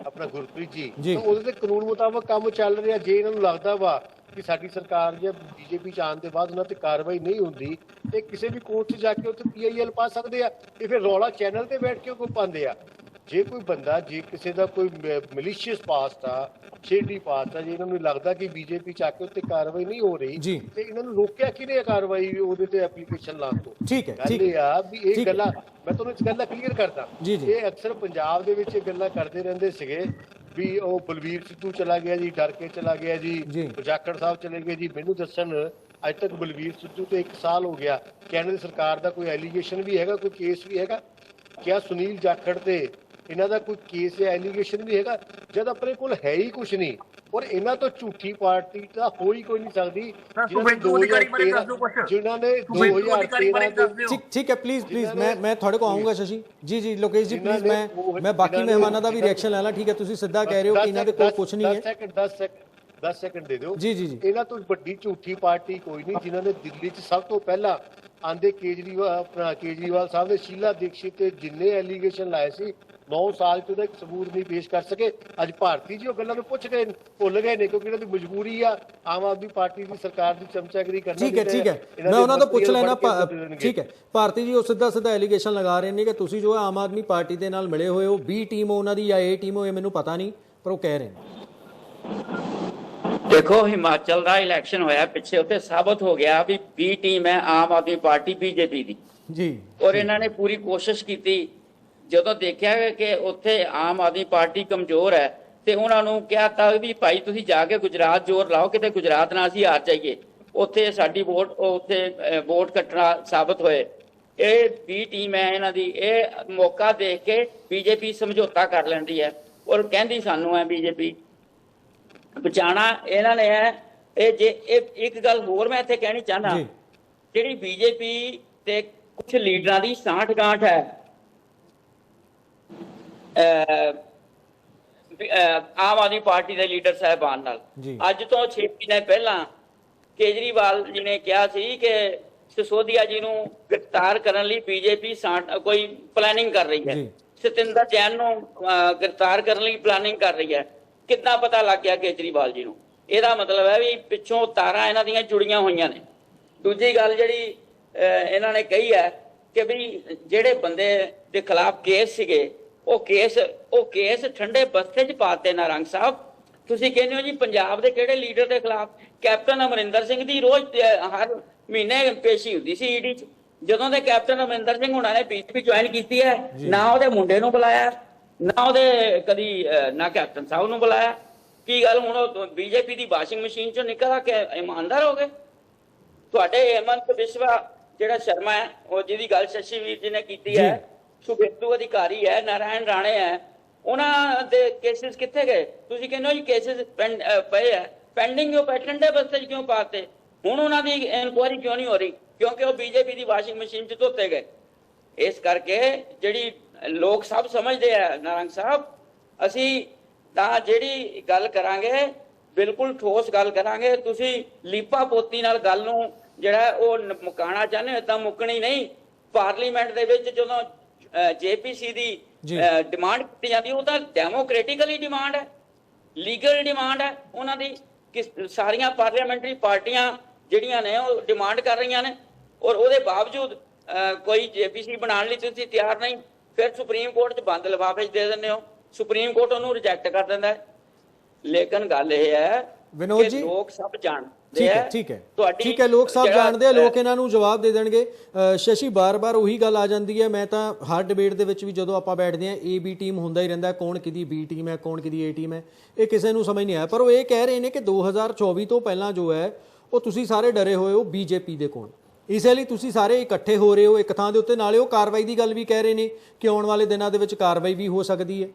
ਆਪਣਾ ਗੁਰਪ੍ਰੀਤ ਜੀ, ਤਾਂ ਉਹਦੇ ਤੇ ਕਾਨੂੰਨ ਮੁਤਾਬਕ ਕੰਮ ਚੱਲ ਰਿਹਾ। ਜੇ ਇਹਨਾਂ ਨੂੰ ਲੱਗਦਾ ਵਾ ਕਿ ਸਾਡੀ ਸਰਕਾਰ ਜਾਂ BJP 'ਚ ਆਉਣ ਦੇ ਬਾਅਦ ਉਹਨਾਂ ਤੇ ਕਾਰਵਾਈ ਨਹੀਂ ਹੁੰਦੀ, ਤੇ ਕਿਸੇ ਵੀ ਕੋਰਟ 'ਚ ਜਾ ਕੇ ਉੱਥੇ PIL ਪਾ ਸਕਦੇ ਆ। ਇਹ ਫਿਰ ਰੌਲਾ ਚੈਨਲ ਤੇ ਬੈਠ ਕੇ ਕੋਈ ਪਾਉਂਦੇ ਆ। ਜੇ ਕੋਈ ਬੰਦਾ, ਜੇ ਕਿਸੇ ਦਾ ਕੋਈ ਮਲੀਸ਼ੀਅਸ ਪਾਸਟ ਆ, ਛੇੜੀ ਪਾਸਟ ਆ, ਜੇ ਇਹਨਾਂ ਨੂੰ ਲੱਗਦਾ ਕਿ BJP 'ਚ ਆ ਕੇ ਉੱਤੇ ਕਾਰਵਾਈ ਨਹੀਂ ਹੋ ਰਹੀ, ਤੇ ਇਹਨਾਂ ਨੂੰ ਰੋਕਿਆ ਕਿਹਨੇ ਕਾਰਵਾਈ ਉਹਦੇ ਤੇ ਐਪਲੀਕੇਸ਼ਨ ਲਾਉਣ ਤੋਂ? ਗੱਲ ਇਹ ਆ ਵੀ ਇਹ ਗੱਲਾਂ ਮੈਂ ਤੁਹਾਨੂੰ ਇਸ ਗੱਲ ਦਾ ਕਲੀਅਰ ਕਰਦਾ। ਇਹ ਅਕਸਰ ਪੰਜਾਬ ਦੇ ਵਿੱਚ ਗੱਲਾਂ ਕਰਦੇ ਰਹਿੰਦੇ ਸੀਗੇ ਵੀ ਉਹ ਬਲਵੀਰ ਸਿੱਧੂ ਚਲਾ ਗਿਆ ਜੀ, ਡਰ ਕੇ ਚਲਾ ਗਿਆ ਜੀ, ਜਾਖੜ ਸਾਹਿਬ ਚਲੇ ਗਏ ਜੀ। ਮੈਨੂੰ ਦੱਸਣ ਅੱਜ ਤੱਕ ਬਲਵੀਰ ਸਿੱਧੂ ਤੇ 1 ਸਾਲ ਹੋ ਗਿਆ, ਕੈਨੇਡਾ ਸਰਕਾਰ ਦਾ ਕੋਈ ਐਲੀਗੇਸ਼ਨ ਵੀ ਹੈਗਾ, ਕੋਈ ਕੇਸ ਵੀ ਹੈਗਾ? ਕਿਆ ਸੁਨੀਲ ਜਾਖੜ ਤੇ ਇਹਨਾਂ ਦਾ ਕੋਈ ਕੇਸ ਜਾਂ ਐਲੀਗੇਸ਼ਨ ਵੀ ਹੈਗਾ? ਜਦ ਆਪਣੇ ਕੋਲ ਹੈ ਹੀ ਕੁਛ ਨਹੀਂ, ਔਰ ਇਹਨਾਂ ਤੋਂ ਝੂਠੀ ਪਾਰਟੀ ਤਾਂ ਹੋ ਹੀ ਕੋਈ ਨਹੀਂ ਸਕਦੀ ਜਿਨ੍ਹਾਂ ਨੇ 2013 ਠੀਕ ਹੈ ਪਲੀਜ਼ ਮੈਂ ਤੁਹਾਡੇ ਕੋਲ ਆਉਂਗਾ ਸ਼ਸ਼ੀ ਜੀ ਲੋਕੇਸ਼ ਜੀ ਪਲੀਜ਼ ਮੈਂ ਬਾਕੀ ਮਹਿਮਾਨਾਂ ਦਾ ਵੀ ਰਿਐਕਸ਼ਨ ਲੈਣਾ। ਠੀਕ ਹੈ, ਤੁਸੀਂ ਸਿੱਧਾ ਕਹਿ ਰਹੇ ਹੋ ਕਿ ਇਹਨਾਂ ਦੇ ਕੋਲ ਕੁਛ ਨਹੀਂ ਹੈ। 10 ਸੈਕਿੰਡ ਦੇ ਦਿਓ। ਜੀ ਜੀ ਜੀ ਇਹਨਾਂ ਤੋਂ ਵੱਡੀ ਝੂਠੀ ਪਾਰਟੀ ਕੋਈ ਨਹੀਂ ਜਿਨ੍ਹਾਂ ਨੇ ਦਿੱਲੀ 'ਚ ਸਭ ਤੋਂ ਪਹਿਲਾਂ ਆਂਦੇ ਕੇਜਰੀਵਾਲ ਸਾਹਿਬ ਨੇ ਸ਼ੀਲਾ ਦੀਕਸ਼ਿਤ ਤੇ ਜਿੰਨੇ ਐਲੀਗੇਸ਼ਨ ਲਾਏ ਸੀ 9 ਸਾਲ 'ਚ ਉਹਦਾ ਇੱਕ ਸਬੂਤ ਨਹੀਂ ਪੇਸ਼ ਕਰ ਸਕੇ। ਅੱਜ ਭਾਰਤੀ ਜੀ ਉਹ ਗੱਲਾਂ ਨੂੰ ਭੁੱਲ ਗਏ ਨੇ ਕਿਉਂਕਿ ਇਹਨਾਂ ਦੀ ਮਜਬੂਰੀ ਆ ਆਮ ਆਦਮੀ ਪਾਰਟੀ ਦੀ ਸਰਕਾਰ ਦੀ ਚਮਚਾਗਿਰੀ ਕਰਨਾ। ਠੀਕ ਹੈ ਮੈਂ ਉਹਨਾਂ ਤੋਂ ਪੁੱਛ ਲੈਣਾ। ਠੀਕ ਹੈ ਭਾਰਤੀ ਜੀ ਉਹ ਸਿੱਧਾ ਐਲੀਗੇਸ਼ਨ ਲਗਾ ਰਹੇ ਨੇ ਕਿ ਤੁਸੀਂ ਜੋ ਆਮ ਆਦਮੀ ਪਾਰਟੀ ਦੇ ਨਾਲ ਮਿਲੇ ਹੋਏ ਹੋ, ਬੀ ਟੀਮ ਉਹਨਾਂ ਦੀ ਜਾਂ ਏ ਟੀਮ ਹੋਏ ਮੈਨੂੰ ਪਤਾ ਨਹੀਂ, ਪਰ ਉਹ ਕਹਿ ਰਹੇ ਨੇ। ਦੇਖੋ ਹਿਮਾਚਲ ਦਾ ਇਲੈਕਸ਼ਨ ਹੋਇਆ ਪਿੱਛੇ, ਉੱਥੇ ਸਾਬਤ ਹੋ ਗਿਆ ਵੀ ਬੀ ਟੀਮ ਹੈ ਆਮ ਆਦਮੀ ਪਾਰਟੀ ਬੀਜੇਪੀ ਦੀ ਜੀ। ਔਰ ਇਹਨਾਂ ਨੇ ਪੂਰੀ ਕੋਸ਼ਿਸ਼ ਕੀਤੀ। ਜਦੋਂ ਦੇਖਿਆ ਕਿ ਉੱਥੇ ਆਮ ਆਦਮੀ ਪਾਰਟੀ ਕਮਜ਼ੋਰ ਹੈ ਤੇ ਉਹਨਾਂ ਨੂੰ ਕਿਹਾ ਤਾਂ ਵੀ ਭਾਈ ਤੁਸੀਂ ਜਾ ਕੇ ਗੁਜਰਾਤ ਜ਼ੋਰ ਲਾਓ, ਕਿਤੇ ਗੁਜਰਾਤ ਨਾਲ ਅਸੀਂ ਹਾਰ ਜਾਈਏ। ਉੱਥੇ ਸਾਡੀ ਵੋਟ ਕੱਟਣਾ ਸਾਬਤ ਹੋਏ। ਇਹ ਬੀ ਟੀਮ ਹੈ ਇਹਨਾਂ ਦੀ, ਇਹ ਮੌਕਾ ਦੇਖ ਕੇ ਬੀਜੇਪੀ ਸਮਝੌਤਾ ਕਰ ਲੈਂਦੀ ਹੈ ਔਰ ਕਹਿੰਦੀ ਸਾਨੂੰ ਹੈ ਬੀਜੇਪੀ ਬਚਾਣਾ ਇਹਨਾਂ ਨੇ ਹੈ। ਇਹ ਜੇ ਇੱਕ ਗੱਲ ਹੋਰ ਮੈਂ ਇੱਥੇ ਕਹਿਣੀ ਚਾਹੁੰਦਾ, ਜਿਹੜੀ ਬੀਜੇਪੀ ਤੇ ਕੁਝ ਲੀਡਰਾਂ ਦੀ ਸਾਂਠ ਗਾਂਠ ਹੈ ਆਮ ਆਦਮੀ ਪਾਰਟੀ ਦੇ ਲੀਡਰ ਸਾਹਿਬਾਨ ਨਾਲ। ਅੱਜ ਤੋਂ 6 ਮਹੀਨੇ ਪਹਿਲਾਂ ਕੇਜਰੀਵਾਲ ਜੀ ਨੇ ਕਿਹਾ ਸੀ ਕਿ ਸਿਸੋਦੀਆ ਜੀ ਨੂੰ ਗ੍ਰਿਫਤਾਰ ਕਰਨ ਲਈ ਬੀਜੇਪੀ ਕੋਈ ਪਲੈਨਿੰਗ ਕਰ ਰਹੀ ਹੈ, ਸਤਿੰਦਰ ਜੈਨ ਨੂੰ ਗ੍ਰਿਫਤਾਰ ਕਰਨ ਲਈ ਪਲੈਨਿੰਗ ਕਰ ਰਹੀ ਹੈ। ਕਿੰਨਾ ਪਤਾ ਲੱਗ ਗਿਆ ਕੇਜਰੀਵਾਲ ਜੀ ਨੂੰ? ਇਹਦਾ ਮਤਲਬ ਹੈ ਵੀ ਪਿੱਛੋਂ ਤਾਰਾਂ ਇਹਨਾਂ ਦੀਆਂ ਜੁੜੀਆਂ ਹੋਈਆਂ ਨੇ। ਦੂਜੀ ਗੱਲ ਜਿਹੜੀ ਇਹਨਾਂ ਨੇ ਕਹੀ ਹੈ ਕਿ ਵੀ ਜਿਹੜੇ ਬੰਦੇ ਦੇ ਖਿਲਾਫ ਕੇਸ ਸੀਗੇ ਉਹ ਕੇਸ ਠੰਡੇ ਬਸਤੇ 'ਚ ਪਾਤੇ ਨਾਰੰਗ ਸਾਹਿਬ। ਤੁਸੀਂ ਕਹਿੰਦੇ ਹੋ ਜੀ ਪੰਜਾਬ ਦੇ ਕਿਹੜੇ ਲੀਡਰ ਦੇ ਖਿਲਾਫ? ਕੈਪਟਨ ਅਮਰਿੰਦਰ ਸਿੰਘ ਦੀ ਰੋਜ਼ ਹਰ ਮਹੀਨੇ ਪੇਸ਼ੀ ਹੁੰਦੀ ਸੀ ਈਡੀ 'ਚ। ਜਦੋਂ ਦੇ ਕੈਪਟਨ ਅਮਰਿੰਦਰ ਸਿੰਘ ਹੁਣਾਂ ਨੇ ਬੀਜੇਪੀ ਜੁਆਇਨ ਕੀਤੀ ਹੈ, ਨਾ ਉਹਦੇ ਮੁੰਡੇ ਨੂੰ ਬੁਲਾਇਆ, ਨਾ ਉਹਦੇ ਕਦੀ ਨਾ ਕੈਪਟਨ ਸਾਹਿਬ ਨੂੰ ਬੁਲਾਇਆ। ਕੀ ਗੱਲ ਹੁਣ ਉਹ ਬੀਜੇਪੀ ਦੀ ਵਾਸ਼ਿੰਗ ਮਸ਼ੀਨ ਚੋਂ ਨਿਕਲ ਕੇ ਇਮਾਨਦਾਰ ਹੋ ਗਏ? ਤੁਹਾਡੇ ਹੇਮੰਤ ਬਿਸਵਾ ਜਿਹੜਾ ਸ਼ਰਮਾ ਹੈ, ਉਹ ਜਿਹਦੀ ਗੱਲ ਸ਼ਸ਼ੀ ਵੀਰ ਜੀ ਨੇ ਕੀਤੀ ਹੈ, ਸੁਬੇਦੂ ਅਧਿਕਾਰੀ ਹੈ, ਨਾਰਾਇਣ ਰਾਣੇ ਹੈ, ਉਹਨਾਂ ਦੇ ਕੇਸਿਸ ਕਿੱਥੇ ਗਏ? ਤੁਸੀਂ ਕਹਿੰਦੇ ਹੋ ਜੀ ਕੇਸਿਸ ਪਏ ਹੈ, ਪੈਂਡਿੰਗ ਉਹ ਠੰਡੇ ਬਸਤੇ 'ਚ ਕਿਉਂ ਪਾਤੇ? ਹੁਣ ਉਹਨਾਂ ਦੀ ਇਨਕੁਆਇਰੀ ਕਿਉਂ ਨਹੀਂ ਹੋ ਰਹੀ? ਕਿਉਂਕਿ ਉਹ ਬੀਜੇਪੀ ਦੀ ਵਾਸ਼ਿੰਗ ਮਸ਼ੀਨ 'ਚ ਧੋਤੇ ਗਏ। ਇਸ ਕਰਕੇ ਜਿਹੜੀ ਲੋਕ ਸਭ ਸਮਝਦੇ ਆ ਨਾਰੰਗ ਸਾਹਿਬ, ਅਸੀਂ ਤਾਂ ਜਿਹੜੀ ਗੱਲ ਕਰਾਂਗੇ ਬਿਲਕੁਲ ਠੋਸ ਗੱਲ ਕਰਾਂਗੇ। ਤੁਸੀਂ ਲੀਪਾ ਪੋਤੀ ਨਾਲ ਗੱਲ ਨੂੰ ਜਿਹੜਾ ਉਹ ਮੁਕਾਉਣਾ ਚਾਹੁੰਦੇ ਹੋ, ਤਾਂ ਮੁੱਕਣੀ ਨਹੀਂ। ਪਾਰਲੀਮੈਂਟ ਦੇ ਵਿੱਚ ਜਦੋਂ ਜੇਪੀਸੀ ਦੀ ਡਿਮਾਂਡ ਕੀਤੀ ਜਾਂਦੀ, ਉਹ ਤਾਂ ਡੈਮੋਕ੍ਰੈਟਿਕਲੀ ਡਿਮਾਂਡ ਹੈ, ਲੀਗਲ ਡਿਮਾਂਡ ਹੈ ਉਹਨਾਂ ਦੀ। ਸਾਰੀਆਂ ਪਾਰਲੀਮੈਂਟਰੀ ਪਾਰਟੀਆਂ ਜਿਹੜੀਆਂ ਨੇ ਉਹ ਡਿਮਾਂਡ ਕਰ ਰਹੀਆਂ ਨੇ, ਔਰ ਉਹਦੇ ਬਾਵਜੂਦ ਕੋਈ ਜੇਪੀਸੀ ਬਣਾਉਣ ਲਈ ਤੁਸੀਂ ਤਿਆਰ ਨਹੀਂ। ਫਿਰ ਸੁਪਰੀਮ ਕੋਰਟ 'ਚ ਬੰਦ ਲਿਫਾਫੇ 'ਚ ਦੇ ਦਿੰਦੇ ਹੋ, ਸੁਪਰੀਮ ਕੋਰਟ ਉਹਨੂੰ ਰਿਜੈਕਟ ਕਰ ਦਿੰਦਾ ਹੈ। ਲੇਕਿਨ ਗੱਲ ਇਹ ਹੈ ਵਿਨੋਦ ਜੀ, ਲੋਕ ਸਭ ਜਾਣਦੇ ਆ। ਠੀਕ ਹੈ ਲੋਕ ਸਭ ਜਾਣਦੇ ਆ, ਲੋਕ ਇਹਨਾਂ ਨੂੰ ਜਵਾਬ ਦੇ ਦੇਣਗੇ। ਸ਼ਸ਼ੀ ਬਾਰ-ਬਾਰ ਉਹੀ ਗੱਲ ਆ ਜਾਂਦੀ ਹੈ। ਮੈਂ ਤਾਂ ਹਰ ਡਿਬੇਟ ਦੇ ਵਿੱਚ ਵੀ ਜਦੋਂ ਆਪਾਂ ਬੈਠਦੇ ਹਾਂ ਏ ਬੀ ਟੀਮ ਹੁੰਦਾ ਹੀ ਰਹਿੰਦਾ, ਕੌਣ ਕਿਹਦੀ ਬੀ ਟੀਮ ਹੈ, ਕੌਣ ਕਿਹਦੀ ਏ ਟੀਮ ਹੈ, ਇਹ ਕਿਸੇ ਨੂੰ ਸਮਝ ਨਹੀਂ ਆਇਆ। ਪਰ ਉਹ ਇਹ ਕਹਿ ਰਹੇ ਨੇ ਕਿ 2024 ਤੋਂ ਪਹਿਲਾਂ ਜੋ ਹੈ ਉਹ ਤੁਸੀਂ ਸਾਰੇ ਡਰੇ ਹੋਏ ਹੋ ਬੀਜੇਪੀ ਦੇ ਕੋਲ, ਇਸੇ ਲਈ ਤੁਸੀਂ ਸਾਰੇ ਇਕੱਠੇ ਹੋ ਰਹੇ ਹੋ ਇੱਕ ਥਾਂ ਦੇ ਉੱਤੇ। ਨਾਲੇ ਉਹ ਕਾਰਵਾਈ ਦੀ ਗੱਲ ਵੀ ਕਹਿ ਰਹੇ ਨੇ ਕਿ ਆਉਣ ਵਾਲੇ ਦਿਨਾਂ ਦੇ ਵਿੱਚ ਕਾਰਵਾਈ ਵੀ ਹੋ ਸਕਦੀ ਹੈ।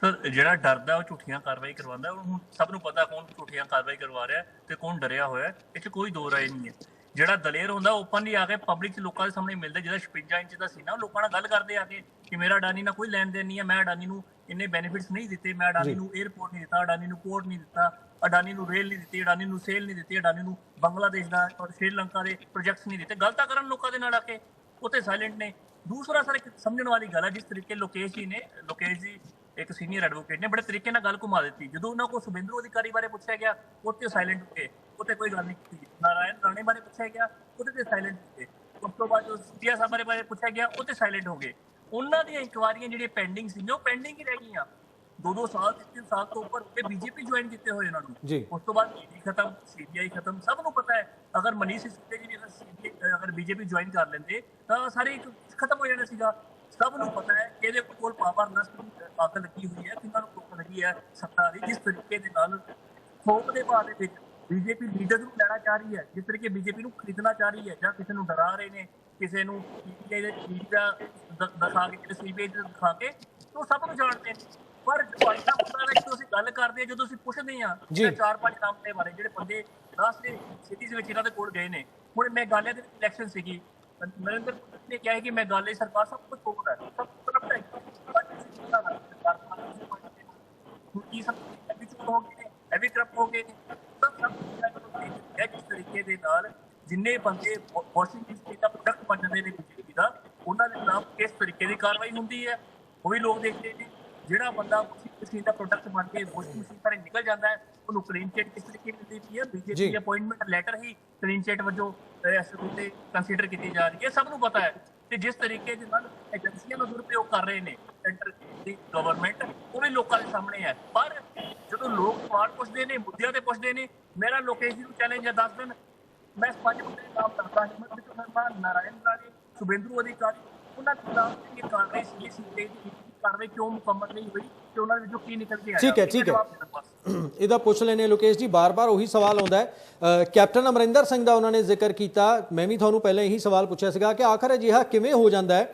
ਸਰ ਜਿਹੜਾ ਡਰਦਾ ਉਹ ਝੂਠੀਆਂ ਕਾਰਵਾਈ ਕਰਵਾਉਂਦਾ। ਹੁਣ ਸਭ ਨੂੰ ਪਤਾ ਕੌਣ ਝੂਠੀਆਂ ਕਾਰਵਾਈ ਕਰਵਾ ਰਿਹਾ ਤੇ ਕੌਣ ਡਰਿਆ ਹੋਇਆ, ਇਹ 'ਚ ਕੋਈ ਦੋ ਰਾਏ ਨਹੀਂ ਹੈ। ਜਿਹੜਾ ਦਲੇਰ ਹੁੰਦਾ ਓਪਨਲੀ ਆ ਕੇ ਪਬਲਿਕ 'ਚ ਲੋਕਾਂ ਦੇ ਸਾਹਮਣੇ ਮਿਲਦਾ, ਜਿਹਦਾ 56 ਇੰਚ ਦਾ ਸੀਨਾ, ਉਹ ਲੋਕਾਂ ਨਾਲ ਗੱਲ ਕਰਦੇ ਆ ਕੇ ਕਿ ਮੇਰਾ ਅਡਾਨੀ ਨਾਲ ਕੋਈ ਲੈਣ ਦੇਣ ਨਹੀਂ ਹੈ, ਮੈਂ ਅਡਾਨੀ ਨੂੰ ਇੰਨੇ ਬੈਨੀਫਿਟਸ ਨਹੀਂ ਦਿੱਤੇ, ਮੈਂ ਅਡਾਨੀ ਨੂੰ 에ਅਰਪੋਰਟ ਨਹੀਂ ਦਿੱਤਾ, ਅਡਾਨੀ ਨੂੰ ਪੋਰਟ ਨਹੀਂ ਦਿੱਤਾ, ਅਡਾਨੀ ਨੂੰ ਰੇਲ ਨਹੀਂ ਦਿੱਤੀ, ਅਡਾਨੀ ਨੂੰ ਸੇਲ ਨਹੀਂ ਦਿੱਤੀ, ਅਡਾਨੀ ਨੂੰ ਬੰਗਲਾਦੇਸ਼ ਦਾ ਔਰ ਸ਼੍ਰੀਲੰਕਾ ਦੇ ਪ੍ਰੋਜੈਕਟਸ ਨਹੀਂ ਦਿੱਤੇ। ਗੱਲ ਤਾਂ ਕਰਨ ਲੋਕਾਂ ਦੇ ਨਾਲ ਆ ਕੇ, ਉੱਥੇ ਸਾਇਲੈਂਟ ਨੇ। ਦੂਸਰਾ ਸਰ ਇੱਕ ਸਮਝਣ ਵਾਲੀ ਗੱਲ ਹੈ, ਜਿਸ ਤਰੀਕੇ ਲੋਕੇਸ਼ ਜੀ ਇੱਕ ਸੀਨੀਅਰ ਐਡਵੋਕੇਟ ਨੇ ਬੜੇ ਤਰੀਕੇ ਨਾਲ ਗੱਲ ਘੁਮਾ ਦਿੱਤੀ। ਜਦੋਂ ਉਹਨਾਂ ਕੋਲ ਸੁਬਿੰਦੂ ਅਧਿਕਾਰੀ ਬਾਰੇ ਪੁੱਛਿਆ ਗਿਆ, ਉੱਥੇ ਸਾਇਲੈਂਟ ਹੋ ਗਏ, ਉੱਥੇ ਕੋਈ ਗੱਲ ਨਹੀਂ ਕੀਤੀ। ਨਾਰਾਇਣ ਰਾਣੇ ਬਾਰੇ ਪੁੱਛਿਆ ਗਿਆ, ਉਹਦੇ ਤੇ ਸਾਇਲੈਂਟ ਹੋ ਗਏ। ਉਸ ਤੋਂ ਬਾਅਦ ਜੋ ਸੀਪੀਆ ਸਾਹਿਬ ਬਾਰੇ ਪੁੱਛਿਆ ਗਿਆ, ਉੱਥੇ ਸਾਇਲੈਂਟ ਹੋ ਗਏ। ਉਹਨਾਂ ਦੀਆਂ ਇਨਕੁਆਰੀਆਂ ਜਿਹੜੀਆਂ ਪੈਂਡਿੰਗ ਸੀ, ਉਹ ਪੈਂਡਿੰਗ ਹੀ ਰਹਿ ਗਈਆਂ। 2-2 ਸਾਲ 3 ਸਾਲ ਤੋਂ ਉੱਪਰ ਇਹ ਬੀਜੇਪੀ ਜੁਆਇਨ ਕੀਤੇ ਹੋਏ ਉਹਨਾਂ ਨੂੰ। ਉਸ ਤੋਂ ਬਾਅਦ ਈਡੀ ਖਤਮ, ਸੀਬੀਆਈ ਖਤਮ, ਸਭ ਨੂੰ ਪਤਾ ਹੈ ਅਗਰ ਮਨੀਸ਼ ਸਿਸੋਦੀਆ ਜੀ ਵੀ ਅਗਰ ਬੀਜੇਪੀ ਜੁਆਇਨ ਕਰ ਲੈਂਦੇ ਤਾਂ ਸਾਰੇ ਖਤਮ ਹੋ ਜਾਣਾ ਸੀਗਾ। ਸਭ ਨੂੰ ਪਤਾ ਹੈ ਕਿ ਇਹਦੇ ਕੋਲ ਪਾਵਰ ਨਸਟ ਅੱਗ ਲੱਗੀ ਹੋਈ ਹੈ, ਕਿੰਨਾਂ ਨੂੰ ਭੁੱਖ ਲੱਗੀ ਹੈ ਸੱਤਾ ਦੀ। ਜਿਸ ਤਰੀਕੇ ਦੇ ਨਾਲ ਥੋਕ ਦੇ ਭਾਅ ਦੇ ਵਿੱਚ ਬੀਜੇਪੀ ਲੀਡਰ ਨੂੰ ਲੈਣਾ ਚਾਹ ਰਹੀ ਹੈ, ਜਿਸ ਤਰੀਕੇ ਬੀਜੇਪੀ ਨੂੰ ਖਰੀਦਣਾ ਚਾਹ ਰਹੀ ਹੈ, ਜਾਂ ਕਿਸੇ ਨੂੰ ਡਰਾ ਰਹੇ ਨੇ, ਕਿਸੇ ਨੂੰ ਦਿਖਾ ਕੇ ਸੀਬੀਆਈ ਦਿਖਾ ਕੇ, ਉਹ ਸਭ ਨੂੰ ਜਾਣਦੇ ਨੇ। ਪਰ ਤੁਹਾਡਾ ਮੁੱਦਾ ਵਿੱਚ ਤੁਸੀਂ ਗੱਲ ਕਰਦੇ, ਜਦੋਂ ਅਸੀਂ ਪੁੱਛਦੇ ਹਾਂ 4-5 ਨਾਮ ਦੇ ਬਾਰੇ, ਜਿਹੜੇ ਬੰਦੇ ਰਾਸ਼ਟਰੀ ਸਿਟੀਜ਼ ਵਿੱਚ ਇਹਨਾਂ ਦੇ ਕੋਲ ਗਏ ਨੇ। ਹੁਣ ਮੇਘਾਲਿਆ ਦੇ ਇਲੈਕਸ਼ਨ ਸੀਗੀ, ਨਰਿੰਦਰ ਮੋਦੀ ਨੇ ਕਿਹਾ ਕਿ ਮੇਘਾਲਿਆ ਸਰਕਾਰ ਸਭ ਕੁਝ ਕੋਲ ਹੈ, ਸਭ ਕੁਝ ਇਹ ਵੀ ਕਰਪਟ ਹੋ ਗਏ ਨੇ। ਤਾਂ ਸਭ ਜਿਸ ਤਰੀਕੇ ਦੇ ਨਾਲ ਜਿੰਨੇ ਬੰਦੇ ਵਾਸ਼ਿੰਗ ਮਸ਼ੀਨ ਦਾ ਪ੍ਰੋਡਕਟ ਬਣ ਜਾਂਦੇ ਨੇ ਬੀਜੇਪੀ ਦਾ, ਉਹਨਾਂ ਦੇ ਖਿਲਾਫ ਕਿਸ ਤਰੀਕੇ ਦੀ ਕਾਰਵਾਈ ਹੁੰਦੀ ਹੈ ਉਹ ਵੀ ਲੋਕ ਦੇਖਦੇ ਨੇ। ਜਿਹੜਾ ਬੰਦਾ ਵਾਸ਼ਿੰਗ ਮਸ਼ੀਨ ਦਾ ਪ੍ਰੋਡਕਟ ਬਣ ਕੇ ਵਾਸ਼ਿੰਗ ਮਸ਼ੀਨ ਪਰ ਨਿਕਲ ਜਾਂਦਾ ਹੈ, ਉਹਨੂੰ ਕਲੀਨ ਚਿੱਟ ਕਿਸ ਤਰੀਕੇ ਮਿਲਦੀ ਪਈ ਹੈ। ਬੀਜੇਪੀ ਦੀ ਅਪਾਇੰਟਮੈਂਟ ਲੈਟਰ ਹੀ ਕਲੀਨ ਚਿੱਟ ਵਜੋਂ ਤੇ ਕੰਸੀਡਰ ਕੀਤੀ ਜਾ ਰਹੀ ਹੈ, ਸਭ ਨੂੰ ਪਤਾ ਹੈ। ਤੇ ਜਿਸ ਤਰੀਕੇ ਦੇ ਨਾਲ ਏਜੰਸੀਆਂ ਦਾ ਦੁਰਉਪਯੋਗ ਕਰ ਰਹੇ ਨੇ ਸੈਂਟਰ ਦੀ ਗਵਰਨਮੈਂਟ, ਉਹ ਵੀ ਲੋਕਾਂ ਦੇ ਸਾਹਮਣੇ ਹੈ। ਪਰ ਜਦੋਂ ਲੋਕ ਸਵਾਲ ਪੁੱਛਦੇ ਨੇ, ਮੁੱਦਿਆਂ ਤੇ ਪੁੱਛਦੇ ਨੇ, ਮੇਰਾ ਲੋਕੇਸ਼ ਜੀ ਨੂੰ ਚੈਲੰਜ ਹੈ, 10 ਦਿਨ ਮੈਂ 5 ਮੁੱਦੇ ਨਾਮ ਕਰਦਾ, ਹਿੰਮਤ ਵਿੱਚ ਸ਼ਰਮਾ, ਨਾਰਾਇਣ ਰਾਣੇ, ਸੁਬੇਂਦੂ ਅਧਿਕਾਰੀ, ਉਹਨਾਂ ਦੇ ਖਿਲਾਫ ਇਹ ਕਾਰਵਾਈ ਸੀ ਕਾਰਵਾਈ ਕਿਉਂ ਮੁਕੰਮਲ ਨਹੀਂ ਹੋਈ ਤੇ ਉਹਨਾਂ ਦੇ ਵਿੱਚੋਂ ਕੀ ਨਿਕਲ ਕੇ ਆਇਆ? ਠੀਕ ਹੈ ਇਹਦਾ ਪੁੱਛ ਲੈਣੇ ਲੋਕੇਸ਼ ਜੀ। ਬਾਰ-ਬਾਰ ਉਹੀ ਸਵਾਲ ਆਉਂਦਾ ਹੈ। ਕੈਪਟਨ ਅਮਰਿੰਦਰ ਸਿੰਘ ਦਾ ਉਹਨਾਂ ਨੇ ਜ਼ਿਕਰ ਕੀਤਾ, ਮੈਂ ਵੀ ਤੁਹਾਨੂੰ ਪਹਿਲਾਂ ਇਹੀ ਸਵਾਲ ਪੁੱਛਿਆ ਸੀਗਾ ਕਿ ਆਖਰ ਅਜਿਹਾ ਕਿਵੇਂ ਹੋ ਜਾਂਦਾ ਹੈ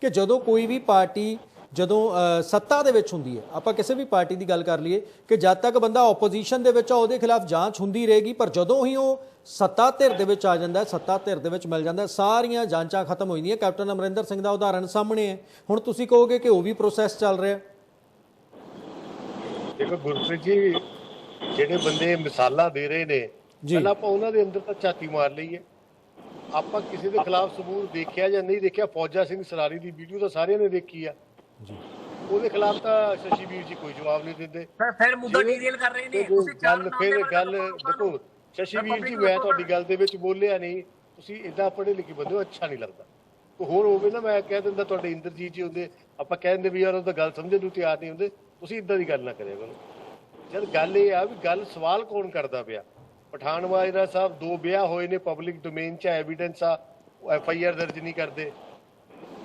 ਕਿ ਜਦੋਂ ਕੋਈ ਵੀ ਪਾਰਟੀ ਜਦੋਂ ਸੱਤਾ ਦੇ ਵਿੱਚ ਹੁੰਦੀ ਹੈ, ਆਪਾਂ ਕਿਸੇ ਵੀ ਪਾਰਟੀ ਦੀ ਗੱਲ ਕਰ ਲਈਏ, ਕਿ ਜਦ ਤੱਕ ਬੰਦਾ ਆਪੋਜੀਸ਼ਨ ਦੇ ਵਿੱਚ ਆ ਉਹਦੇ ਖਿਲਾਫ ਜਾਂਚ ਹੁੰਦੀ ਰਹੇਗੀ, ਪਰ ਜਦੋਂ ਹੀ ਉਹ ਸੱਤਾ ਧਿਰ ਦੇ ਵਿੱਚ ਆ ਜਾਂਦਾ, ਸੱਤਾ ਧਿਰ ਦੇ ਵਿੱਚ ਮਿਲ ਜਾਂਦਾ, ਸਾਰੀਆਂ ਜਾਂਚਾਂ ਖਤਮ ਹੋ ਜਾਂਦੀਆਂ। ਕੈਪਟਨ ਅਮਰਿੰਦਰ ਸਿੰਘ ਦਾ ਉਦਾਹਰਣ ਸਾਹਮਣੇ ਹੈ। ਹੁਣ ਤੁਸੀਂ ਕਹੋਗੇ ਕਿ ਉਹ ਵੀ ਪ੍ਰੋਸੈਸ ਚੱਲ ਰਿਹਾ? ਦੇਖੋ ਗੁਰਪ੍ਰੀਤ ਜੀ, ਜਿਹੜੇ ਬੰਦੇ ਮਿਸਾਲਾਂ ਦੇ ਰਹੇ ਨੇ, ਪਹਿਲਾਂ ਆਪਾਂ ਉਹਨਾਂ ਦੇ ਅੰਦਰ ਤਾਂ ਝਾਤੀ ਮਾਰ ਲਈਏ। ਆਪਾਂ ਕਿਸੇ ਦੇ ਖਿਲਾਫ ਸਬੂਤ ਦੇਖਿਆ ਜਾਂ ਨਹੀਂ ਦੇਖਿਆ? ਫੌਜਾ ਸਿੰਘ ਸਰਾਰੀ ਦੀ ਵੀਡੀਓ ਤਾਂ ਸਾਰਿਆਂ ਨੇ ਦੇਖੀ ਆ, ਉਹਦੇ ਖਿਲਾਫ ਤਾਂ ਸ਼ਸ਼ੀ ਵੀਰ ਜੀ ਕੋਈ ਜਵਾਬ ਨਹੀਂ ਦਿੰਦੇ। ਫਿਰ ਮੁੱਦਾ ਡੀਟੇਲ ਕਰ ਰਹੇ ਨੇ ਗੱਲ ਦੇਖੋ ਸ਼ਸ਼ੀ ਵੀਰ ਜੀ, ਮੈਂ ਤੁਹਾਡੀ ਗੱਲ ਦੇ ਵਿੱਚ ਬੋਲਿਆ ਨਹੀਂ, ਤੁਸੀਂ ਏਦਾਂ ਪੜ੍ਹੇ ਲਿਖੇ ਬੰਦੇ ਹੋ, ਅੱਛਾ ਨਹੀਂ ਲੱਗਦਾ। ਕੋਈ ਹੋਰ ਹੋਵੇ ਨਾ ਮੈਂ ਕਹਿ ਦਿੰਦਾ, ਤੁਹਾਡੇ ਇੰਦਰਜੀਤ ਜੀ ਹੁੰਦੇ, ਆਪਾਂ ਕਹਿ ਦਿੰਦੇ ਵੀ ਯਾਰ ਉਹ ਤਾਂ ਗੱਲ ਸਮਝਣ ਨੂੰ ਤਿਆਰ ਨਹੀਂ ਹੁੰਦੇ। ਤੁਸੀਂ ਇਦਾਂ ਦੀ ਗੱਲ ਨਾ ਕਰਿਆ ਕਰੋ। ਜਦ ਗੱਲ ਇਹ ਆ ਵੀ ਗੱਲ ਸਵਾਲ ਕੌਣ ਕਰਦਾ ਪਿਆ? ਪਠਾਨ ਮਾਜਰਾ ਸਾਹਿਬ 2 ਵਿਆਹ ਹੋਏ ਨੇ, ਪਬਲਿਕ ਡੋਮੇਨ 'ਚ ਐਵੀਡੈਂਸ ਆ, FIR ਦਰਜ ਨਹੀਂ ਕਰਦੇ।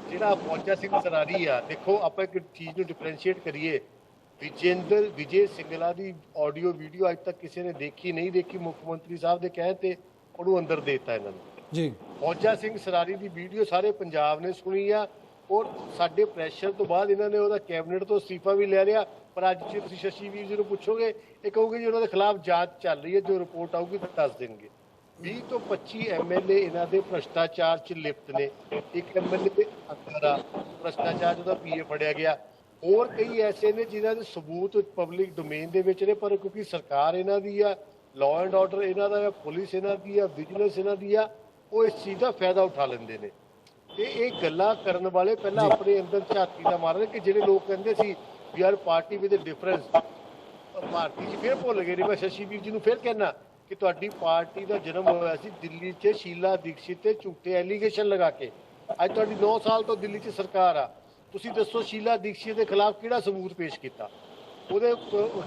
ਜਿਹੜਾ ਫੌਜਾ ਸਿੰਘ ਸਰਾਰੀ ਆ, ਦੇਖੋ ਆਪਾਂ ਇੱਕ ਚੀਜ਼ ਨੂੰ ਡਿਫਰੈਂਸ਼ੀਏਟ ਕਰੀਏ। ਵਿਜੇ ਸਿੰਗਲਾ ਦੀ ਆਡੀਓ ਵੀਡੀਓ ਅੱਜ ਤੱਕ ਕਿਸੇ ਨੇ ਦੇਖੀ ਨਹੀਂ ਦੇਖੀ, ਮੁੱਖ ਮੰਤਰੀ ਸਾਹਿਬ ਦੇ ਕਹਿਣ ਤੇ ਉਹਨੂੰ ਅੰਦਰ ਦੇ ਦਿੱਤਾ ਇਹਨਾਂ ਨੇ ਜੀ। ਫੌਜਾ ਸਿੰਘ ਸਰਾਰੀ ਦੀ ਵੀਡੀਓ ਸਾਰੇ ਪੰਜਾਬ ਨੇ ਸੁਣੀ ਆ, ਔਰ ਸਾਡੇ ਪ੍ਰੈਸ਼ਰ ਤੋਂ ਬਾਅਦ ਇਹਨਾਂ ਨੇ ਉਹਦਾ ਕੈਬਨਿਟ ਤੋਂ ਅਸਤੀਫਾ ਵੀ ਲੈ ਲਿਆ। ਪਰ ਅੱਜ ਜੇ ਤੁਸੀਂ ਸ਼ਸ਼ੀ ਵੀਰ ਜੀ ਨੂੰ ਪੁੱਛੋਗੇ, ਇਹ ਕਹੋਗੇ ਜੀ ਉਹਨਾਂ ਦੇ ਖਿਲਾਫ ਜਾਂਚ ਚੱਲ ਰਹੀ ਹੈ, ਜੋ ਰਿਪੋਰਟ ਆਊਗੀ ਦੱਸ ਦੇਣਗੇ। 20 ਤੋਂ 25 MLA ਇਹਨਾਂ ਦੇ ਭ੍ਰਸ਼ਟਾਚਾਰ 'ਚ ਲਿਪਤ ਨੇ। ਇੱਕ MLA ਅੰਦਰ ਆ ਭ੍ਰਸ਼ਟਾਚਾਰ, ਉਹਦਾ PA ਫੜਿਆ ਗਿਆ। ਹੋਰ ਕਈ ਐਸੇ ਨੇ ਜਿਨ੍ਹਾਂ ਦੇ ਸਬੂਤ ਪਬਲਿਕ ਡੋਮੇਨ ਦੇ ਵਿੱਚ ਨੇ, ਪਰ ਕਿਉਂਕਿ ਸਰਕਾਰ ਇਹਨਾਂ ਦੀ ਆ, ਲਾਅ ਐਂਡ ਆਰਡਰ ਇਹਨਾਂ ਦਾ, ਪੁਲਿਸ ਇਹਨਾਂ ਦੀ ਆ, ਵਿਜੀਲੈਂਸ ਇਹਨਾਂ ਦੀ ਆ, ਉਹ ਇਸ ਚੀਜ਼ ਦਾ ਫਾਇਦਾ ਉਠਾ ਲੈਂਦੇ ਨੇ। ਤੇ ਇਹ ਗੱਲਾਂ ਕਰਨ ਵਾਲੇ ਪਹਿਲਾਂ ਆਪਣੇ ਅੰਦਰ ਝਾਤੀ ਦਾ ਮਾਰਨ ਕਿ ਜਿਹੜੇ ਲੋਕ ਕਹਿੰਦੇ ਸੀ ਵੀ ਯਾਰ ਪਾਰਟੀ ਵਿਦ ਡਿਫਰੈਂਸ, ਪਾਰਟੀ 'ਚ ਫਿਰ ਭੁੱਲ ਗਏ ਨੇ। ਮੈਂ ਸ਼ਸ਼ੀ ਵੀਰ ਜੀ ਨੂੰ ਫਿਰ ਕਹਿਣਾ ਕਿ ਤੁਹਾਡੀ ਪਾਰਟੀ ਦਾ ਜਨਮ ਹੋਇਆ ਸੀ ਦਿੱਲੀ 'ਚ ਸ਼ੀਲਾ ਦੀਕਸ਼ਿਤ ਤੇ ਝੂਠੇ ਐਲੀਗੇਸ਼ਨ ਲਗਾ ਕੇ। ਅੱਜ ਤੁਹਾਡੀ 9 ਸਾਲ ਤੋਂ ਦਿੱਲੀ 'ਚ ਸਰਕਾਰ ਆ, ਤੁਸੀਂ ਦੱਸੋ ਸ਼ੀਲਾ ਦੀਕਸ਼ਿਤ ਦੇ ਖਿਲਾਫ ਕਿਹੜਾ ਸਬੂਤ ਪੇਸ਼ ਕੀਤਾ? ਉਹਦੇ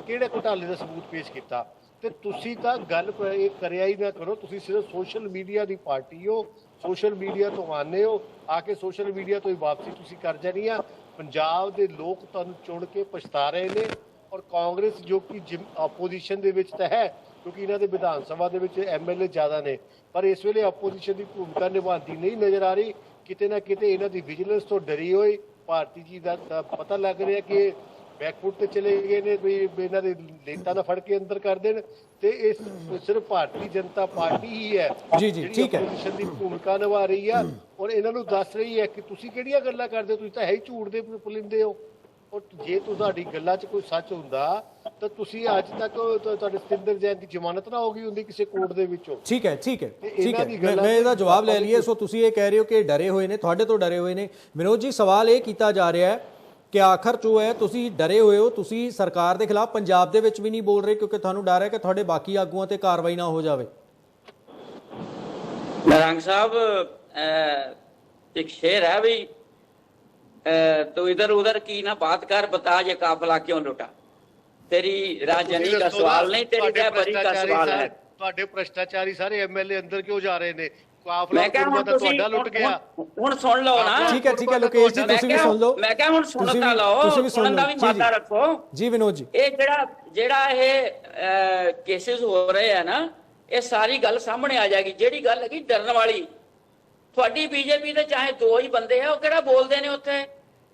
ਕਿਹੜੇ ਘੁਟਾਲੇ ਦਾ ਸਬੂਤ ਪੇਸ਼ ਕੀਤਾ? ਤੇ ਤੁਸੀਂ ਤਾਂ ਗੱਲ ਇਹ ਕਰਿਆ ਹੀ ਨਾ ਕਰੋ। ਤੁਸੀਂ ਸਿਰਫ ਸੋਸ਼ਲ ਮੀਡੀਆ ਦੀ ਪਾਰਟੀ ਹੋ, ਸੋਸ਼ਲ ਮੀਡੀਆ ਤੋਂ ਆਨੇ ਹੋ, ਆ ਕੇ ਸੋਸ਼ਲ ਮੀਡੀਆ ਤੋਂ ਹੀ ਵਾਪਸੀ ਤੁਸੀਂ ਕਰ ਜਾਣੀ ਆ। ਪੰਜਾਬ ਦੇ ਲੋਕ ਤੁਹਾਨੂੰ ਚੁਣ ਕੇ ਪਛਤਾ ਰਹੇ ਨੇ, ਔਰ ਕਾਂਗਰਸ ਜੋ ਕਿ ਆਪੋਜੀਸ਼ਨ ਦੇ ਵਿੱਚ ਤਾਂ ਹੈ, ਕਿਉਂਕਿ ਇਹਨਾਂ ਦੇ ਵਿਧਾਨ ਸਭਾ ਦੇ ਵਿੱਚ MLA ਜ਼ਿਆਦਾ ਨੇ, ਪਰ ਇਸ ਵੇਲੇ ਆਪੋਜੀਸ਼ਨ ਦੀ ਭੂਮਿਕਾ ਨਿਭਾਉਂਦੀ ਨਹੀਂ ਨਜ਼ਰ ਆ ਰਹੀ। ਕਿਤੇ ਨਾ ਕਿਤੇ ਇਹਨਾਂ ਦੀ ਵਿਜੀਲੈਂਸ ਤੋਂ ਡਰੀ ਹੋਈ ਭਾਰਤੀ ਜੀ ਦਾ ਪਤਾ ਲੱਗ ਰਿਹਾ ਕਿ ਬੈਕਫੁੱਟ ਤੇ ਚਲੇ ਗਏ ਨੇ, ਵੀ ਇਹਨਾਂ ਦੇ ਨੇਤਾ ਦਾ ਫੜ ਕੇ ਅੰਦਰ ਕਰ ਦੇਣ। ਤੇ ਇਹ ਸਿਰਫ ਭਾਰਤੀ ਜਨਤਾ ਪਾਰਟੀ ਹੀ ਹੈ ਜਿਹੜੀ ਆਪੋਜੀਸ਼ਨ ਦੀ ਭੂਮਿਕਾ ਨਿਭਾ ਰਹੀ ਆ, ਔਰ ਇਹਨਾਂ ਨੂੰ ਦੱਸ ਰਹੀ ਹੈ ਕਿ ਤੁਸੀਂ ਕਿਹੜੀਆਂ ਗੱਲਾਂ ਕਰਦੇ ਹੋ, ਤੁਸੀਂ ਤਾਂ ਹੈ ਹੀ ਝੂਠ ਦੇ ਪੁਲਿੰਦੇ ਹੋ। ਔਰ ਜੇ ਤੁਹਾਡੀ ਗੱਲਾਂ 'ਚ ਕੋਈ ਸੱਚ ਹੁੰਦਾ ਤਾਂ ਤੁਸੀਂ ਅੱਜ ਤੱਕ ਤੁਹਾਡੇ ਸਤਿੰਦਰ ਜੈਨ ਦੀ ਜ਼ਮਾਨਤ ਨਾ ਹੋ ਗਈ ਹੁੰਦੀ ਕਿਸੇ ਕੋਰਟ ਦੇ ਵਿੱਚੋਂ। ਠੀਕ ਹੈ ਮੈਂ ਇਹਦਾ ਜਵਾਬ ਲੈ ਲਈਏ। ਸੋ ਤੁਸੀਂ ਇਹ ਕਹਿ ਰਹੇ ਹੋ ਕਿ ਡਰੇ ਹੋਏ ਨੇ, ਤੁਹਾਡੇ ਤੋਂ ਡਰੇ ਹੋਏ ਨੇ। ਵਿਨੋਦ ਜੀ, ਸਵਾਲ ਇਹ ਕੀਤਾ ਜਾ ਰਿਹਾ ਹੈ ਕਿ ਆਖਰ ਜੋ ਹੈ ਤੁਸੀਂ ਡਰੇ ਹੋਏ ਹੋ, ਤੁਸੀਂ ਸਰਕਾਰ ਦੇ ਖਿਲਾਫ ਪੰਜਾਬ ਦੇ ਵਿੱਚ ਵੀ ਨਹੀਂ ਬੋਲ ਰਹੇ ਕਿਉਂਕਿ ਤੁਹਾਨੂੰ ਡਰ ਹੈ ਕਿ ਤੁਹਾਡੇ ਬਾਕੀ ਆਗੂਆਂ ਤੇ ਕਾਰਵਾਈ ਨਾ ਹੋ ਜਾਵੇ। रंग साहब, एक शेर है भी, तो इधर उधर की ना बात कर, बता ये काफिला क्यों लुटा। तेरी राजनी का सवाल नहीं, तेरी रहबरी का सवाल है। ਤੁਹਾਡੇ ਭ੍ਰਸ਼ਟਾਚਾਰੀ ਸਾਰੇ MLA ਅੰਦਰ ਕਿਉਂ ਜਾ ਰਹੇ ਨੇ? ਮੈਂ ਕਿਹਾ ਹੁਣ ਤੁਹਾਡਾ ਲੁੱਟ ਗਿਆ, ਹੁਣ ਸੁਣ ਲਓ ਨਾ। ਠੀਕ ਹੈ ਲੋਕੇਸ਼ ਜੀ, ਤੁਸੀਂ ਵੀ ਸੁਣ ਲਓ। ਮੈਂ ਕਿਹਾ ਹੁਣ ਸੁਣ ਤਾਂ ਲਓ, ਸੁਣਨ ਦਾ ਵੀ ਮਾਦਾ ਰੱਖੋ ਜੀ। ਵਿਨੋਦ ਜੀ, ਇਹ ਜਿਹੜਾ ਇਹ ਕੇਸਿਸ ਹੋ ਰਹੇ ਆ ਨਾ, ਇਹ ਸਾਰੀ ਗੱਲ ਸਾਹਮਣੇ ਆ ਜਾਏਗੀ। ਜਿਹੜੀ ਗੱਲ ਹੈਗੀ ਡਰਨ ਵਾਲੀ, ਤੁਹਾਡੀ ਬੀਜੇਪੀ ਦੇ ਚਾਹੇ 2 ਹੀ ਬੰਦੇ ਆ, ਉਹ ਕਿਹੜਾ ਬੋਲਦੇ ਨੇ ਉੱਥੇ?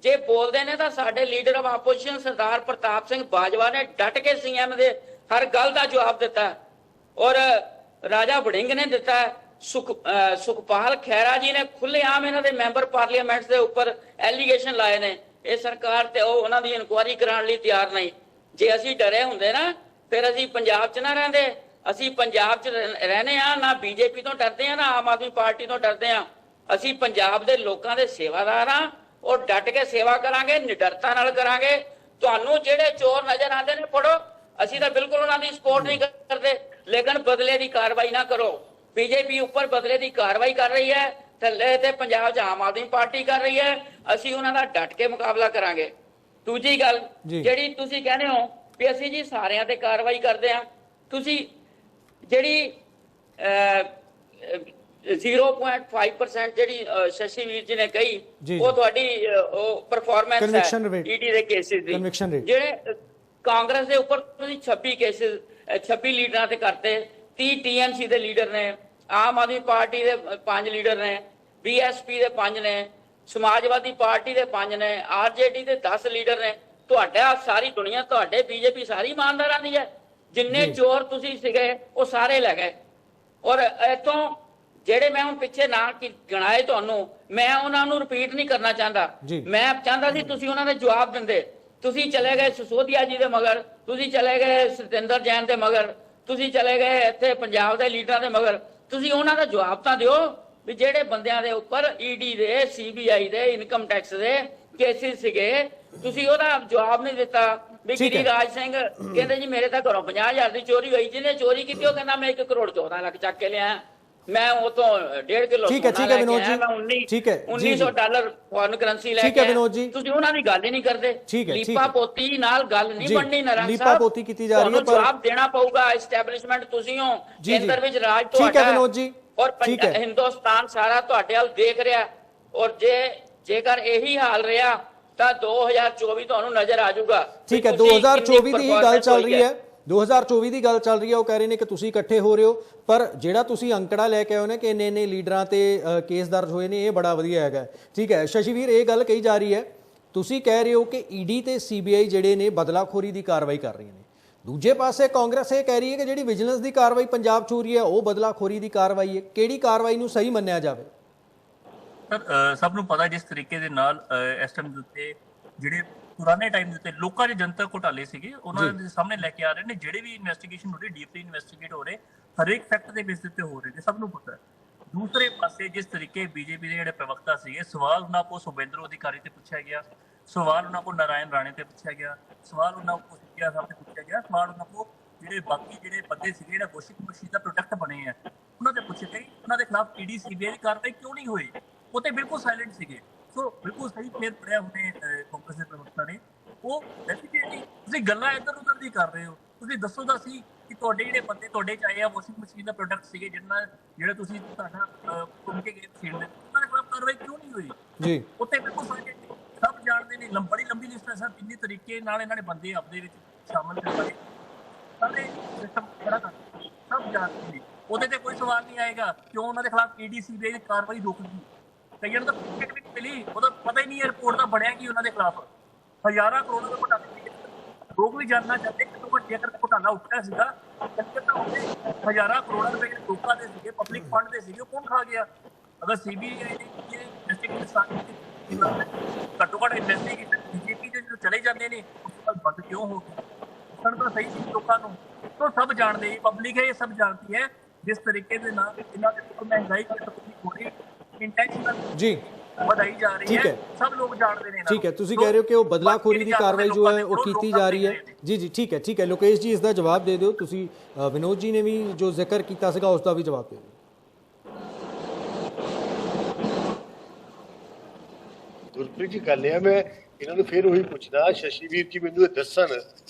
ਜੇ ਬੋਲਦੇ ਨੇ ਤਾਂ ਸਾਡੇ ਲੀਡਰ ਆਫ ਆਪੋਜੀਸ਼ਨ ਸਰਦਾਰ ਪ੍ਰਤਾਪ ਸਿੰਘ ਬਾਜਵਾ ਨੇ ਡਟ ਕੇ CM ਦੇ ਹਰ ਗੱਲ ਦਾ ਜਵਾਬ ਦਿੱਤਾ, ਔਰ ਰਾਜਾ ਵੜਿੰਗ ਨੇ ਦਿੱਤਾ, ਸੁਖਪਾਲ ਖਹਿਰਾ ਜੀ ਨੇ ਖੁੱਲ੍ਹੇਆਮ ਇਹਨਾਂ ਦੇ ਮੈਂਬਰ ਪਾਰਲੀਮੈਂਟ ਦੇ ਉੱਪਰ ਐਲੀਗੇਸ਼ਨ ਲਾਏ ਨੇ। ਇਹ ਸਰਕਾਰ ਤੇ ਉਹਨਾਂ ਦੀ ਇਨਕੁਆਇਰੀ ਕਰਾਉਣ ਲਈ ਤਿਆਰ ਨਹੀਂ। ਜੇ ਅਸੀਂ ਡਰੇ ਹੁੰਦੇ ਨਾ ਫਿਰ ਅਸੀਂ ਪੰਜਾਬ 'ਚ ਨਾ ਰਹਿੰਦੇ। ਅਸੀਂ ਪੰਜਾਬ 'ਚ ਰਹਿੰਦੇ ਆ, ਨਾ ਬੀਜੇਪੀ ਤੋਂ ਡਰਦੇ ਆ, ਨਾ ਆਮ ਆਦਮੀ ਪਾਰਟੀ ਤੋਂ ਡਰਦੇ ਆ। ਅਸੀਂ ਪੰਜਾਬ ਦੇ ਲੋਕਾਂ ਦੇ ਸੇਵਾਦਾਰ ਆ ਔਰ ਡਟ ਕੇ ਸੇਵਾ ਕਰਾਂਗੇ, ਨਿਡਰਤਾ ਨਾਲ ਕਰਾਂਗੇ। ਤੁਹਾਨੂੰ ਜਿਹੜੇ ਚੋਰ ਨਜ਼ਰ ਆਉਂਦੇ ਨੇ ਫੜੋ, ਅਸੀਂ ਤਾਂ ਬਿਲਕੁਲ ਉਹਨਾਂ ਦੀ ਸਪੋਰਟ ਨਹੀਂ ਕਰਦੇ, ਲੇਕਿਨ ਬਦਲੇ ਦੀ ਕਾਰਵਾਈ ਨਾ ਕਰੋ। ਬੀਜੇਪੀ ਉੱਪਰ ਬਦਲੇ ਦੀ ਕਾਰਵਾਈ ਕਰ ਰਹੀ ਹੈ, ਥੱਲੇ ਤੇ ਪੰਜਾਬ 'ਚ ਆਮ ਆਦਮੀ ਪਾਰਟੀ ਕਰ ਰਹੀ ਹੈ। ਅਸੀਂ ਉਹਨਾਂ ਦਾ ਡਟ ਕੇ ਮੁਕਾਬਲਾ ਕਰਾਂਗੇ। ਦੂਜੀ ਗੱਲ ਜਿਹੜੀ ਤੁਸੀਂ ਕਹਿੰਦੇ ਹੋ ਵੀ ਅਸੀਂ ਜੀ ਸਾਰਿਆਂ ਤੇ ਕਾਰਵਾਈ ਕਰਦੇ ਆ, ਤੁਸੀਂ ਜਿਹੜੀ 0.5% ਜਿਹੜੀ ਸ਼ਸ਼ੀ ਵੀਰ ਜੀ ਨੇ ਕਹੀ, ਉਹ ਤੁਹਾਡੀ ਉਹ ਪਰਫਾਰਮੈਂਸ ਹੈ ਈਡੀ ਦੇ ਕੇਸਿਸ ਦੀ। ਜਿਹੜੇ ਕਾਂਗਰਸ ਦੇ ਉੱਪਰ ਤੁਸੀਂ 26 ਕੇਸਿਸ 26 ਲੀਡਰਾਂ ਤੇ ਕਰਤੇ, 30 TMC ਦੇ ਲੀਡਰ ਨੇ, ਆਮ ਆਦਮੀ ਪਾਰਟੀ ਦੇ 5 ਲੀਡਰ ਨੇ, BSP ਦੇ 5 ਨੇ, ਸਮਾਜਵਾਦੀ ਪਾਰਟੀ ਦੇ 5 ਨੇ, RJD ਦੇ 10 ਲੀਡਰ ਨੇ। ਤੁਹਾਡਾ ਸਾਰੀ ਦੁਨੀਆ, ਤੁਹਾਡੇ ਬੀਜੇਪੀ ਸਾਰੀ ਇਮਾਨਦਾਰਾਂ ਦੀ ਹੈ। ਜਿੰਨੇ ਚੋਰ ਤੁਸੀਂ ਸੀਗੇ ਉਹ ਸਾਰੇ ਲੈ ਗਏ। ਔਰ ਇਥੋਂ ਜਿਹੜੇ ਮੈਂ ਹੁਣ ਪਿੱਛੇ ਨਾ ਗਿਣਾਏ ਤੁਹਾਨੂੰ, ਮੈਂ ਉਹਨਾਂ ਨੂੰ ਰਿਪੀਟ ਨਹੀਂ ਕਰਨਾ ਚਾਹੁੰਦਾ। ਮੈਂ ਚਾਹੁੰਦਾ ਸੀ ਤੁਸੀਂ ਉਹਨਾਂ ਦੇ ਜਵਾਬ ਦਿੰਦੇ। ਤੁਸੀਂ ਚਲੇ ਗਏ ਸਿਸੋਦੀਆ ਜੀ ਦੇ ਮਗਰ, ਤੁਸੀਂ ਚਲੇ ਗਏ ਸਤਿੰਦਰ ਜੈਨ ਦੇ ਮਗਰ, ਤੁਸੀਂ ਚਲੇ ਗਏ ਇੱਥੇ ਪੰਜਾਬ ਦੇ ਲੀਡਰਾਂ ਦੇ ਮਗਰ। ਤੁਸੀਂ ਉਹਨਾਂ ਦਾ ਜਵਾਬ ਤਾਂ ਦਿਓ ਵੀ ਜਿਹੜੇ ਬੰਦਿਆਂ ਦੇ ਉੱਪਰ ਈਡੀ ਦੇ, CBI ਦੇ, ਇਨਕਮ ਟੈਕਸ ਦੇ ਕੇਸਿਸ ਸੀਗੇ, ਤੁਸੀਂ ਉਹਦਾ ਜਵਾਬ ਨਹੀਂ ਦਿੱਤਾ। ਵੀ ਗਿਰੀਰਾਜ ਸਿੰਘ ਕਹਿੰਦੇ ਜੀ ਮੇਰੇ ਤਾਂ ਘਰੋਂ 50,000 ਦੀ ਚੋਰੀ ਹੋਈ, ਜਿਹਨੇ ਚੋਰੀ ਕੀਤੀ ਉਹ ਕਹਿੰਦਾ ਮੈਂ 1 ਕਰੋੜ 14 ਲੱਖ ਚੱਕ ਕੇ ਲਿਆ, ਮੈਂ ਉਹ ਤੋਂ 1.5 ਕਿਲੋ ਸੋਨਾ ਲੈ ਕੇ ਆਇਆ, ਮੈਂ $1900 ਫੋਰਨ ਕਰੰਸੀ ਲੈ ਕੇ ਆਇਆ। ਤੁਸੀਂ ਉਹਨਾਂ ਦੀ ਗੱਲ ਹੀ ਨਹੀਂ ਕਰਦੇ। ਲੀਪਾ ਪੋਤੀ ਨਾਲ ਗੱਲ ਨਹੀਂ ਬਣਨੀ। ਨਰੰਗ ਸਾਹਿਬ ਪੋਤੀ ਕੀਤੀ ਜਾ ਰਹੀ ਹੈ, ਪਰ ਜਵਾਬ ਦੇਣਾ ਪਊਗਾ। ਐਸਟੈਬਲਿਸ਼ਮੈਂਟ ਤੁਸੀਂ ਹੋ, ਕੇਂਦਰ ਵਿੱਚ ਰਾਜ ਤੁਹਾਡਾ ਹੈ ਔਰ ਹਿੰਦੁਸਤਾਨ ਸਾਰਾ ਤੁਹਾਡੇ ਵੱਲ ਦੇਖ ਰਿਹਾ। ਔਰ ਜੇਕਰ ਇਹੀ ਹਾਲ ਰਿਹਾ ਤਾਂ 2024 ਤੁਹਾਨੂੰ ਨਜ਼ਰ ਆ ਜਾਊਗਾ। ਠੀਕ ਹੈ, 2024 ਦੀ ਹੀ ਗੱਲ ਚੱਲ ਰਹੀ ਹੈ, 2024 ਦੀ ਗੱਲ ਚੱਲ ਰਹੀ ਹੈ। ਉਹ ਕਹਿ ਰਹੇ ਨੇ ਕਿ ਤੁਸੀਂ ਇਕੱਠੇ ਹੋ ਰਹੇ ਹੋ, ਪਰ ਜਿਹੜਾ ਤੁਸੀਂ ਅੰਕੜਾ ਲੈ ਕੇ ਆਏ ਹੋ ਨਾ ਕਿ ਇੰਨੇ ਲੀਡਰਾਂ ਤੇ ਕੇਸ ਦਰਜ ਹੋਏ ਨੇ, ਇਹ ਬੜਾ ਵਧੀਆ ਹੈਗਾ। ਠੀਕ ਹੈ ਸ਼ਸ਼ੀਵੀਰ, ਇਹ ਗੱਲ ਕਹੀ ਜਾ ਰਹੀ ਹੈ, ਤੁਸੀਂ ਕਹਿ ਰਹੇ ਹੋ ਕਿ ਈਡੀ ਤੇ CBI ਜਿਹੜੇ ਨੇ ਬਦਲਾਖੋਰੀ ਦੀ ਕਾਰਵਾਈ ਕਰ ਰਹੀਆਂ ਨੇ। ਦੂਜੇ ਪਾਸੇ ਕਾਂਗਰਸ ਇਹ ਕਹਿ ਰਹੀ ਹੈ ਕਿ ਜਿਹੜੀ ਵਿਜੀਲੈਂਸ ਦੀ ਕਾਰਵਾਈ ਪੰਜਾਬ 'ਚ ਹੋ ਰਹੀ ਹੈ ਉਹ ਬਦਲਾਖੋਰੀ ਦੀ ਕਾਰਵਾਈ ਹੈ। ਕਿਹੜੀ ਕਾਰਵਾਈ ਨੂੰ ਸਹੀ ਮੰਨਿਆ ਜਾਵੇ? ਸਭ ਨੂੰ ਪਤਾ ਜਿਸ ਤਰੀਕੇ ਦੇ ਨਾਲ ਇਸ ਟਾਈਮ ਦੇ ਉੱਤੇ ਜਿਹੜੇ ਪੁਰਾਣੇ ਟਾਈਮ ਦੇ ਉੱਤੇ ਲੋਕਾਂ ਦੇ ਜਨਤਕ ਘੁਟਾਲੇ ਸੀਗੇ ਉਹਨਾਂ ਦੇ ਸਾਹਮਣੇ ਲੈ ਕੇ ਆ ਰਹੇ ਨੇ। ਜਿਹੜੇ ਵੀ ਇਨਵੈਸਟੀਗੇਸ਼ਨ ਹੋ ਰਹੀ, ਡੀਪਲੀ ਇਨਵੈਸਟੀਗੇਟ ਹੋ ਰਹੇ, ਹਰੇਕ ਫੈਕਟ ਦੇ ਬੇਸ ਤੇ ਹੋ ਰਹੇ ਨੇ, ਸਭ ਨੂੰ ਪਤਾ ਹੈ। ਦੂਸਰੇ ਪਾਸੇ ਜਿਸ ਤਰੀਕੇ ਬੀਜੇਪੀ ਦੇ ਜਿਹੜੇ ਪ੍ਰਵਕਤਾ ਸੀਗੇ, ਸਵਾਲ ਉਹਨਾਂ ਕੋਲ ਸੁਬੇਂਦਰੂ ਅਧਿਕਾਰੀ ਤੇ ਪੁੱਛਿਆ ਗਿਆ, ਸਵਾਲ ਉਹਨਾਂ ਕੋਲ ਨਾਰਾਇਣ ਰਾਣੇ ਤੇ ਪੁੱਛਿਆ ਗਿਆ, ਸਵਾਲ ਉਹਨਾਂ ਕੋਲ ਸਿੱਧਿਆ ਸਾਹਿਬ ਤੇ ਪੁੱਛਿਆ ਗਿਆ, ਸਵਾਲ ਉਹਨਾਂ ਕੋਲ ਜਿਹੜੇ ਬਾਕੀ ਜਿਹੜੇ ਬੰਦੇ ਸੀਗੇ ਜਿਹੜਾ ਗੋਸ਼ਤ ਮਸ਼ੀਨ ਦਾ ਪ੍ਰੋਡਕਟ ਬਣੇ ਆ ਉਹਨਾਂ ਤੇ ਪੁੱਛੇ ਗਏ। ਉਹਨਾਂ ਦੇ ਖਿਲਾਫ ਈਡੀ CBI ਦੀ ਕਾਰਵਾਈ ਕਿਉਂ ਨਹੀਂ ਹੋਈ? ਉਹ ਤੇ ਬਿਲਕੁਲ ਸਾਇਲੈਂਟ ਸੀਗੇ। ਸੋ ਬਿਲਕੁਲ ਸਹੀ ਫੇਰ ਪੜਿਆ ਹੁਣੇ ਕਾਂਗਰਸ ਦੇ ਪ੍ਰਵਕਤਾ ਨੇ। ਉਹ ਡੈਫੀਨੇਟਲੀ ਤੁਸੀਂ ਗੱਲਾਂ ਇੱਧਰ ਉੱਧਰ ਦੀ ਕਰ ਰਹੇ ਹੋ। ਤੁਸੀਂ ਦੱਸੋ ਤਾਂ ਸੀ ਕਿ ਤੁਹਾਡੇ ਜਿਹੜੇ ਬੰਦੇ ਤੁਹਾਡੇ ਚ ਆਏ ਆ ਵਾਸ਼ਿੰਗ ਮਸ਼ੀਨ ਦਾ ਪ੍ਰੋਡਕਟ ਸੀਗੇ, ਜਿਹੜਾ ਤੁਸੀਂ ਤੁਹਾਡਾ ਘੁੰਮ ਕੇ ਗਏ ਫੀਲਡ ਦੇ, ਉਹਨਾਂ ਦੇ ਖਿਲਾਫ ਕਾਰਵਾਈ ਕਿਉਂ ਨਹੀਂ ਹੋਈ? ਜੀ ਉੱਥੇ ਬਿਲਕੁਲ ਸਾਇਲੈਂਟ, ਸਭ ਜਾਣਦੇ ਨੇ। ਬੜੀ ਲੰਬੀ ਲਿਸਟ ਹੈ ਸਰ, ਕਿੰਨੇ ਤਰੀਕੇ ਨਾਲ ਇਹਨਾਂ ਨੇ ਬੰਦੇ ਆਪਦੇ ਵਿੱਚ ਸ਼ਾਮਲ ਕਰਵਾਏ, ਸਾਰੇ ਸਿਸਟਮ ਖੜਾ ਕਰ, ਸਭ ਜਾਣਦੇ ਨੇ। ਉਹਦੇ ਤੇ ਕੋਈ ਸਵਾਲ ਨਹੀਂ ਆਏਗਾ ਕਿਉਂ ਉਹਨਾਂ ਦੇ ਖਿਲਾਫ ਈਡੀ CBI ਦੀ ਕਾਰਵਾਈ ਰੁਕ ਗਈ। ਕਈਆਂ ਨੂੰ ਤਾਂ ਟਿਕਟ ਵੀ ਮਿਲੀ, ਉਹਦਾ ਪਤਾ ਹੀ ਨਹੀਂ ਰਿਪੋਰਟ ਦਾ ਬਣਿਆ ਕਿ ਉਹਨਾਂ ਦੇ ਖਿਲਾਫ ਹਜ਼ਾਰਾਂ ਕਰੋੜਾਂ ਦਾ ਘੁਟਾਲਾ। ਲੋਕ ਵੀ ਜਾਣਨਾ ਚਾਹਤੇ ਕਿ ਜੇਕਰ ਘੁਟਾਲਾ ਉੱਠਿਆ ਸੀਗਾ ਤਾਂ ਉਹਦੇ ਹਜ਼ਾਰਾਂ ਕਰੋੜਾਂ ਰੁਪਏ ਜਿਹੜੇ ਲੋਕਾਂ ਦੇ ਸੀਗੇ, ਪਬਲਿਕ ਫੰਡ ਦੇ ਸੀਗੇ, ਉਹ ਕੌਣ ਖਾ ਗਿਆ? ਅਗਰ CBI ਨੇ ਘੱਟੋ ਘੱਟ ਇਨਵੈਸਟੀਗੇਸ਼ਨ BJP ਦੇ ਜਦੋਂ ਚਲੇ ਜਾਂਦੇ ਨੇ ਉਸ ਤੋਂ ਬਾਅਦ ਬੰਦ ਕਿਉਂ ਹੋ ਗਈ? ਦੱਸਣ ਤਾਂ ਸਹੀ ਸੀ ਲੋਕਾਂ ਨੂੰ। ਤਾਂ ਸਭ ਜਾਣਦੇ, ਪਬਲਿਕ ਹੈ, ਇਹ ਸਭ ਜਾਣਦੀ ਹੈ ਜਿਸ ਤਰੀਕੇ ਦੇ ਨਾਲ ਇਹਨਾਂ ਦੇ ਉੱਪਰ ਮਹਿੰਗਾਈ ਹੋ ਰਹੀ, ਇੰਟੈਂਸ਼ਨਲ ਜੀ ਵਧਾਈ ਜਾ ਰਹੀ ਹੈ, ਸਭ ਲੋਕ ਜਾਣਦੇ ਨੇ। ਠੀਕ ਹੈ, ਤੁਸੀਂ ਕਹਿ ਰਹੇ ਹੋ ਕਿ ਉਹ ਬਦਲਾਖੋਰੀ ਦੀ ਕਾਰਵਾਈ ਜੋ ਹੈ ਉਹ ਕੀਤੀ ਜਾ ਰਹੀ ਹੈ। ਜੀ ਠੀਕ ਹੈ ਲੋਕੇਸ਼ ਜੀ, ਇਸ ਦਾ ਜਵਾਬ ਦੇ ਦਿਓ ਤੁਸੀਂ। ਵਿਨੋਦ ਜੀ ਨੇ ਵੀ ਜੋ ਜ਼ਿਕਰ ਕੀਤਾ ਸੀਗਾ ਉਸ ਦਾ ਵੀ ਜਵਾਬ ਦੇ ਦਿਓ। ਗੁਰਪ੍ਰੀਤ ਜੀ, ਗੱਲ ਇਹ ਹੈ, ਮੈਂ ਇਹਨਾਂ ਨੂੰ ਫਿਰ ਉਹੀ ਪੁੱਛਦਾ, ਸ਼ਸ਼ੀਵੀਰ ਜੀ ਮੈਨੂੰ ਇਹ ਦੱਸਣ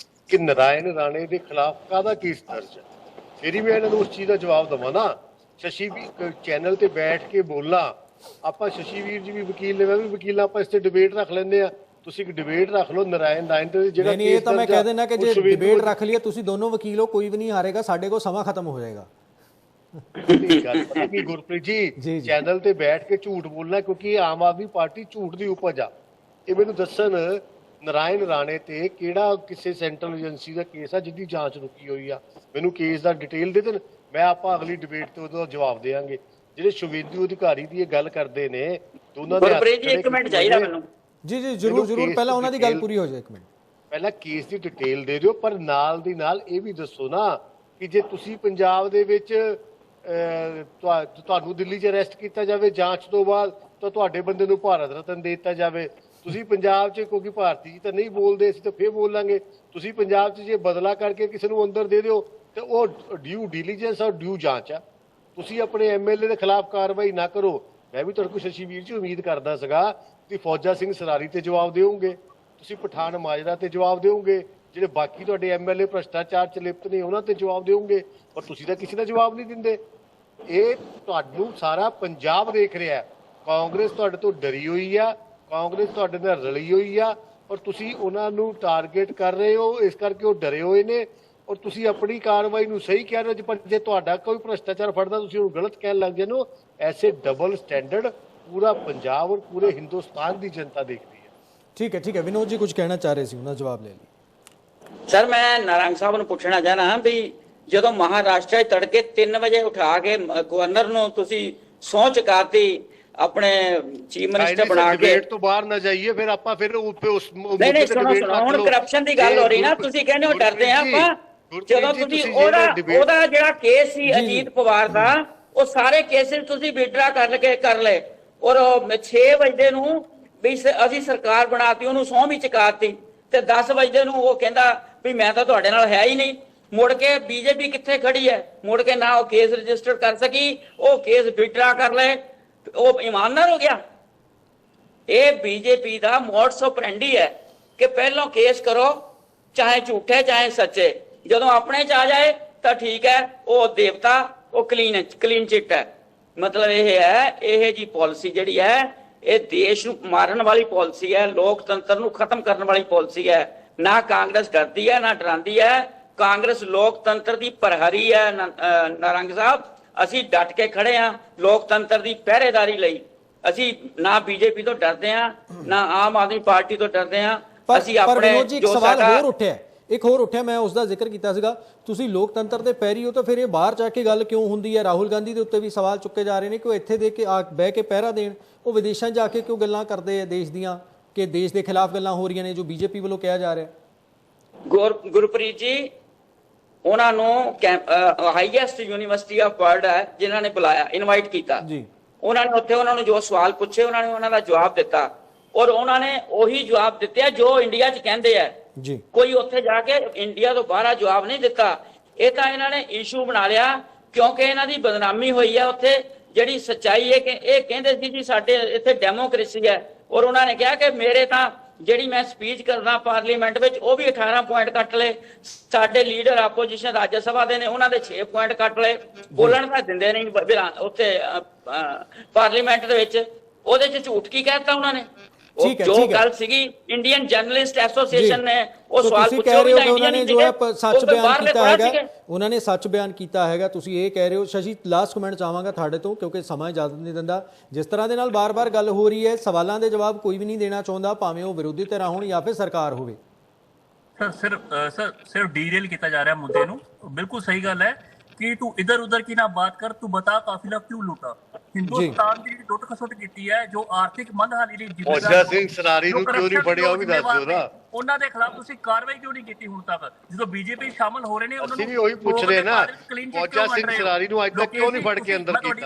ਕਿ ਨਾਰਾਇਣ ਰਾਣੇ ਦੇ ਖਿਲਾਫ ਕਾਹਦਾ ਕੇਸ ਦਰਜ ਹੈ, ਫਿਰ ਹੀ ਮੈਂ ਇਹਨਾਂ ਨੂੰ ਉਸ ਚੀਜ਼ ਦਾ ਜਵਾਬ ਦੇਵਾਂ ਨਾ। ਸ਼ਸ਼ੀਵੀਰ ਚੈਨਲ ਤੇ ਬੈਠ ਕੇ ਬੋਲਾਂ, ਆਪਾਂ ਸ਼ਸ਼ੀਵੀਰ ਜੀ ਵੀ ਵਕੀਲ ਨੇ, ਮੈਂ ਵੀ ਵਕੀਲ, ਆਪਾਂ ਇਸ ਤੇ ਡਿਬੇਟ ਰੱਖ ਲੈਂਦੇ ਆ। ਤੁਸੀਂ ਇੱਕ ਡਿਬੇਟ ਰੱਖ ਲਓ ਨਾਰਾਇਣ ਰਾਣੇ ਤੇ ਜਿਹੜਾ ਨਹੀਂ, ਇਹ ਤਾਂ ਮੈਂ ਕਹਿ ਦੇਣਾ ਕਿ ਜੇ ਡਿਬੇਟ ਰੱਖ ਲਈਏ ਤੁਸੀਂ ਦੋਨੋਂ ਵਕੀਲ ਹੋ, ਕੋਈ ਵੀ ਨਹੀਂ ਹਾਰੇਗਾ, ਸਾਡੇ ਕੋਲ ਸਮਾਂ ਖਤਮ ਹੋ ਜਾਏਗਾ। ਗੱਲ ਪਤਾ ਕੀ ਗੁਰਪ੍ਰੀਤ ਜੀ, ਚੈਨਲ ਤੇ ਬੈਠ ਕੇ ਝੂਠ ਬੋਲਣਾ, ਕਿਉਂਕਿ ਆਮ ਆਦਮੀ ਪਾਰਟੀ ਝੂਠ ਦੀ ਉਪਜ ਆ। ਇਹ ਮੈਨੂੰ ਦੱਸਣ ਨਾਰਾਇਣ ਰਾਣੇ ਤੇ ਕਿਹੜਾ ਕਿਸੇ ਸੈਂਟਰਲ ਏਜੰਸੀ ਦਾ ਕੇਸ ਆ ਜਿਹਦੀ ਜਾਂਚ ਰੁਕੀ ਹੋਈ ਆ? ਮੈਨੂੰ ਕੇਸ ਦਾ ਡਿਟੇਲ ਦੇ ਦੇਣ, ਮੈਂ ਆਪਾਂ ਅਗਲੀ ਡਿਬੇਟ ਤੇ ਉਹਦਾ ਜਵਾਬ ਦੇਵਾਂਗੇ। ਜਿਹੜੇ ਸ਼ੁਭੇਂਦੂ ਅਧਿਕਾਰੀ ਦੀ ਇਹ ਗੱਲ ਕਰਦੇ ਨੇ ਦੋਨਾਂ ਦੇ ਇੱਕ ਮਿੰਟ ਚਾਹੀਦਾ ਮੈਨੂੰ। ਜੀ ਜਰੂਰ, ਪਹਿਲਾਂ ਉਹਨਾਂ ਦੀ ਗੱਲ ਪੂਰੀ ਹੋ ਜਾਏ। ਇੱਕ ਮਿੰਟ ਪਹਿਲਾਂ ਕੇਸ ਦੀ ਡਿਟੇਲ ਦੇ ਦਿਓ, ਪਰ ਨਾਲ ਦੀ ਨਾਲ ਇਹ ਵੀ ਦੱਸੋ ਨਾ ਕਿ ਜੇ ਤੁਸੀਂ ਪੰਜਾਬ ਦੇ ਵਿੱਚ ਤੁਹਾਨੂੰ ਦਿੱਲੀ 'ਚ ਅਰੈਸਟ ਕੀਤਾ ਜਾਵੇ ਜਾਂਚ ਤੋਂ ਬਾਅਦ, ਤਾਂ ਤੁਹਾਡੇ ਬੰਦੇ ਨੂੰ ਭਾਰਤ ਰਤਨ ਦੇ ਦਿੱਤਾ ਜਾਵੇ। ਤੁਸੀਂ ਪੰਜਾਬ 'ਚ, ਕਿਉਂਕਿ ਭਾਰਤੀ ਤਾਂ ਨਹੀਂ ਬੋਲਦੇ, ਅਸੀਂ ਤਾਂ ਫੇਰ ਬੋਲਾਂਗੇ, ਤੁਸੀਂ ਪੰਜਾਬ 'ਚ ਜੇ ਬਦਲਾ ਕਰਕੇ ਕਿਸੇ ਨੂੰ ਅੰਦਰ ਦੇ ਦਿਓ ਤੇ ਉਹ ਡਿਊ ਡਿਲੀਜੈਂਸ ਔਰ ਡਿਊ ਜਾਂਚ ਆ। ਤੁਸੀਂ ਆਪਣੇ ਐਮਐਲਏ ਦੇ ਖਿਲਾਫ ਕਾਰਵਾਈ ਨਾ ਕਰੋ। ਮੈਂ ਵੀ ਤੁਹਾਡੇ ਕੋਲ ਸ਼ਸ਼ੀ ਵੀਰ ਜੀ ਉਮੀਦ ਕਰਦਾ ਸੀਗਾ ਕਿ ਫੌਜਾ ਸਿੰਘ ਸਰਾਰੀ ਤੇ ਜਵਾਬ ਦਿਓਗੇ, ਤੁਸੀਂ ਪਠਾਨ ਮਾਜਰਾ ਤੇ ਜਵਾਬ ਦਿਓਗੇ, ਜਿਹੜੇ ਬਾਕੀ ਤੁਹਾਡੇ ਐਮਐਲਏ ਭ੍ਰਸ਼ਟਾਚਾਰ ਚ ਲਿਪਤ ਨੇ ਉਹਨਾਂ ਤੇ ਜਵਾਬ ਦਿਓਗੇ, ਪਰ ਤੁਸੀਂ ਤਾਂ ਕਿਸੇ ਦਾ ਜਵਾਬ ਨਹੀਂ ਦਿੰਦੇ। ਇਹ ਤੁਹਾਨੂੰ ਸਾਰਾ ਪੰਜਾਬ ਦੇਖ ਰਿਹਾ ਹੈ। ਕਾਂਗਰਸ ਤੁਹਾਡੇ ਤੋਂ ਡਰੀ ਹੋਈ ਆ, ਕਾਂਗਰਸ ਤੁਹਾਡੇ ਨਾਲ ਰਲੀ ਹੋਈ ਆ, ਔਰ ਤੁਸੀਂ ਉਹਨਾਂ ਨੂੰ ਟਾਰਗੇਟ ਕਰ ਰਹੇ ਹੋ, ਇਸ ਕਰਕੇ ਉਹ ਡਰੇ ਹੋਏ ਨੇ। ਔਰ ਤੁਸੀਂ ਆਪਣੀ ਕਾਰਵਾਈ ਨੂੰ ਸਹੀ ਕਹਿ ਰਹੇ ਹੋ, ਪਰ ਜੇ ਤੁਹਾਡਾ ਕੋਈ ਭ੍ਰਸ਼ਟਾਚਾਰ ਫੜਦਾ ਤੁਸੀਂ ਉਹਨੂੰ ਗਲਤ ਕਹਿਣ ਲੱਗ ਜਾਂਦੇ ਹੋ। ਐਸੇ ਡਬਲ ਸਟੈਂਡਰਡ ਪੂਰਾ ਪੰਜਾਬ ਔਰ ਪੂਰੇ ਹਿੰਦੁਸਤਾਨ ਦੀ ਜਨਤਾ ਦੇਖਦੀ ਹੈ। ਠੀਕ ਹੈ ਵਿਨੋਦ ਜੀ ਕੁਝ ਕਹਿਣਾ ਚਾਹ ਰਹੇ ਸੀ, ਉਹਨਾਂ ਜਵਾਬ ਲੈ ਲਈ। ਸਰ ਮੈਂ ਨਾਰੰਗ ਸਾਹਿਬ ਨੂੰ ਪੁੱਛਣਾ ਚਾਹਨਾ ਵੀ ਜਦੋਂ ਮਹਾਰਾਸ਼ਟਰ 'ਚ ਤੜਕੇ 3 ਵਜੇ ਉਠਾ ਕੇ ਗਵਰਨਰ ਨੂੰ ਤੁਸੀਂ ਸਹੁੰ ਚੁਕਾਤੀ, ਆਪਣੇ ਚੀਫ ਮਿਨਿਸਟਰ ਬਣਾ ਕੇ ਡਿਬੇਟ ਤੋਂ ਬਾਹਰ ਨਾ ਜਾਈਏ, ਫਿਰ ਆਪਾਂ ਫਿਰ ਉਸ ਨਹੀਂ ਸੁਣੋ ਹੁਣ ਕਰਪਸ਼ਨ ਦੀ ਗੱਲ ਹੋ ਰਹੀ ਨਾ, ਤੁਸੀਂ ਕਹਿੰਦੇ ਹੋ ਡਰਦੇ ਆ ਆਪਾਂ। ਜਦੋਂ ਤੁਸੀਂ ਉਹਦਾ ਜਿਹੜਾ ਕੇਸ ਸੀ ਅਜੀਤ ਪਵਾਰ ਦਾ, ਉਹ ਸਾਰੇ ਕੇਸਿਸ ਤੁਸੀਂ ਵਿਡਰਾ ਕਰ ਲਏ, ਔਰ 6 ਵਜੇ ਨੂੰ ਵੀ ਅਸੀਂ ਸਰਕਾਰ ਬਣਾਤੀ, ਉਹਨੂੰ ਸਹੁੰ ਵੀ ਚੁਕਾਤੀ, ਤੇ 10 ਵਜੇ ਨੂੰ ਉਹ ਕਹਿੰਦਾ ਵੀ ਮੈਂ ਤਾਂ ਤੁਹਾਡੇ ਨਾਲ ਹੈ ਹੀ ਨਹੀਂ। ਮੁੜ ਕੇ ਬੀਜੇਪੀ ਕਿੱਥੇ ਖੜੀ ਹੈ? ਮੁੜ ਕੇ ਨਾ ਉਹ ਕੇਸ ਰਜਿਸਟਰ ਕਰ ਸਕੀ, ਉਹ ਕੇਸ ਵਿਡਰਾ ਕਰ ਲਏ, ਉਹ ਇਮਾਨਦਾਰ ਹੋ ਗਿਆ। ਇਹ ਬੀਜੇਪੀ ਦਾ ਮੋਡਸ ਆਪਰੈਂਡੀ ਹੈ ਕਿ ਪਹਿਲਾਂ ਕੇਸ ਕਰੋ, ਚਾਹੇ ਝੂਠੇ ਚਾਹੇ ਸੱਚੇ, ਜਦੋਂ ਆਪਣੇ ਚ ਆ ਜਾਏ ਤਾਂ ਠੀਕ ਹੈ, ਉਹ ਦੇਵਤਾ, ਉਹ ਕਲੀਨ ਚਿੱਟ ਹੈ। ਮਤਲਬ ਇਹ ਹੈ, ਇਹ ਜੀ ਪਾਲਿਸੀ ਜਿਹੜੀ ਹੈ ਇਹ ਦੇਸ਼ ਨੂੰ ਮਾਰਨ ਵਾਲੀ ਪਾਲਿਸੀ ਹੈ, ਲੋਕਤੰਤਰ ਨੂੰ ਖਤਮ ਕਰਨ ਵਾਲੀ ਪਾਲਿਸੀ ਹੈ। ਨਾ ਕਾਂਗਰਸ ਡਰਦੀ ਹੈ ਨਾ ਡਰਾਂਦੀ ਹੈ, ਕਾਂਗਰਸ ਲੋਕਤੰਤਰ ਦੀ ਪ੍ਰਹਰੀ ਹੈ। ਨਾਰੰਗ ਸਾਹਿਬ, ਅਸੀਂ ਡਟ ਕੇ ਖੜੇ ਆ ਲੋਕਤੰਤਰ ਦੀ ਪਹਿਰੇਦਾਰੀ ਲਈ। ਅਸੀਂ ਨਾ ਬੀਜੇਪੀ ਤੋਂ ਡਰਦੇ ਆ, ਨਾ ਆਮ ਆਦਮੀ ਪਾਰਟੀ ਤੋਂ ਡਰਦੇ ਆ। ਅਸੀਂ ਆਪਣੇ ਜੋ ਸਵਾਲ ਹੋਰ ਉੱਠਿਆ, ਇੱਕ ਹੋਰ ਉੱਠਿਆ, ਮੈਂ ਉਸ ਦਾ ਜ਼ਿਕਰ ਕੀਤਾ ਸੀਗਾ, ਤੁਸੀਂ ਲੋਕਤੰਤਰ ਦੇ ਪੈਰੀ ਹੋ ਤਾਂ ਫਿਰ ਇਹ ਬਾਹਰ ਜਾ ਕੇ ਗੱਲ ਕਿਉਂ ਹੁੰਦੀ ਹੈ? ਰਾਹੁਲ ਗਾਂਧੀ ਦੇ ਉੱਤੇ ਵੀ ਸਵਾਲ ਚੁੱਕੇ ਜਾ ਰਹੇ ਨੇ ਕਿ ਉਹ ਇੱਥੇ ਦੇ ਕੇ ਬਹਿ ਕੇ ਪਹਿਰਾ ਦੇਣ, ਉਹ ਵਿਦੇਸ਼ਾਂ ਜਾ ਕੇ ਕਿਉਂ ਗੱਲਾਂ ਕਰਦੇ ਆ ਦੇਸ਼ ਦੀਆਂ, ਕਿ ਦੇਸ਼ ਦੇ ਖਿਲਾਫ ਗੱਲਾਂ ਹੋ ਰਹੀਆਂ ਨੇ ਜੋ ਬੀਜੇਪੀ ਵੱਲੋਂ ਕਿਹਾ ਜਾ ਰਿਹਾ। ਗੁਰਪ੍ਰੀਤ ਜੀ, ਉਹਨਾਂ ਨੂੰ ਹਾਈਐਸਟ ਯੂਨੀਵਰਸਿਟੀ ਆਫ ਵਰਲਡ ਹੈ ਜਿਨ੍ਹਾਂ ਨੇ ਬੁਲਾਇਆ, ਇਨਵਾਈਟ ਕੀਤਾ ਜੀ। ਉਹਨਾਂ ਨੇ ਉੱਥੇ ਉਹਨਾਂ ਨੂੰ ਜੋ ਸਵਾਲ ਪੁੱਛੇ ਉਹਨਾਂ ਨੇ ਉਹਨਾਂ ਦਾ ਜਵਾਬ ਦਿੱਤਾ, ਔਰ ਉਹਨਾਂ ਨੇ ਉਹੀ ਜਵਾਬ ਦਿੱਤੇ ਜੋ ਇੰਡੀਆ 'ਚ ਕਹਿੰਦੇ ਆ ਜੀ। ਕੋਈ ਉੱਥੇ ਜਾ ਕੇ ਇੰਡੀਆ ਤੋਂ ਬਾਹਰ ਜਵਾਬ ਨਹੀਂ ਦਿੱਤਾ। ਇਹ ਤਾਂ ਇਹਨਾਂ ਨੇ ਇਸ਼ੂ ਬਣਾ ਲਿਆ ਕਿਉਂਕਿ ਇਹਨਾਂ ਦੀ ਬਦਨਾਮੀ ਹੋਈ ਹੈ ਉੱਥੇ। ਜਿਹੜੀ ਸੱਚਾਈ ਹੈ ਕਿ ਇਹ ਕਹਿੰਦੇ ਸੀ ਜੀ ਸਾਡੇ ਇੱਥੇ ਡੈਮੋਕ੍ਰੇਸੀ ਹੈ, ਔਰ ਉਹਨਾਂ ਨੇ ਕਿਹਾ ਕਿ ਮੇਰੇ ਤਾਂ ਜਿਹੜੀ ਮੈਂ ਸਪੀਚ ਕਰਦਾ ਪਾਰਲੀਮੈਂਟ ਵਿੱਚ ਉਹ ਵੀ 18 ਪੁਆਇੰਟ ਕੱਟ ਲਏ। ਸਾਡੇ ਲੀਡਰ ਆਪੋਜੀਸ਼ਨ ਰਾਜ ਸਭਾ ਦੇ ਨੇ, ਉਹਨਾਂ ਦੇ 6 ਪੁਆਇੰਟ ਕੱਟ ਲਏ। ਬੋਲਣ ਤਾਂ ਦਿੰਦੇ ਨਹੀਂ ਉੱਥੇ ਪਾਰਲੀਮੈਂਟ ਦੇ ਵਿੱਚ। ਉਹਦੇ 'ਚ ਝੂਠ ਕੀ ਕਹਿਤਾ ਉਹਨਾਂ ਨੇ? ਜੋ ਗੱਲ ਸੀਗੀ ਇੰਡੀਅਨ ਜਰਨਲਿਸਟ ਐਸੋਸੀਏਸ਼ਨ ਨੇ ਉਹ ਸਵਾਲ ਪੁੱਛਿਆ, ਉਹਨਾਂ ਨੇ ਜੋ ਹੈ ਸੱਚ ਬਿਆਨ ਕੀਤਾ ਹੈਗਾ, ਉਹਨਾਂ ਨੇ ਸੱਚ ਬਿਆਨ ਕੀਤਾ ਹੈਗਾ, ਤੁਸੀਂ ਇਹ ਕਹਿ ਰਹੇ ਹੋ। ਸ਼ਸ਼ੀ, ਲਾਸਟ ਕਮੈਂਟ ਚਾਹਾਂਗਾ ਤੁਹਾਡੇ ਤੋਂ ਕਿਉਂਕਿ ਸਮਾਂ ਇਜਾਜ਼ਤ ਨਹੀਂ ਦਿੰਦਾ। ਜਿਸ ਤਰ੍ਹਾਂ ਦੇ ਨਾਲ ਬਾਰ-ਬਾਰ ਗੱਲ ਹੋ ਰਹੀ ਹੈ, ਸਵਾਲਾਂ ਦੇ ਜਵਾਬ ਕੋਈ ਵੀ ਨਹੀਂ ਦੇਣਾ ਚਾਹੁੰਦਾ, ਭਾਵੇਂ ਉਹ ਵਿਰੋਧੀ ਧਿਰਾਂ ਹੋਣ ਜਾਂ ਫਿਰ ਸਰਕਾਰ ਹੋਵੇ। ਸਿਰਫ ਡੀਰੇਲ ਕੀਤਾ ਜਾ ਰਿਹਾ ਮੁੱਦੇ ਨੂੰ। ਬਿਲਕੁਲ ਸਹੀ ਗੱਲ ਹੈ कि तू इधर उधर की ना बात कर, तू बता काफिला क्यों लूटा। हिंदुस्तान की लुट खसुट की है जो आर्थिक मंदहाली ਦੀ ਜ਼ਿੰਮੇਵਾਰ ਸਿੰਘ ਸਰਾਰੀ ਨੂੰ ਕਿਉਂ ਨਹੀਂ ਫੜਿਆ ਉਹ ਵੀ ਦੱਸ ਦਿਓ ਨਾ। ਉਹਨਾਂ ਦੇ ਖਿਲਾਫ ਤੁਸੀਂ ਕਾਰਵਾਈ ਕਿਉਂ ਨਹੀਂ ਕੀਤੀ ਹੁਣ ਤੱਕ? ਜਦੋਂ ਬੀਜੇਪੀ ਸ਼ਾਮਲ ਹੋ ਰਹੇ ਨੇ ਉਹਨਾਂ ਨੂੰ ਅਸੀਂ ਵੀ ਉਹੀ ਪੁੱਛ ਰਹੇ ਨਾ, ਫੌਜਾ ਸਿੰਘ ਸਰਾਰੀ ਨੂੰ ਅੱਜ ਤੱਕ ਕਿਉਂ ਨਹੀਂ ਫੜ ਕੇ ਅੰਦਰ ਕੀਤਾ? ਤੁਹਾਡੀ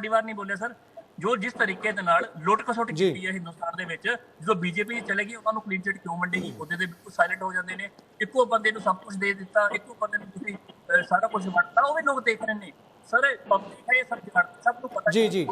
ਵਾਰ ਨਹੀਂ ਬੋਲਿਆ ਸਰ। ਜੋ ਜਿਸ ਤਰੀਕੇ ਦੇ ਨਾਲ ਲੁੱਟ ਖਸੁੱਟ ਕੀਤੀ ਹੈ ਹਿੰਦੁਸਤਾਨ ਦੇ ਵਿੱਚ, ਜਦੋਂ ਬੀਜੇਪੀ ਚਲੇਗੀ ਉਹਨਾਂ ਨੂੰ ਕਲੀਨ ਚਿੱਟ ਕਿਉਂ ਮੰਡੇਗੀ? ਉਹਦੇ ਦੇ ਬਿਲਕੁਲ ਸਾਇਲੈਂਟ ਹੋ ਜਾਂਦੇ ਨੇ। ਇੱਕੋ ਬੰਦੇ ਨੂੰ ਸਭ ਕੁਝ ਦੇ ਦਿੱਤਾ, ਇੱਕੋ ਬੰਦੇ ਨੂੰ ਤੁਸੀਂ ਸਾਰਾ ਕੁਝ ਵੰਡਤਾ, ਉਹ ਵੀ ਲੋਕ ਦੇਖ ਰਹੇ ਨੇ ਸਰ। ਪਬਲਿਕ ਹੈ ਸਭ ਨੂੰ ਪਤਾ ਜੀ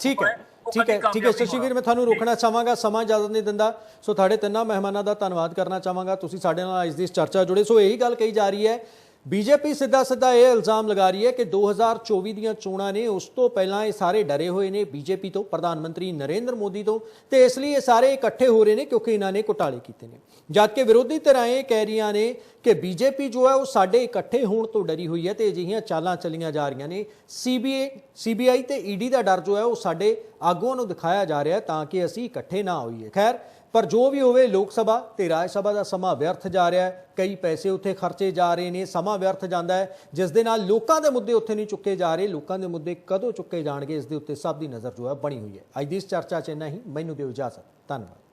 ਠੀਕ ਹੈ ਸ਼ਸ਼ੀ ਵੀਰ, ਮੈਂ ਤੁਹਾਨੂੰ ਰੋਕਣਾ ਚਾਹਾਂਗਾ, ਸਮਾਂ ਇਜਾਜ਼ਤ ਨਹੀਂ ਦਿੰਦਾ। ਸੋ ਤੁਹਾਡੇ ਤਿੰਨਾਂ ਮਹਿਮਾਨਾਂ ਦਾ ਧੰਨਵਾਦ ਕਰਨਾ ਚਾਹਾਂਗਾ, ਤੁਸੀਂ ਸਾਡੇ ਨਾਲ ਅੱਜ ਦੀ ਚਰਚਾ ਜੁੜੇ। ਸੋ ਇਹੀ ਗੱਲ ਕਹੀ ਜਾ ਰਹੀ ਹੈ, ਬੀਜੇਪੀ ਸਿੱਧਾ ਇਹ ਇਲਜ਼ਾਮ ਲਗਾ ਰਹੀ ਹੈ ਕਿ 2024 ਦੀਆਂ ਚੋਣਾਂ ਨੇ, ਉਸ ਤੋਂ ਪਹਿਲਾਂ ਇਹ ਸਾਰੇ ਡਰੇ ਹੋਏ ਨੇ ਬੀਜੇਪੀ ਤੋਂ, ਪ੍ਰਧਾਨ ਮੰਤਰੀ ਨਰਿੰਦਰ ਮੋਦੀ ਤੋਂ, ਤੇ ਇਸ ਲਈ ਇਹ ਸਾਰੇ ਇਕੱਠੇ ਹੋ ਰਹੇ ਨੇ ਕਿਉਂਕਿ ਇਹਨਾਂ ਨੇ ਘੁਟਾਲੇ ਕੀਤੇ ਨੇ। ਜਦਕਿ ਵਿਰੋਧੀ ਧਿਰਾਂ ਇਹ ਕਹਿ ਰਹੀਆਂ ਨੇ ਕਿ ਬੀਜੇਪੀ ਜੋ ਹੈ ਉਹ ਸਾਡੇ ਇਕੱਠੇ ਹੋਣ ਤੋਂ ਡਰੀ ਹੋਈ ਹੈ ਤੇ ਅਜਿਹੀਆਂ ਚਾਲਾਂ ਚੱਲੀਆਂ ਜਾ ਰਹੀਆਂ ਨੇ। ਸੀਬੀਆਈ ਤੇ ਈਡੀ ਦਾ ਡਰ ਜੋ ਹੈ ਉਹ ਸਾਡੇ ਆਗੂਆਂ ਨੂੰ ਦਿਖਾਇਆ ਜਾ ਰਿਹਾ ਤਾਂ ਕਿ ਅਸੀਂ ਇਕੱਠੇ ਨਾ ਹੋਈਏ। ਖੈਰ, ਪਰ ਜੋ ਵੀ ਹੋਵੇ, ਲੋਕ ਸਭਾ ਤੇ ਰਾਜ ਸਭਾ ਦਾ ਸਮਾਂ ਵਿਅਰਥ ਜਾ ਰਿਹਾ ਹੈ। ਕਈ ਪੈਸੇ ਉੱਥੇ ਖਰਚੇ ਜਾ ਰਹੇ ਨੇ, ਸਮਾਂ ਵਿਅਰਥ ਜਾਂਦਾ ਹੈ, ਜਿਸ ਦੇ ਨਾਲ ਲੋਕਾਂ ਦੇ ਮੁੱਦੇ ਉੱਥੇ ਨਹੀਂ ਚੁੱਕੇ ਜਾ ਰਹੇ। ਲੋਕਾਂ ਦੇ ਮੁੱਦੇ ਕਦੋਂ ਚੁੱਕੇ ਜਾਣਗੇ, ਇਸ ਦੇ ਉੱਤੇ ਸਭ ਦੀ ਨਜ਼ਰ ਜੋ ਹੈ ਬਣੀ ਹੋਈ ਹੈ। ਅੱਜ ਦੀ ਇਸ ਚਰਚਾ 'ਚ ਇੰਨਾ ਹੀ। ਮੈਨੂੰ ਦਿਓ ਇਜਾਜ਼ਤ। ਧੰਨਵਾਦ।